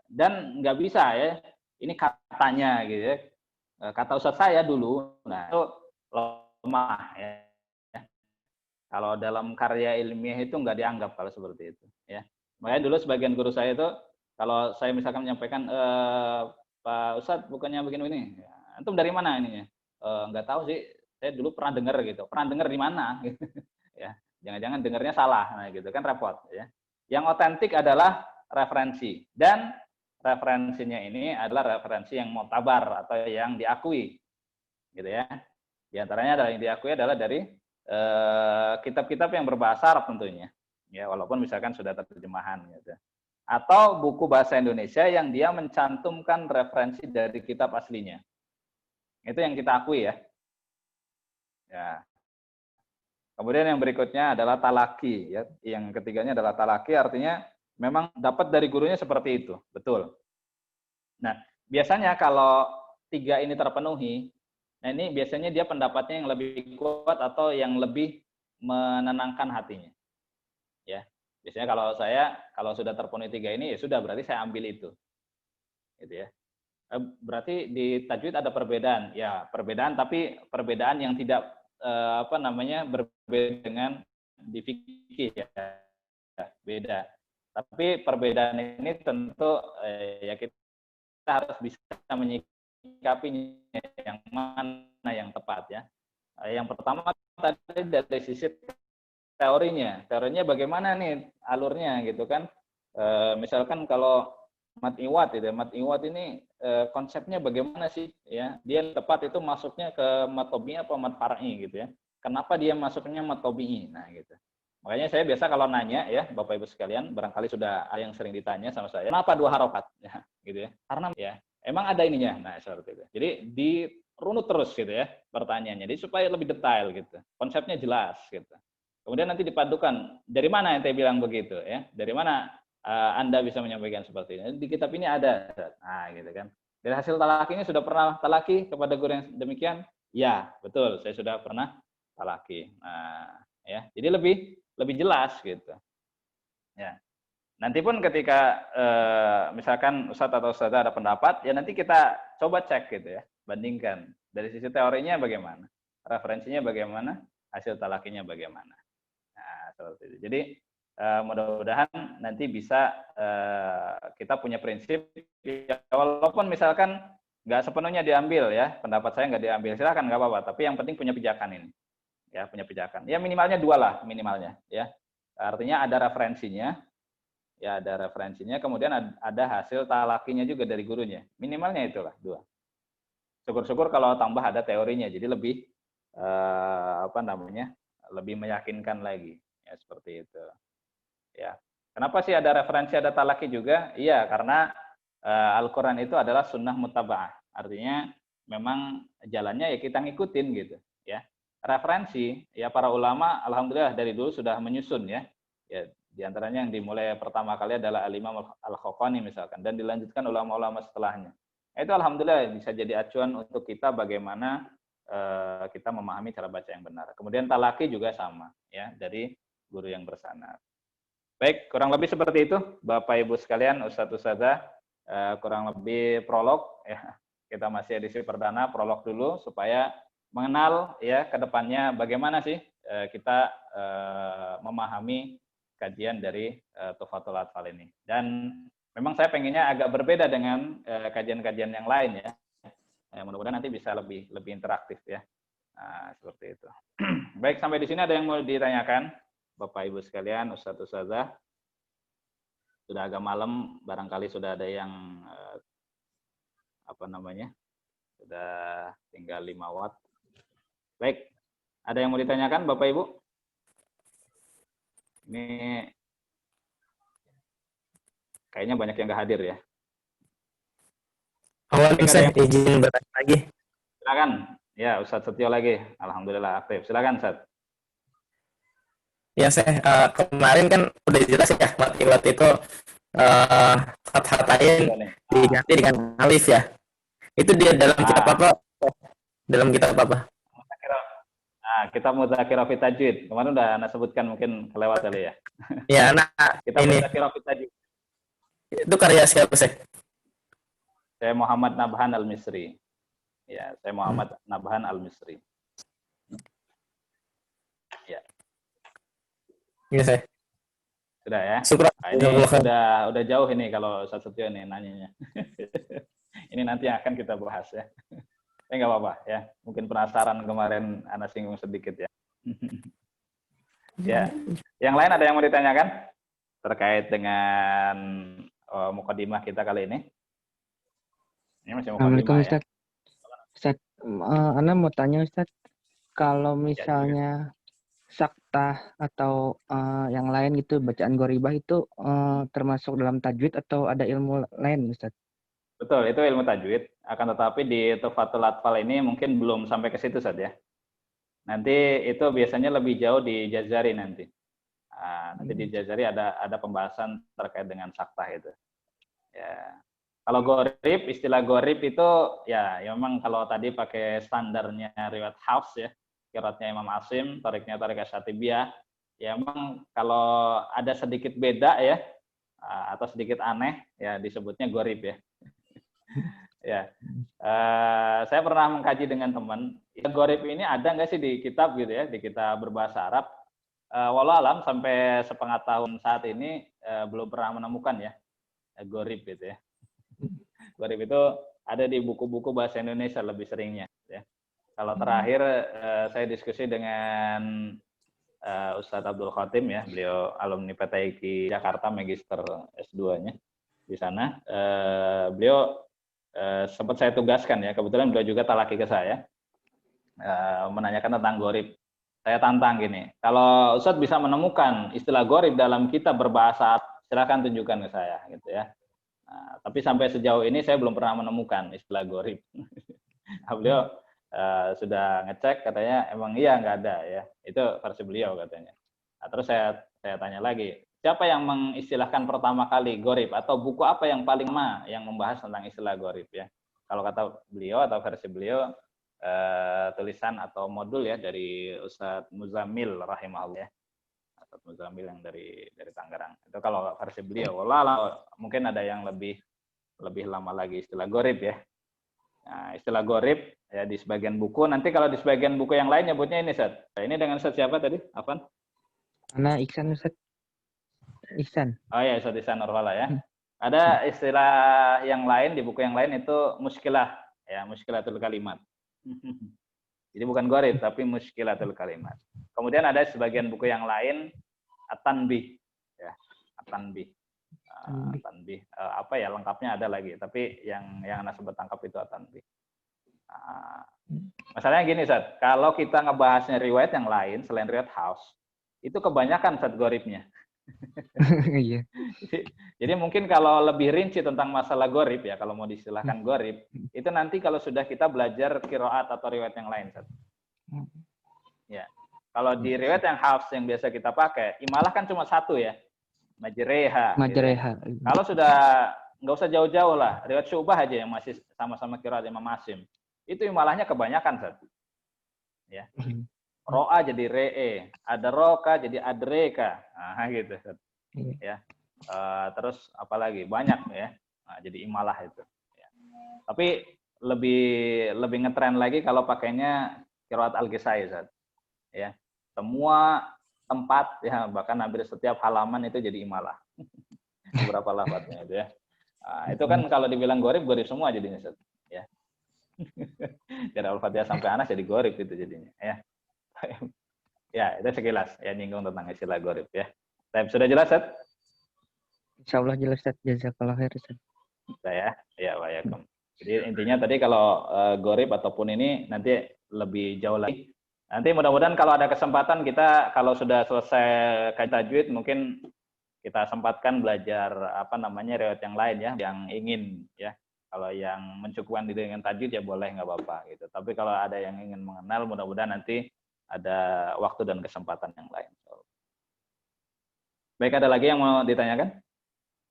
Speaker 1: Dan nggak bisa ya. Ini katanya gitu ya. Kata Ustadz saya dulu. Nah, itu lemah ya. Kalau dalam karya ilmiah itu nggak dianggap kalau seperti itu ya. Makanya dulu sebagian guru saya itu kalau saya misalkan menyampaikan Pak Ustadz bukannya begini-begini. Antum dari mana ininya? Nggak tahu sih. Saya dulu pernah dengar gitu. Pernah dengar di mana? Ya, jangan-jangan dengarnya salah. Nah, gitu kan repot. Ya. Yang otentik adalah referensi dan referensinya ini adalah referensi yang mutabar atau yang diakui, gitu ya. Di antaranya adalah yang diakui adalah dari kitab-kitab yang berbahasa Arab tentunya. Ya, walaupun misalkan sudah terjemahan, gitu. Atau buku bahasa Indonesia yang dia mencantumkan referensi dari kitab aslinya. Itu yang kita akui ya. Ya. Kemudian yang berikutnya adalah talaki, ya. Yang ketiganya adalah talaki, artinya memang dapat dari gurunya seperti itu, betul. Nah, biasanya kalau 3 ini terpenuhi, nah ini biasanya dia pendapatnya yang lebih kuat atau yang lebih menenangkan hatinya. Ya, biasanya kalau sudah terpenuhi 3 ini ya sudah, berarti saya ambil itu, gitu ya. Berarti di tajwid ada perbedaan, ya perbedaan, tapi perbedaan yang tidak berbeda dengan di fikih ya, beda. Tapi perbedaan ini tentu ya kita harus bisa menyikapinya yang mana yang tepat ya. Yang pertama tadi dari sisi teorinya bagaimana nih alurnya gitu kan. Misalkan kalau mat iwat itu, mat iwat ini konsepnya bagaimana sih ya? Dia tepat itu masuknya ke mat tobi'i atau mat far'i gitu ya. Kenapa dia masuknya mat tobi'i? Nah, gitu. Makanya saya biasa kalau nanya ya, Bapak Ibu sekalian, barangkali sudah ada yang sering ditanya sama saya, kenapa 2 harokat? Ya, gitu ya. Karena ya, emang ada ininya. Nah, seperti itu. Jadi dirunut terus gitu ya pertanyaannya. Jadi supaya lebih detail gitu. Konsepnya jelas gitu. Kemudian nanti dipadukan, dari mana ente bilang begitu ya? Dari mana Anda bisa menyampaikan seperti ini? Di kitab ini ada. Nah, gitu kan. Dari hasil talaki ini sudah pernah talaki kepada guru yang demikian? Ya, betul. Saya sudah pernah talaki. Nah, ya. Jadi lebih jelas gitu. Ya. Nanti pun ketika misalkan Ustadz atau Ustadzah ada pendapat, ya nanti kita coba cek gitu ya, bandingkan dari sisi teorinya bagaimana, referensinya bagaimana, hasil talakinya bagaimana. Nah, seperti itu. Jadi mudah-mudahan nanti bisa kita punya prinsip, ya, walaupun misalkan nggak sepenuhnya diambil ya, pendapat saya nggak diambil, silakan nggak apa-apa. Tapi yang penting punya pijakan ini, ya punya pijakan. Ya minimalnya 2 lah minimalnya, ya. Artinya ada referensinya, ya ada referensinya. Kemudian ada hasil talakinya juga dari gurunya. Minimalnya itulah 2. Syukur-syukur kalau tambah ada teorinya, jadi lebih lebih meyakinkan lagi, ya seperti itu. Ya. Kenapa sih ada referensi, ada talaki juga? Iya, karena Al-Quran itu adalah sunnah mutaba'ah. Artinya memang jalannya ya kita ngikutin gitu. Ya. Referensi, ya para ulama alhamdulillah dari dulu sudah menyusun ya. Ya, di antaranya yang dimulai pertama kali adalah Al-Imam Al-Khaqqani misalkan, dan dilanjutkan ulama-ulama setelahnya. Itu alhamdulillah bisa jadi acuan untuk kita bagaimana kita memahami cara baca yang benar. Kemudian talaki juga sama ya, dari guru yang bersanad. Baik, kurang lebih seperti itu, Bapak Ibu sekalian, Ustadz Ustadzah, kurang lebih prolog ya. Kita masih edisi perdana, prolog dulu supaya mengenal ya ke depannya bagaimana sih kita memahami kajian dari Tuhfatul Atfal ini. Dan memang saya pengennya agak berbeda dengan kajian-kajian yang lain ya. Mudah-mudahan nanti bisa lebih interaktif ya. Nah, seperti itu. Baik, sampai di sini ada yang mau ditanyakan? Bapak Ibu sekalian, Ustadz Ustadzah, sudah agak malam, barangkali sudah ada yang sudah tinggal 5 watt. Baik, ada yang mau ditanyakan Bapak Ibu? Ini kayaknya banyak yang nggak hadir ya.
Speaker 3: Awan saya izin bertanya lagi.
Speaker 1: Silakan, ya Ustadz Setio lagi, alhamdulillah aktif. Silakan Ustadz.
Speaker 3: Ya, saya kemarin kan udah jelas ya, mat itu fathah-fatain diganti dengan alif ya. Itu dia dalam kitab apa? Dalam kitab apa?
Speaker 1: Nah, kita Mudzakkirah fi Tajwid. Kemarin udah Anda sebutkan, mungkin kelewat kali ya.
Speaker 3: Ya,
Speaker 1: Kita
Speaker 3: ini.
Speaker 1: Mudzakkirah fi Tajwid.
Speaker 3: Itu karya siapa sih?
Speaker 1: Saya Muhammad Nabhan Al-Misri. Ya, saya Muhammad Nabhan Al-Misri. Ya.
Speaker 3: Iya, saya.
Speaker 1: Sudah ya.
Speaker 3: Syukur.
Speaker 1: Nah, ini udah jauh ini kalau Ustadz Setio nih nanyanya. Ini nanti akan kita bahas ya. Nggak apa-apa ya. Mungkin penasaran kemarin Anda singgung sedikit ya. Ya. Yang lain ada yang mau ditanyakan terkait dengan mukadimah kita kali ini? Ini masih mukadimah ya.
Speaker 7: Ustaz, Ana mau tanya Ustaz, kalau misalnya saktah atau yang lain gitu, bacaan goribah itu termasuk dalam tajwid atau ada ilmu lain Ustaz?
Speaker 1: Betul, itu ilmu tajwid. Akan tetapi di Tuhfatul Atfal ini mungkin belum sampai ke situ saja. Nanti itu biasanya lebih jauh di Jazari nanti. Nanti di Jazari ada pembahasan terkait dengan saktah itu. Ya. Kalau gorib, istilah gorib itu ya memang kalau tadi pakai standarnya riwayat Hafs ya, qiraatnya Imam Asim, tariknya tarik Asyatibiyah, ya memang kalau ada sedikit beda ya atau sedikit aneh ya disebutnya gorib ya. Ya, saya pernah mengkaji dengan teman. Gorib ini ada nggak sih di kitab gitu ya, di kitab berbahasa Arab? Walau alam sampai sepengetahuan saat ini belum pernah menemukan ya gorib gitu ya. Gorib itu ada di buku-buku bahasa Indonesia lebih seringnya. Ya. Kalau terakhir saya diskusi dengan Ustadz Abdul Khatim ya, beliau alumni PTIQ Jakarta, Magister S2-nya di sana. Beliau sempat saya tugaskan ya, kebetulan beliau juga talaki ke saya, menanyakan tentang gorib. Saya tantang gini, kalau Ustadz bisa menemukan istilah gorib dalam kitab berbahasa, silakan tunjukkan ke saya gitu ya. Tapi sampai sejauh ini saya belum pernah menemukan istilah gorib. Beliau sudah ngecek, katanya emang iya nggak ada ya. Itu versi beliau katanya. Terus saya tanya lagi, siapa yang mengistilahkan pertama kali gorib atau buku apa yang paling lama yang membahas tentang istilah gorib ya? Kalau kata beliau atau versi beliau tulisan atau modul ya dari Ustadz Muzamil rahimahullah ya. Ustadz Muzamil yang dari Tangerang. Itu kalau versi beliau. Walau mungkin ada yang lebih lama lagi istilah gorib ya. Nah, istilah gorib ya di sebagian buku. Nanti kalau di sebagian buku yang lain nyebutnya ini Ustadz. Ini dengan Ustadz siapa tadi? Afan?
Speaker 7: Ana Iksan Ustaz. Iksan.
Speaker 1: Oh ya, Ustadz Ihsan Nurwala ya. Ada istilah yang lain di buku yang lain itu muskilah ya, muskilatul kalimat. Jadi bukan gorib tapi muskilatul kalimat. Kemudian ada sebagian buku yang lain at-tanbih ya, at-tanbih. At-tanbih apa ya lengkapnya ada lagi, tapi yang Anda sempat tangkap itu at-tanbih. Masalahnya gini Ustaz, kalau kita ngebahasnya riwayat yang lain selain riwayat Hafs, itu kebanyakan Ustaz goribnya.
Speaker 7: Iya.
Speaker 1: Jadi mungkin kalau lebih rinci tentang masalah gorib ya, kalau mau diistilahkan gorib, itu nanti kalau sudah kita belajar qiraat atau riwayat yang lain. Ya, kalau di riwayat yang Hafs yang biasa kita pakai, imalah kan cuma satu ya, majreha.
Speaker 7: Majreha.
Speaker 1: Gitu. Kalau sudah nggak usah jauh-jauh lah, riwayat Syu'bah aja yang masih sama-sama qiraat Imam Asim, itu imalahnya kebanyakan Ustaz. Ya. Ro'a jadi re'e, ada roka jadi adreka, nah gitu. Ya. Terus apalagi banyak ya, nah, jadi imalah itu. Ya. Tapi lebih ngetren lagi kalau pakainya qiraat Al-Kisai, ya. Semua tempat ya, bahkan hampir setiap halaman itu jadi imalah. Beberapa lafadznya itu ya. Nah, itu kan kalau dibilang gorib semua jadinya, Ustaz. Ya. Dari Al-Fatihah sampai Anas jadi gorib itu jadinya, ya. Ya, itu sekilas ya nyinggung tentang istilah gorib ya. Sudah jelas, Ustaz?
Speaker 7: Insyaallah jelas Ustaz. Jazakallahu khair Ustaz.
Speaker 1: Ya, waalaikumsalam. Jadi intinya tadi kalau gorib ataupun ini nanti lebih jauh lagi. Nanti mudah-mudahan kalau ada kesempatan kita kalau sudah selesai kajian tajwid mungkin kita sempatkan belajar riwayat yang lain ya, yang ingin ya. Kalau yang mencukupkan diri dengan tajwid ya boleh nggak apa-apa gitu. Tapi kalau ada yang ingin mengenal mudah-mudahan nanti ada waktu dan kesempatan yang lain. Baik, ada lagi yang mau ditanyakan?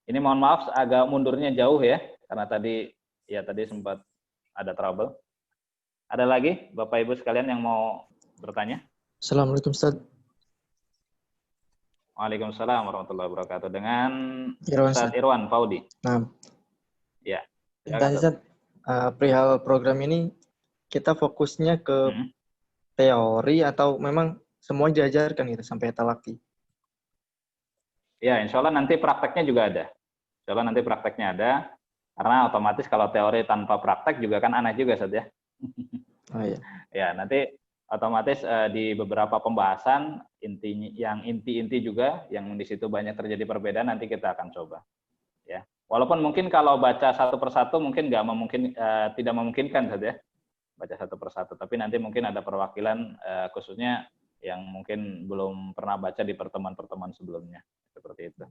Speaker 1: Ini mohon maaf agak mundurnya jauh ya, karena tadi sempat ada trouble. Ada lagi Bapak Ibu sekalian yang mau bertanya?
Speaker 8: Assalamualaikum Ustaz.
Speaker 1: Waalaikumsalam warahmatullahi wabarakatuh. Dengan
Speaker 8: Ustaz
Speaker 1: Irwan Faudi.
Speaker 8: Nah,
Speaker 1: ya.
Speaker 8: Ustaz, perihal program ini kita fokusnya ke teori atau memang semua diajarkan gitu sampai talaki?
Speaker 1: Ya, insya Allah nanti prakteknya juga ada. Insya Allah nanti prakteknya ada, karena otomatis kalau teori tanpa praktek juga kan aneh juga, Ustaz ya.
Speaker 8: Oh iya.
Speaker 1: Ya, nanti otomatis di beberapa pembahasan inti-inti juga yang di situ banyak terjadi perbedaan nanti kita akan coba. Ya, walaupun mungkin kalau baca satu persatu mungkin tidak memungkinkan, Ustaz ya. Baca satu persatu, tapi nanti mungkin ada perwakilan khususnya yang mungkin belum pernah baca di pertemuan-pertemuan sebelumnya, seperti itu.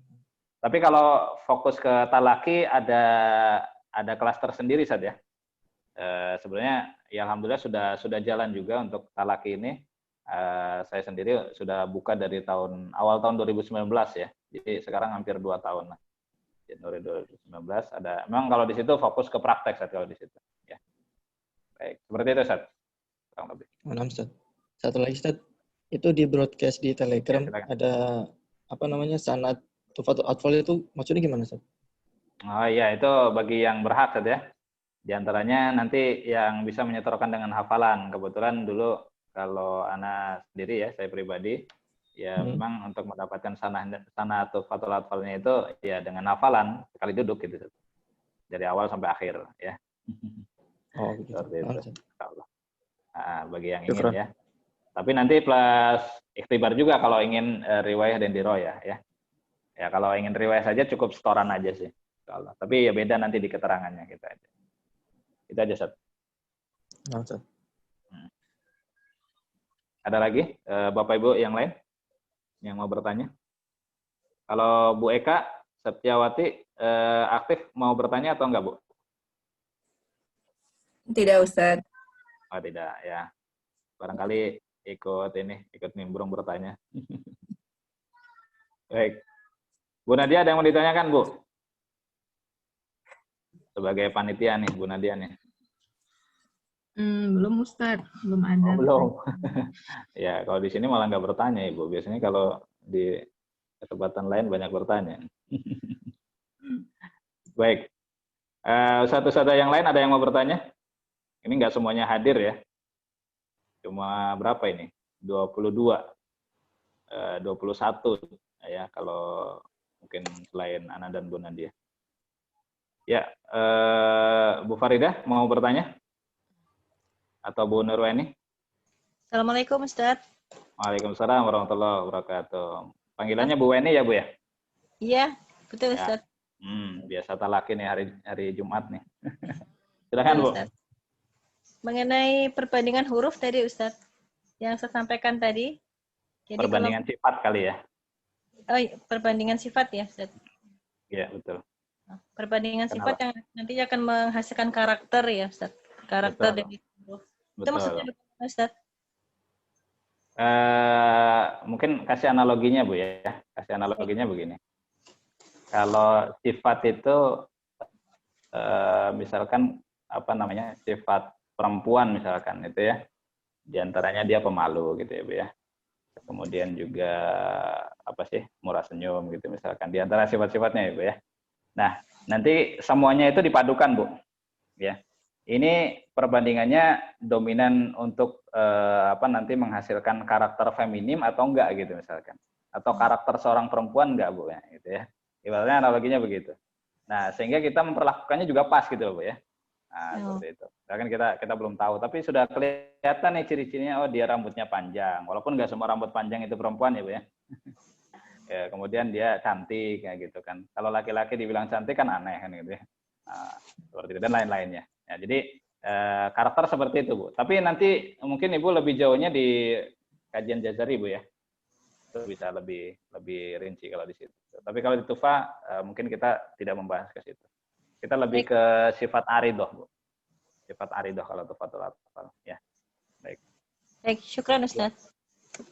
Speaker 1: Tapi kalau fokus ke talaki ada kelas tersendiri saja. Sebenarnya ya alhamdulillah sudah jalan juga untuk talaki ini. Saya sendiri sudah buka dari awal tahun 2019 ya. Jadi sekarang hampir 2 tahun lah. Januari 2019 ada. Memang kalau di situ fokus ke praktek Ustaz kalau di situ. Ya. Baik, seperti itu Ustaz. Kurang lebih.
Speaker 8: Mantap, Ustaz. Satu lagi, Ustaz. Itu di broadcast di Telegram
Speaker 1: Ya, silakan.
Speaker 8: ada apa namanya sanad tufatul atfal itu maksudnya gimana, Ustaz?
Speaker 1: Oh iya, itu bagi yang berhak Ustaz ya. Di antaranya nanti yang bisa menyetorkan dengan hafalan. Kebetulan dulu kalau anak sendiri ya, saya pribadi, ya memang untuk mendapatkan sanad tufatul atfalnya itu ya dengan hafalan sekali duduk gitu Ustaz. Dari awal sampai akhir ya.
Speaker 8: Oh, begitu.
Speaker 1: Seperti itu.
Speaker 8: Mantap.
Speaker 1: Insyaallah. Nah, bagi yang
Speaker 8: Syukran.
Speaker 1: ingin ya. Tapi nanti plus ikhtibar juga kalau ingin riwayah dan diroyah ya. Ya kalau ingin riwayah saja cukup setoran aja sih. Insyaallah. Tapi ya beda nanti di keterangannya kita aja. Itu aja Ustaz.
Speaker 8: Mantap.
Speaker 1: Ada lagi Bapak Ibu yang lain yang mau bertanya? Kalau Bu Eka Septiawati aktif mau bertanya atau enggak, Bu?
Speaker 6: Tidak, Ustaz.
Speaker 1: Oh, tidak ya. Barangkali ikut nimbrung bertanya. Baik. Bu Nadia ada yang mau ditanyakan, Bu? Sebagai panitia nih, Bu Nadia nih.
Speaker 2: Belum Ustadz, belum ada.
Speaker 1: Oh, belum. Ya, kalau di sini malah nggak bertanya, Ibu. Biasanya kalau di kesempatan lain banyak bertanya. Baik. Ustaz-ustaz yang lain ada yang mau bertanya? Ini nggak semuanya hadir ya. Cuma berapa ini? 22. 21 ya kalau mungkin selain Ana dan Bu Nadia. Ya, Bu Faridah mau bertanya? Atau Bu Nurwani?
Speaker 4: Assalamualaikum Ustaz.
Speaker 1: Waalaikumsalam warahmatullahi wabarakatuh. Panggilannya Bu Weni ya, Bu ya?
Speaker 4: Iya, betul
Speaker 1: Ya.
Speaker 4: Ustaz.
Speaker 1: Biasa talaki nih hari Jumat nih. Silakan, Bu.
Speaker 4: Ustaz. Mengenai perbandingan huruf tadi Ustaz, yang saya sampaikan tadi. Jadi
Speaker 1: Perbandingan sifat kali ya?
Speaker 4: Perbandingan sifat ya Ustaz.
Speaker 1: Iya, betul.
Speaker 4: Perbandingan
Speaker 1: Kenapa?
Speaker 4: sifat yang nanti akan menghasilkan karakter ya Ustaz. Karakter
Speaker 1: Betul.
Speaker 4: dari huruf. Itu
Speaker 1: Betul.
Speaker 4: maksudnya bagaimana Ustaz?
Speaker 1: Mungkin kasih analoginya, Bu ya. Kasih analoginya begini. Kalau sifat itu misalkan apa namanya? Sifat perempuan misalkan itu ya. Di antaranya dia pemalu gitu ya, Bu ya. Kemudian juga apa sih? Murah senyum gitu misalkan. Di antara sifat-sifatnya ya, Bu ya. Nah, nanti semuanya itu dipadukan, Bu. Ya. Ini perbandingannya dominan untuk nanti menghasilkan karakter feminim atau enggak gitu misalkan. Atau karakter seorang perempuan enggak, Bu ya, gitu ya. Ibaratnya analoginya begitu. Nah, sehingga kita memperlakukannya juga pas gitu, Bu ya. Nah, seperti itu. Kan kita belum tahu, tapi sudah kelihatan nih ciri-cirinya, oh dia rambutnya panjang. Walaupun enggak semua rambut panjang itu perempuan ya, Bu ya. Ya, kemudian dia cantik kayak gitu kan. Kalau laki-laki dibilang cantik kan aneh kan gitu ya. Nah, seperti itu dan lain-lainnya. Ya, jadi karakter seperti itu, Bu. Tapi nanti mungkin Ibu lebih jauhnya di kajian Jazari, Bu ya. Itu bisa lebih rinci kalau di situ. Tapi kalau di Tufa mungkin kita tidak membahas ke situ. Kita lebih ke sifat aridoh, Bu. Sifat aridoh kalau Tufatul Atfal. Ya. Baik.
Speaker 4: Baik, syukran Ustaz.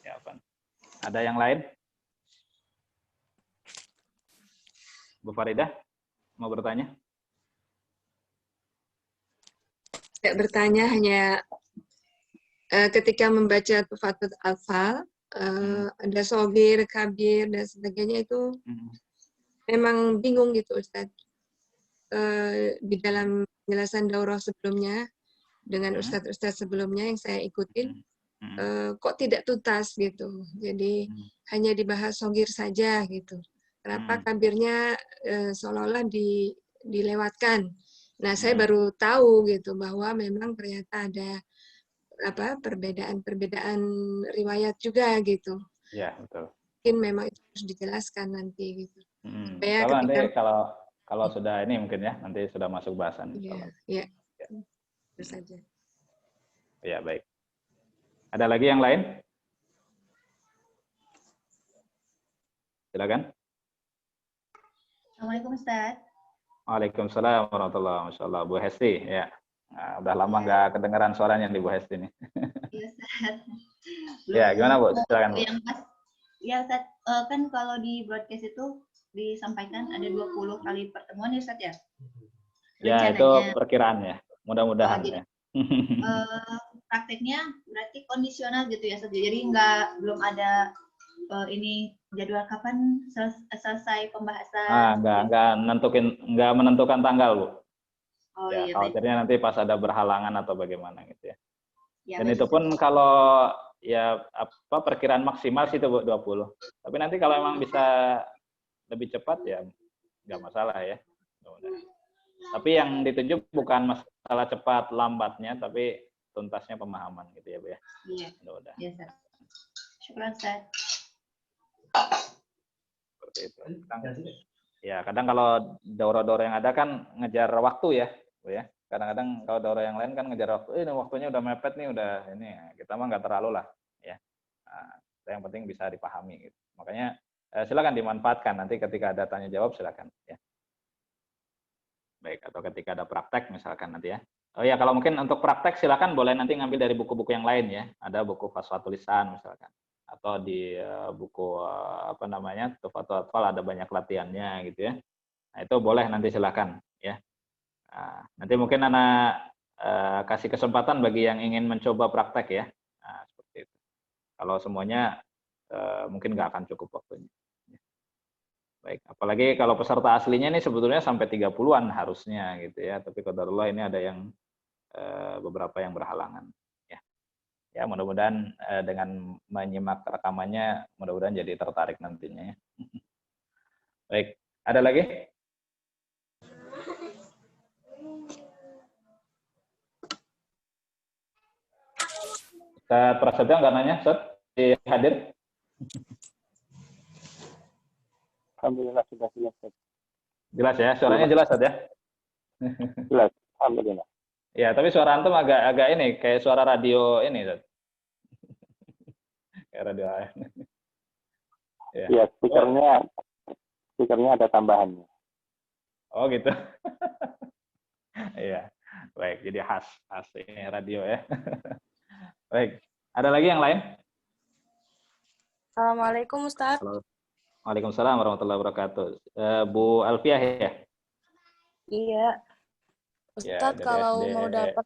Speaker 1: Ya, Pak. Ada yang lain? Bu Faridah mau bertanya?
Speaker 5: Tidak bertanya, hanya ketika membaca Tufatul Atfal, ada sogir, kabir, dan sebagainya itu memang bingung gitu Ustaz. Di dalam penjelasan daurah sebelumnya, dengan Ustadz-Ustadz sebelumnya yang saya ikutin, kok tidak tuntas gitu. Jadi hanya dibahas sogir saja gitu. Kenapa kabirnya seolah-olah dilewatkan. Nah, saya baru tahu gitu bahwa memang ternyata ada perbedaan riwayat juga gitu.
Speaker 1: Ya, betul.
Speaker 5: Mungkin memang itu harus dijelaskan nanti gitu.
Speaker 1: Kalau nanti kalau sudah ini mungkin ya, nanti sudah masuk bahasan.
Speaker 5: Iya. Itu saja.
Speaker 1: Ya, baik. Ada lagi yang lain? Silakan.
Speaker 9: Assalamualaikum Ustaz.
Speaker 1: Waalaikumsalam warahmatullahi wabarakatuh. Bu Hesti, ya. Nah, udah lama nggak kedengeran suaranya nih Bu Hesti nih.
Speaker 9: Ustaz.
Speaker 1: Ya, gimana Bu? Silakan Bu.
Speaker 9: Yang pas, ya Ustaz, kan kalau di broadcast itu disampaikan ada 20 kali pertemuan ya Ustaz ya?
Speaker 1: Ya, itu
Speaker 9: Rencananya.
Speaker 1: perkiraan ya. Mudah-mudahan
Speaker 9: Jadi,
Speaker 1: ya.
Speaker 9: prakteknya berarti kondisional gitu ya Ustaz. Jadi belum ada ini jadwal kapan selesai pembahasan.
Speaker 1: Nggak menentukan tanggal Bu.
Speaker 9: Oh
Speaker 1: Ya,
Speaker 9: iya, baik.
Speaker 1: khawatirnya nanti pas ada berhalangan atau bagaimana gitu ya.
Speaker 9: Ya,
Speaker 1: Dan
Speaker 9: baik,
Speaker 1: itu
Speaker 9: Ustaz.
Speaker 1: pun kalau ya apa perkiraan maksimal sih itu Bu, 20. Tapi nanti kalau emang bisa lebih cepat ya nggak masalah ya. Mudah-mudahan. Tapi yang dituju bukan masalah cepat lambatnya, tapi tuntasnya pemahaman gitu ya Bu ya.
Speaker 9: Iya.
Speaker 1: Mudah-mudahan.
Speaker 9: Iya, Ustaz. Syukran, Ustaz.
Speaker 1: Seperti itu. Ya, kadang kalau daurah-daurah yang ada kan ngejar waktu ya, Bu ya. Kadang-kadang kalau daurah yang lain kan ngejar waktu, ini waktunya udah mepet nih, udah ini. Kita mah nggak terlalu lah, ya. Nah, yang penting bisa dipahami gitu. Makanya silakan dimanfaatkan nanti ketika ada tanya jawab silakan ya. Baik, atau ketika ada praktek misalkan nanti ya. Oh ya, kalau mungkin untuk praktek silakan boleh nanti ngambil dari buku-buku yang lain ya. Ada buku Faswa Tulisan misalkan. Atau di buku apa namanya Tufatul Atfal ada banyak latihannya gitu ya. Nah, itu boleh nanti silakan ya. Nah, nanti mungkin anak kasih kesempatan bagi yang ingin mencoba praktek ya. Nah, seperti itu. Kalau semuanya mungkin nggak akan cukup waktunya. Baik, apalagi kalau peserta aslinya ini sebetulnya sampai 30-an harusnya gitu ya. Tapi qadarullah ini ada yang beberapa yang berhalangan. Ya, mudah-mudahan dengan menyimak rekamannya, mudah-mudahan jadi tertarik nantinya. Ya. Baik, ada lagi? Ustaz Prasetyo nggak nanya, Ustaz? Hadir?
Speaker 10: Alhamdulillah sudah jelas.
Speaker 1: Jelas ya, suaranya jelas Ustaz ya?
Speaker 10: Jelas, alhamdulillah.
Speaker 1: Ya, tapi suara antum agak ini, kayak suara radio ini, Ustaz. Kayak radio AM. Ya,
Speaker 10: ya speakernya ada tambahannya.
Speaker 1: Oh gitu. Iya, baik. Jadi khas ini radio ya. Baik, ada lagi yang lain?
Speaker 11: Assalamualaikum Ustaz.
Speaker 1: Waalaikumsalam warahmatullahi wabarakatuh. Bu Alfiah ya?
Speaker 11: Iya. Ustaz, kalau mau dapat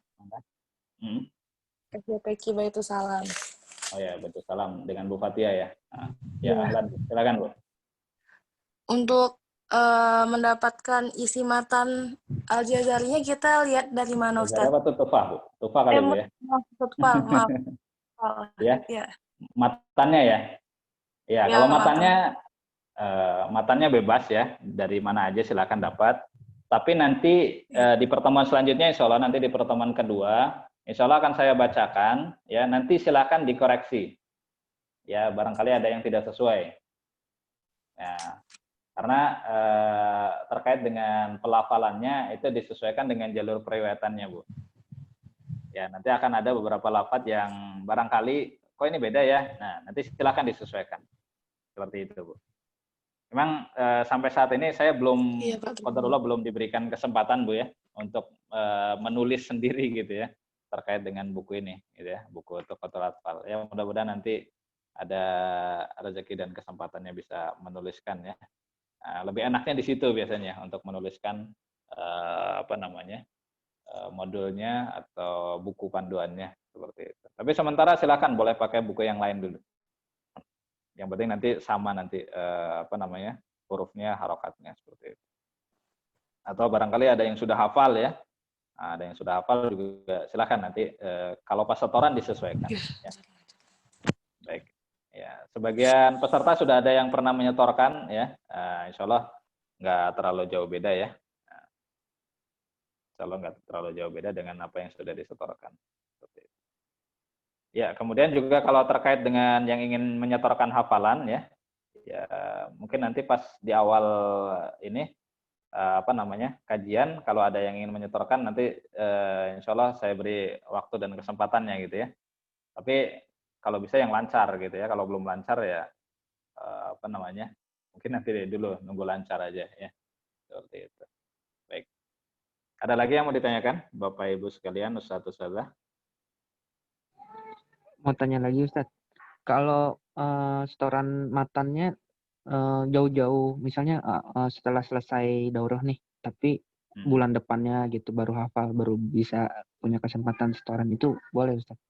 Speaker 11: SDPQ Baitusalam.
Speaker 1: Oh ya, Baitusalam dengan Bu Fatia ya. Ya, ahlan. Silakan Bu.
Speaker 11: Untuk mendapatkan isi matan Al-Jazarinya kita lihat dari mana Ustaz?
Speaker 1: Apa tuh Tufah Bu? Tufah kali Bu ya?
Speaker 11: Tufah, maaf.
Speaker 1: Ya.
Speaker 11: Ya.
Speaker 1: Matannya ya? Ya,
Speaker 11: Ya,
Speaker 1: kalau matannya bebas ya, dari mana aja silakan dapat. Tapi nanti di pertemuan selanjutnya, insya Allah nanti di pertemuan kedua, insya Allah akan saya bacakan. Ya, nanti silakan dikoreksi. Ya, barangkali ada yang tidak sesuai. Ya, karena terkait dengan pelafalannya itu disesuaikan dengan jalur periwayatannya, Bu. Ya, nanti akan ada beberapa lafaz yang barangkali kok ini beda ya. Nah, nanti silakan disesuaikan. Seperti itu, Bu. Memang sampai saat ini saya belum, qadarullah belum diberikan kesempatan, Bu ya, untuk menulis sendiri gitu ya, terkait dengan buku ini, gitu ya, buku Tufatul Atfal. Ya, mudah-mudahan nanti ada rezeki dan kesempatannya bisa menuliskan ya. Lebih enaknya di situ biasanya untuk menuliskan modulnya atau buku panduannya seperti itu. Tapi sementara silakan boleh pakai buku yang lain dulu. Yang penting nanti sama nanti hurufnya, harokatnya seperti itu. Atau barangkali ada yang sudah hafal ya. Ada yang sudah hafal juga silakan nanti kalau pas setoran disesuaikan. Ya. Baik. Ya, sebagian peserta sudah ada yang pernah menyetorkan ya. Insya Allah nggak terlalu jauh beda ya. Insya Allah nggak terlalu jauh beda dengan apa yang sudah disetorkan. Seperti itu. Ya, kemudian juga kalau terkait dengan yang ingin menyetorkan hafalan ya, ya mungkin nanti pas di awal ini kajian kalau ada yang ingin menyetorkan nanti insya Allah saya beri waktu dan kesempatannya gitu ya. Tapi kalau bisa yang lancar gitu ya. Kalau belum lancar ya mungkin nanti dulu nunggu lancar aja ya. Seperti itu. Baik. Ada lagi yang mau ditanyakan Bapak Ibu sekalian, Ustaz Ustazah?
Speaker 7: mau tanya lagi Ustadz. Kalau setoran matannya jauh-jauh, misalnya setelah selesai daurah nih, tapi bulan depannya gitu baru hafal, baru bisa punya kesempatan setoran, itu boleh Ustadz?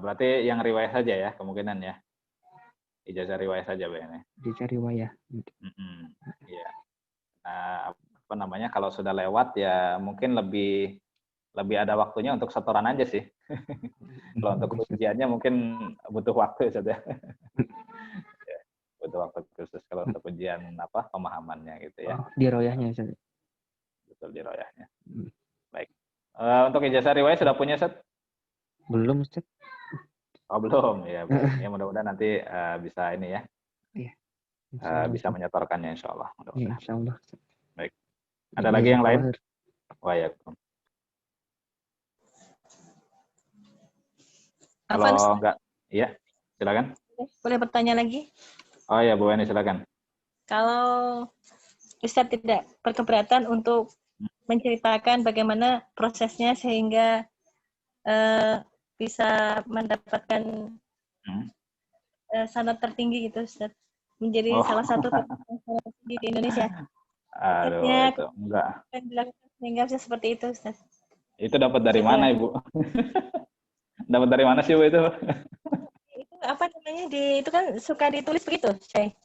Speaker 1: Berarti yang riwayat saja ya kemungkinan ya. Ijazah riwayat saja bayangnya.
Speaker 7: Ijazah riwayah. Gitu.
Speaker 1: Iya. Nah, apa namanya, kalau sudah lewat ya mungkin lebih ada waktunya untuk setoran aja sih. Kalau untuk ujiannya mungkin butuh waktu saja. Ya, butuh waktu khusus kalau untuk ujian apa pemahamannya gitu ya.
Speaker 7: Di royahnya Ustaz.
Speaker 1: Betul, di royahnya. Baik. Untuk ijazah riwayat sudah punya Ustaz?
Speaker 7: Belum Ustaz.
Speaker 1: Oh belum ya. Ya mudah-mudahan nanti bisa ini ya.
Speaker 7: Iya.
Speaker 1: Bisa menyetorkannya insya Allah.
Speaker 7: Iya, insya Allah.
Speaker 1: Baik. Ada lagi yang lain? Waalaikumsalam. Kalau enggak, iya, silakan.
Speaker 4: Boleh bertanya lagi?
Speaker 1: Oh ya, Bu Weni, silakan.
Speaker 4: Kalau Ustadz tidak berkeberatan untuk menceritakan bagaimana prosesnya sehingga bisa mendapatkan sanad tertinggi gitu, Ustadz. Menjadi salah satu sanad tertinggi di Indonesia.
Speaker 1: Aduh, itu enggak.
Speaker 4: Sehingga bisa seperti itu, Ustadz.
Speaker 1: Itu dapat dari mana, Ibu? Dapat dari mana sih, Bu, itu?
Speaker 4: Itu apa namanya? Itu kan suka ditulis begitu, Syai.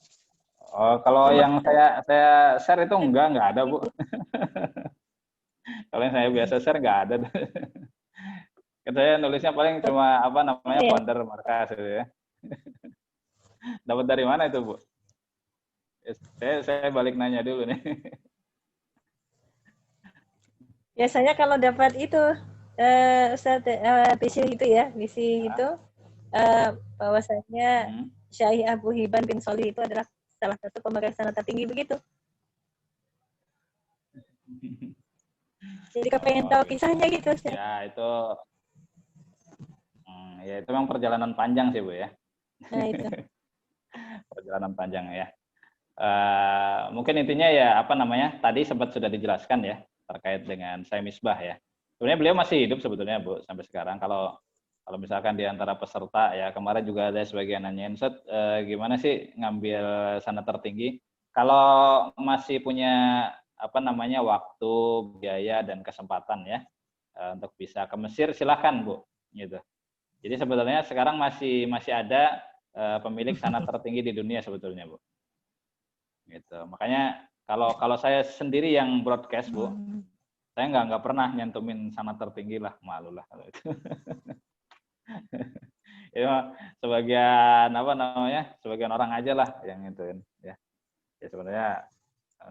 Speaker 1: Oh, kalau yang saya share itu enggak ada, Bu. Kalau yang saya biasa share enggak ada. Kan saya nulisnya paling cuma apa namanya, founder markas gitu ya. Dapat dari mana itu, Bu? Saya balik nanya dulu nih.
Speaker 4: Biasanya kalau dapat itu Ustaz visi itu ya, visi itu bahwasanya Syekh Abu Hibban bin Sholih itu adalah salah satu pemegang sanad tertinggi begitu. Jadi kepengen tahu kisahnya gitu, Ustaz.
Speaker 1: Ya, itu memang perjalanan panjang sih, Bu ya.
Speaker 4: Nah, itu.
Speaker 1: Perjalanan panjang ya. Mungkin intinya ya apa namanya, tadi sempat sudah dijelaskan ya terkait dengan Syekh Misbah ya. Sebenarnya beliau masih hidup sebetulnya, Bu, sampai sekarang. Kalau misalkan di antara peserta ya, kemarin juga ada sebagian nanyain, Ustaz, gimana sih ngambil sanad tertinggi? Kalau masih punya apa namanya waktu, biaya dan kesempatan ya untuk bisa ke Mesir, silakan, Bu, gitu. Jadi sebetulnya sekarang masih ada pemilik sanad tertinggi di dunia sebetulnya, Bu. Gitu. Makanya kalau saya sendiri yang broadcast, Bu, saya nggak pernah nyantumin sanad tertinggi lah, malu lah kalau itu. Ya, sebagian apa namanya, sebagian orang aja lah yang ituin ya. Ya sebenarnya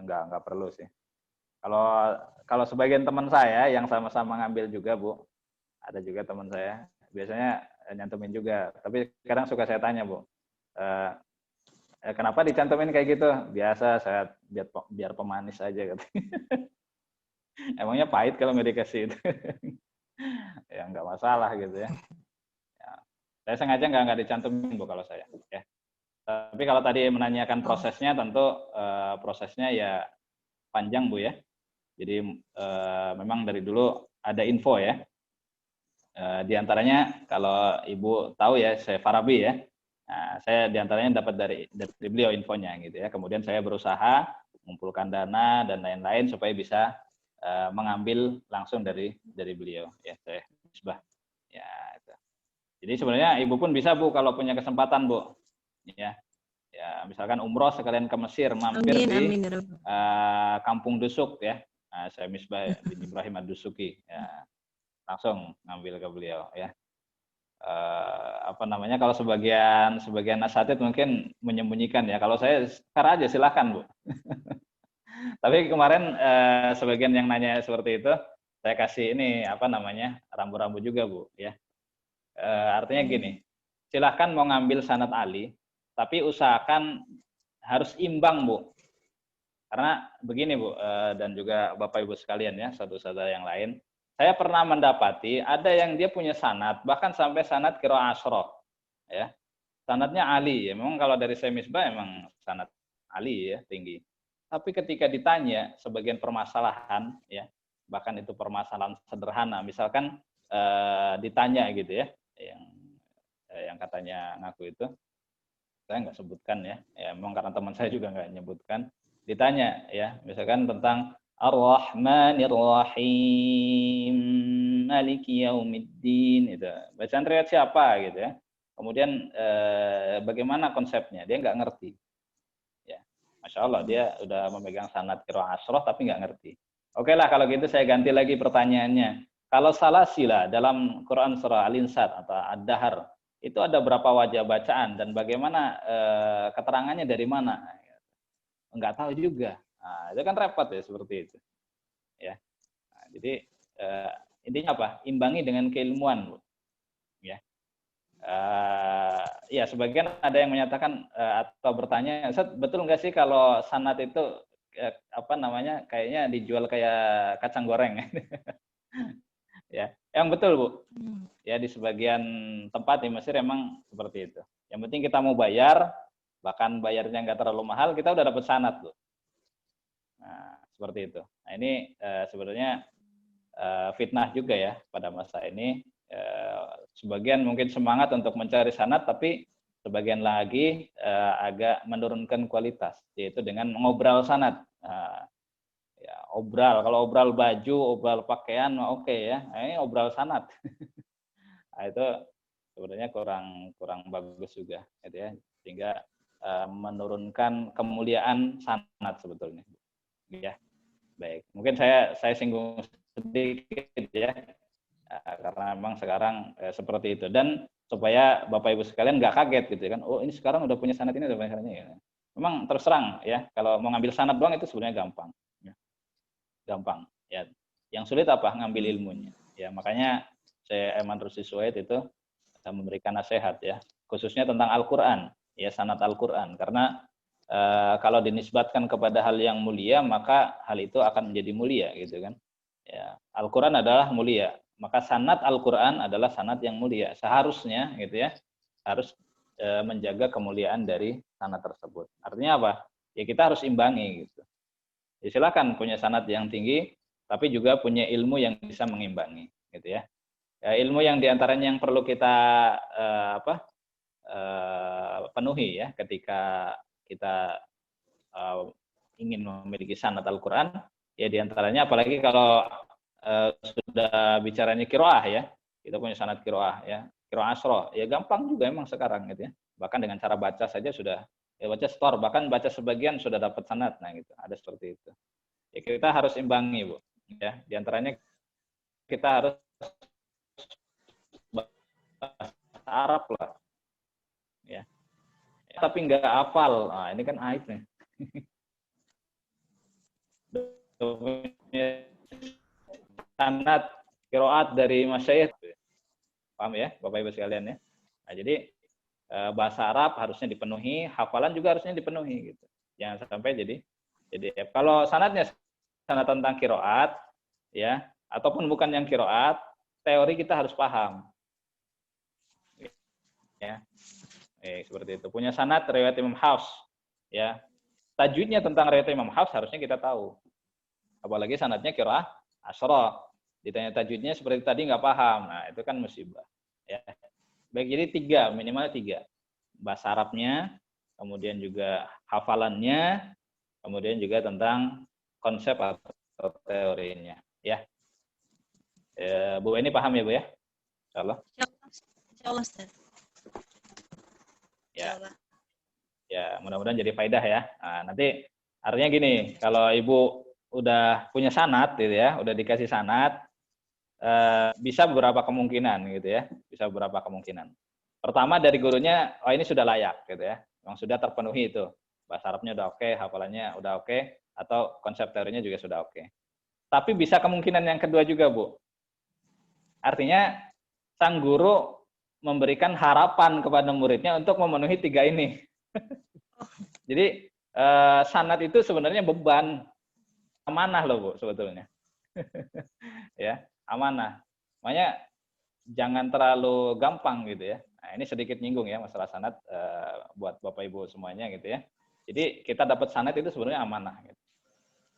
Speaker 1: nggak perlu sih. Kalau sebagian teman saya yang sama-sama ngambil juga, Bu, ada juga teman saya biasanya nyantumin juga. Tapi sekarang suka saya tanya, Bu, kenapa dicantumin kayak gitu? Biasa saya biar pemanis aja gitu. Emangnya pahit kalau nggak dikasih itu? Ya nggak masalah gitu ya. Saya sengaja nggak dicantumin, Bu, kalau saya. Ya. Tapi kalau tadi menanyakan prosesnya, tentu prosesnya ya panjang, Bu ya. Jadi memang dari dulu ada info ya. Di antaranya kalau Ibu tahu ya, saya Farabi ya. Nah, saya di antaranya dapat dari beliau infonya gitu ya. Kemudian saya berusaha mengumpulkan dana dan lain-lain supaya bisa mengambil langsung dari beliau ya, Syekh Misbah. Ya, itu. Jadi sebenarnya Ibu pun bisa, Bu, kalau punya kesempatan, Bu. Ya. Ya, misalkan umroh sekalian ke Mesir, mampir di Kampung Dusuk ya. Syekh Misbah bin Ibrahim Ad-Dusuki ya. Langsung ngambil ke beliau ya. Apa namanya, kalau sebagian asatid mungkin menyembunyikan ya. Kalau saya share aja silahkan, Bu. Tapi kemarin sebagian yang nanya seperti itu, saya kasih ini apa namanya, rambu-rambu juga, Bu ya. Artinya gini, silahkan mau ngambil sanad Ali, tapi usahakan harus imbang, Bu. Karena begini, Bu, dan juga Bapak Ibu sekalian ya, saudara-saudara yang lain, saya pernah mendapati ada yang dia punya sanad, bahkan sampai sanad qiraah asyroh ya. Sanadnya Ali ya, memang kalau dari Syekh Misbah emang sanad Ali ya, tinggi. Tapi ketika ditanya sebagian permasalahan ya, bahkan itu permasalahan sederhana, misalkan ditanya gitu ya, yang yang katanya ngaku itu, saya nggak sebutkan ya, memang karena teman saya juga nggak nyebutkan. Ditanya ya, misalkan tentang Ar-Rahmanir Rahim, Maliki Yaumiddin, itu bacaan riwayat siapa gitu ya. Kemudian bagaimana konsepnya, dia nggak ngerti. Ya, Masya Allah dia udah memegang sanad qiraah asroh tapi nggak ngerti. Oke lah kalau gitu saya ganti lagi pertanyaannya. Kalau salasila dalam Quran surah Al-Insad atau Ad-Dahr itu ada berapa wajah bacaan dan bagaimana keterangannya dari mana? Enggak tahu juga. Nah, itu kan repot ya seperti itu. Ya. Nah, jadi intinya apa? Imbangi dengan keilmuan, Bu. Ya. Ya sebagian ada yang menyatakan atau bertanya, Ustaz, betul nggak sih kalau sanad itu apa namanya kayaknya dijual kayak kacang goreng? Ya, yang betul Bu. Ya di sebagian tempat di Mesir emang seperti itu. Yang penting kita mau bayar, bahkan bayarnya nggak terlalu mahal, kita udah dapat sanad Bu. Nah seperti itu. Nah ini sebenarnya fitnah juga ya pada masa ini. Sebagian mungkin semangat untuk mencari sanad, tapi sebagian lagi agak menurunkan kualitas, yaitu dengan mengobrol sanad. Ya, obral, kalau obral baju, obral pakaian, oke ya. Nah, ini obral sanad. Nah, itu sebenarnya kurang bagus juga, gitu ya. Sehingga menurunkan kemuliaan sanad sebetulnya. Ya, baik. Mungkin saya singgung sedikit ya. Karena memang sekarang seperti itu, dan supaya Bapak Ibu sekalian nggak kaget gitu kan, oh ini sekarang udah punya sanad ini, udah punya sanadnya ya. Memang terus terang ya, kalau mau ngambil sanad doang itu sebenarnya gampang ya. Gampang ya, yang sulit apa? Ngambil ilmunya ya. Makanya saya Aiman Rusdi Suhaid itu memberikan nasihat ya, khususnya tentang Al-Quran ya, sanad Al-Quran, karena kalau dinisbatkan kepada hal yang mulia maka hal itu akan menjadi mulia gitu kan ya. Al-Quran adalah mulia, maka sanad Al-Quran adalah sanad yang mulia. Seharusnya gitu ya, harus menjaga kemuliaan dari sanad tersebut. Artinya apa? Ya kita harus imbangi gitu. Ya, silakan punya sanad yang tinggi, tapi juga punya ilmu yang bisa mengimbangi gitu ya. Ilmu yang diantaranya yang perlu kita penuhi ya ketika kita ingin memiliki sanad Al-Quran, ya diantaranya apalagi kalau sudah bicaranya qiraah ya, kita punya sanad qiraah ya, qiraah asroh ya, gampang juga emang sekarang gitu ya, bahkan dengan cara baca saja sudah ya, baca setor, bahkan baca sebagian sudah dapat sanad. Nah gitu, ada seperti itu ya. Kita harus imbangi Bu ya, diantaranya kita harus bahasa Arab lah ya, tapi nggak hafal. Nah ini kan aib nih. Sanad qiraat dari masyayikh, paham ya Bapak Ibu sekalian ya. Nah, jadi bahasa Arab harusnya dipenuhi, hafalan juga harusnya dipenuhi gitu. Jangan sampai jadi kalau sanadnya sanad tentang qiraat ya, ataupun bukan yang qiraat, teori kita harus paham. Ya. Seperti itu. Punya sanad riwayat Imam Hafs ya. Tajwidnya tentang riwayat Imam Hafs harusnya kita tahu. Apalagi sanadnya qiraah asroh. Ditanya tajwidnya seperti tadi nggak paham. Nah, itu kan musibah. Ya. Baik, jadi minimal 3. Bahasa Arabnya, kemudian juga hafalannya, kemudian juga tentang konsep atau teorinya. Ya. Bu ini paham ya Bu ya? Insyaallah.
Speaker 4: Insyaallah Ustaz.
Speaker 1: Ya. Ya, mudah-mudahan jadi faedah ya. Nah, nanti artinya gini, kalau Ibu udah punya sanad gitu ya, udah dikasih sanad, bisa beberapa kemungkinan gitu ya, bisa beberapa kemungkinan. Pertama dari gurunya, oh ini sudah layak gitu ya, memang sudah terpenuhi itu, bahasa Arabnya udah oke, hafalannya udah oke, atau konsep teorinya juga sudah oke. Tapi bisa kemungkinan yang kedua juga Bu, artinya sang guru memberikan harapan kepada muridnya untuk memenuhi 3 ini. Jadi sanad itu sebenarnya beban, amanah loh Bu sebetulnya. Ya, amanah. Makanya jangan terlalu gampang gitu ya. Nah, ini sedikit nyinggung ya masalah sanad buat Bapak Ibu semuanya gitu ya. Jadi kita dapat sanad itu sebenarnya amanah gitu.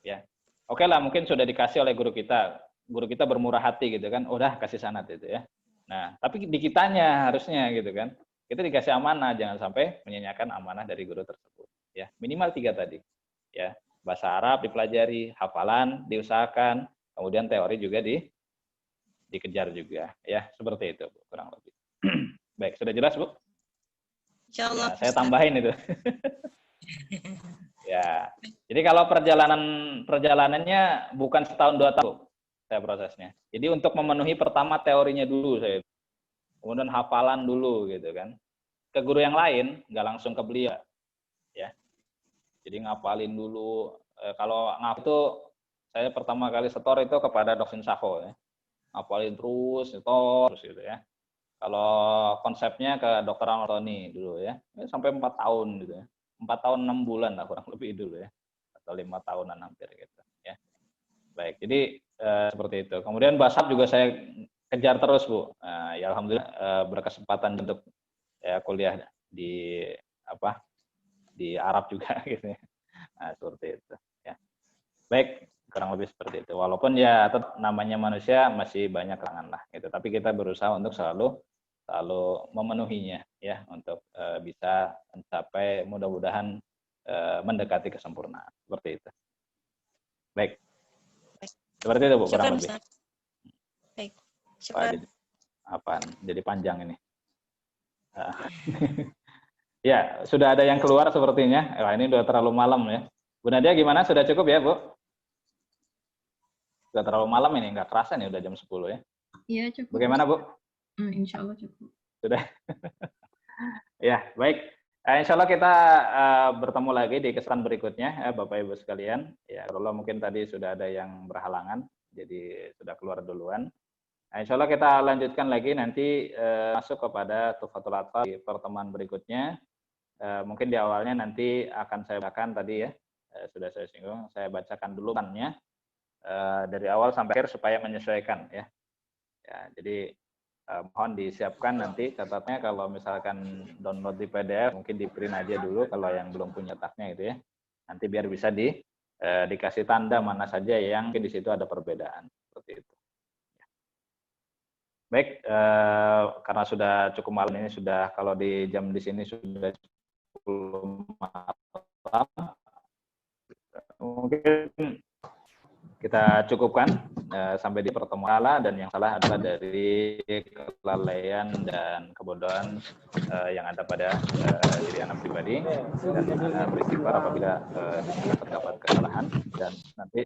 Speaker 1: Ya. Oke lah, mungkin sudah dikasih oleh guru kita. Guru kita bermurah hati gitu kan. Udah kasih sanad itu ya. Nah, tapi di kitanya harusnya gitu kan. Kita dikasih amanah, jangan sampai menyanyiakan amanah dari guru tersebut. Ya, minimal 3 tadi. Ya, bahasa Arab dipelajari, hafalan diusahakan, kemudian teori juga dikejar juga. Ya, seperti itu, Bu, kurang lebih. Baik, sudah jelas, Bu?
Speaker 4: Insyaallah.
Speaker 1: Ya, saya tambahin itu. Ya, jadi kalau perjalanannya bukan setahun 2 tahun, saya prosesnya. Jadi untuk memenuhi pertama teorinya dulu saya, kemudian hafalan dulu gitu kan. Ke guru yang lain nggak langsung ke beliau, ya. Jadi ngapalin dulu. Kalau ngap itu saya pertama kali setor itu kepada Doksin Sako, ya. Ngapalin terus, setor terus gitu ya. Kalau konsepnya ke Dr. Anthony dulu ya, sampai 4 tahun gitu ya. 4 tahun 6 bulan lah kurang lebih dulu ya, atau 5 tahunan hampir gitu ya. Baik, jadi seperti itu. Kemudian bahasa juga saya kejar terus, Bu. Ya alhamdulillah berkesempatan untuk kuliah di di Arab juga gitu ya. Nah, seperti itu ya. Baik, kurang lebih seperti itu. Walaupun ya tetap namanya manusia masih banyak kekurangan lah gitu. Tapi kita berusaha untuk selalu memenuhinya ya, untuk bisa mencapai mudah-mudahan mendekati kesempurnaan seperti itu. Baik. Seperti itu, Bu, kurang lebih.
Speaker 4: Baik. Syukran.
Speaker 1: Jadi panjang ini. Ya, sudah ada yang keluar sepertinya. Ini udah terlalu malam ya. Bu Nadia gimana? Sudah cukup ya, Bu? Sudah terlalu malam ini, nggak kerasa nih udah jam 10 ya.
Speaker 2: Iya, cukup.
Speaker 1: Bagaimana, Bu?
Speaker 2: Insya Allah cukup.
Speaker 1: Sudah. Ya, baik. Insya Allah kita bertemu lagi di kesempatan berikutnya, ya, Bapak Ibu sekalian. Ya, kalau mungkin tadi sudah ada yang berhalangan, jadi sudah keluar duluan. Insya Allah kita lanjutkan lagi nanti masuk kepada Tuhfatul Atfal di pertemuan berikutnya. Mungkin di awalnya nanti akan saya bacakan tadi ya, sudah saya singgung, saya bacakan dulu kannya dari awal sampai akhir supaya menyesuaikan ya. Ya, jadi mohon disiapkan nanti catatnya, kalau misalkan download di PDF mungkin di print aja dulu kalau yang belum punya cetaknya gitu ya. Nanti biar bisa dikasih tanda mana saja yang mungkin di situ ada perbedaan seperti itu. Baik, karena sudah cukup malam ini, sudah kalau di jam di sini sudah 10 malam, mungkin kita cukupkan sampai di pertemuan dan yang salah adalah dari kelalaian dan kebodohan yang ada pada diri anak pribadi, dan beristighfar apabila terdapat kesalahan, dan nanti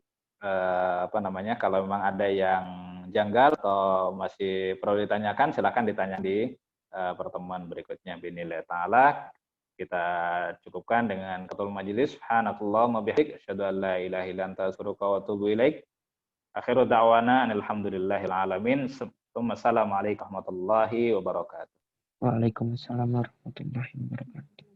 Speaker 1: kalau memang ada yang janggal atau masih perlu ditanyakan, silakan ditanya di pertemuan berikutnya. Binillah ta'ala kita cukupkan dengan ketul majelis. Subhanallah wa bihamdihi, asyhadu an la ilaha illa anta astaghfiruka wa atubu ilaik. Akhiru da'wana alhamdulillahil alamin. Assalamualaikum warahmatullahi wabarakatuh.
Speaker 7: Waalaikumsalam warahmatullahi wabarakatuh.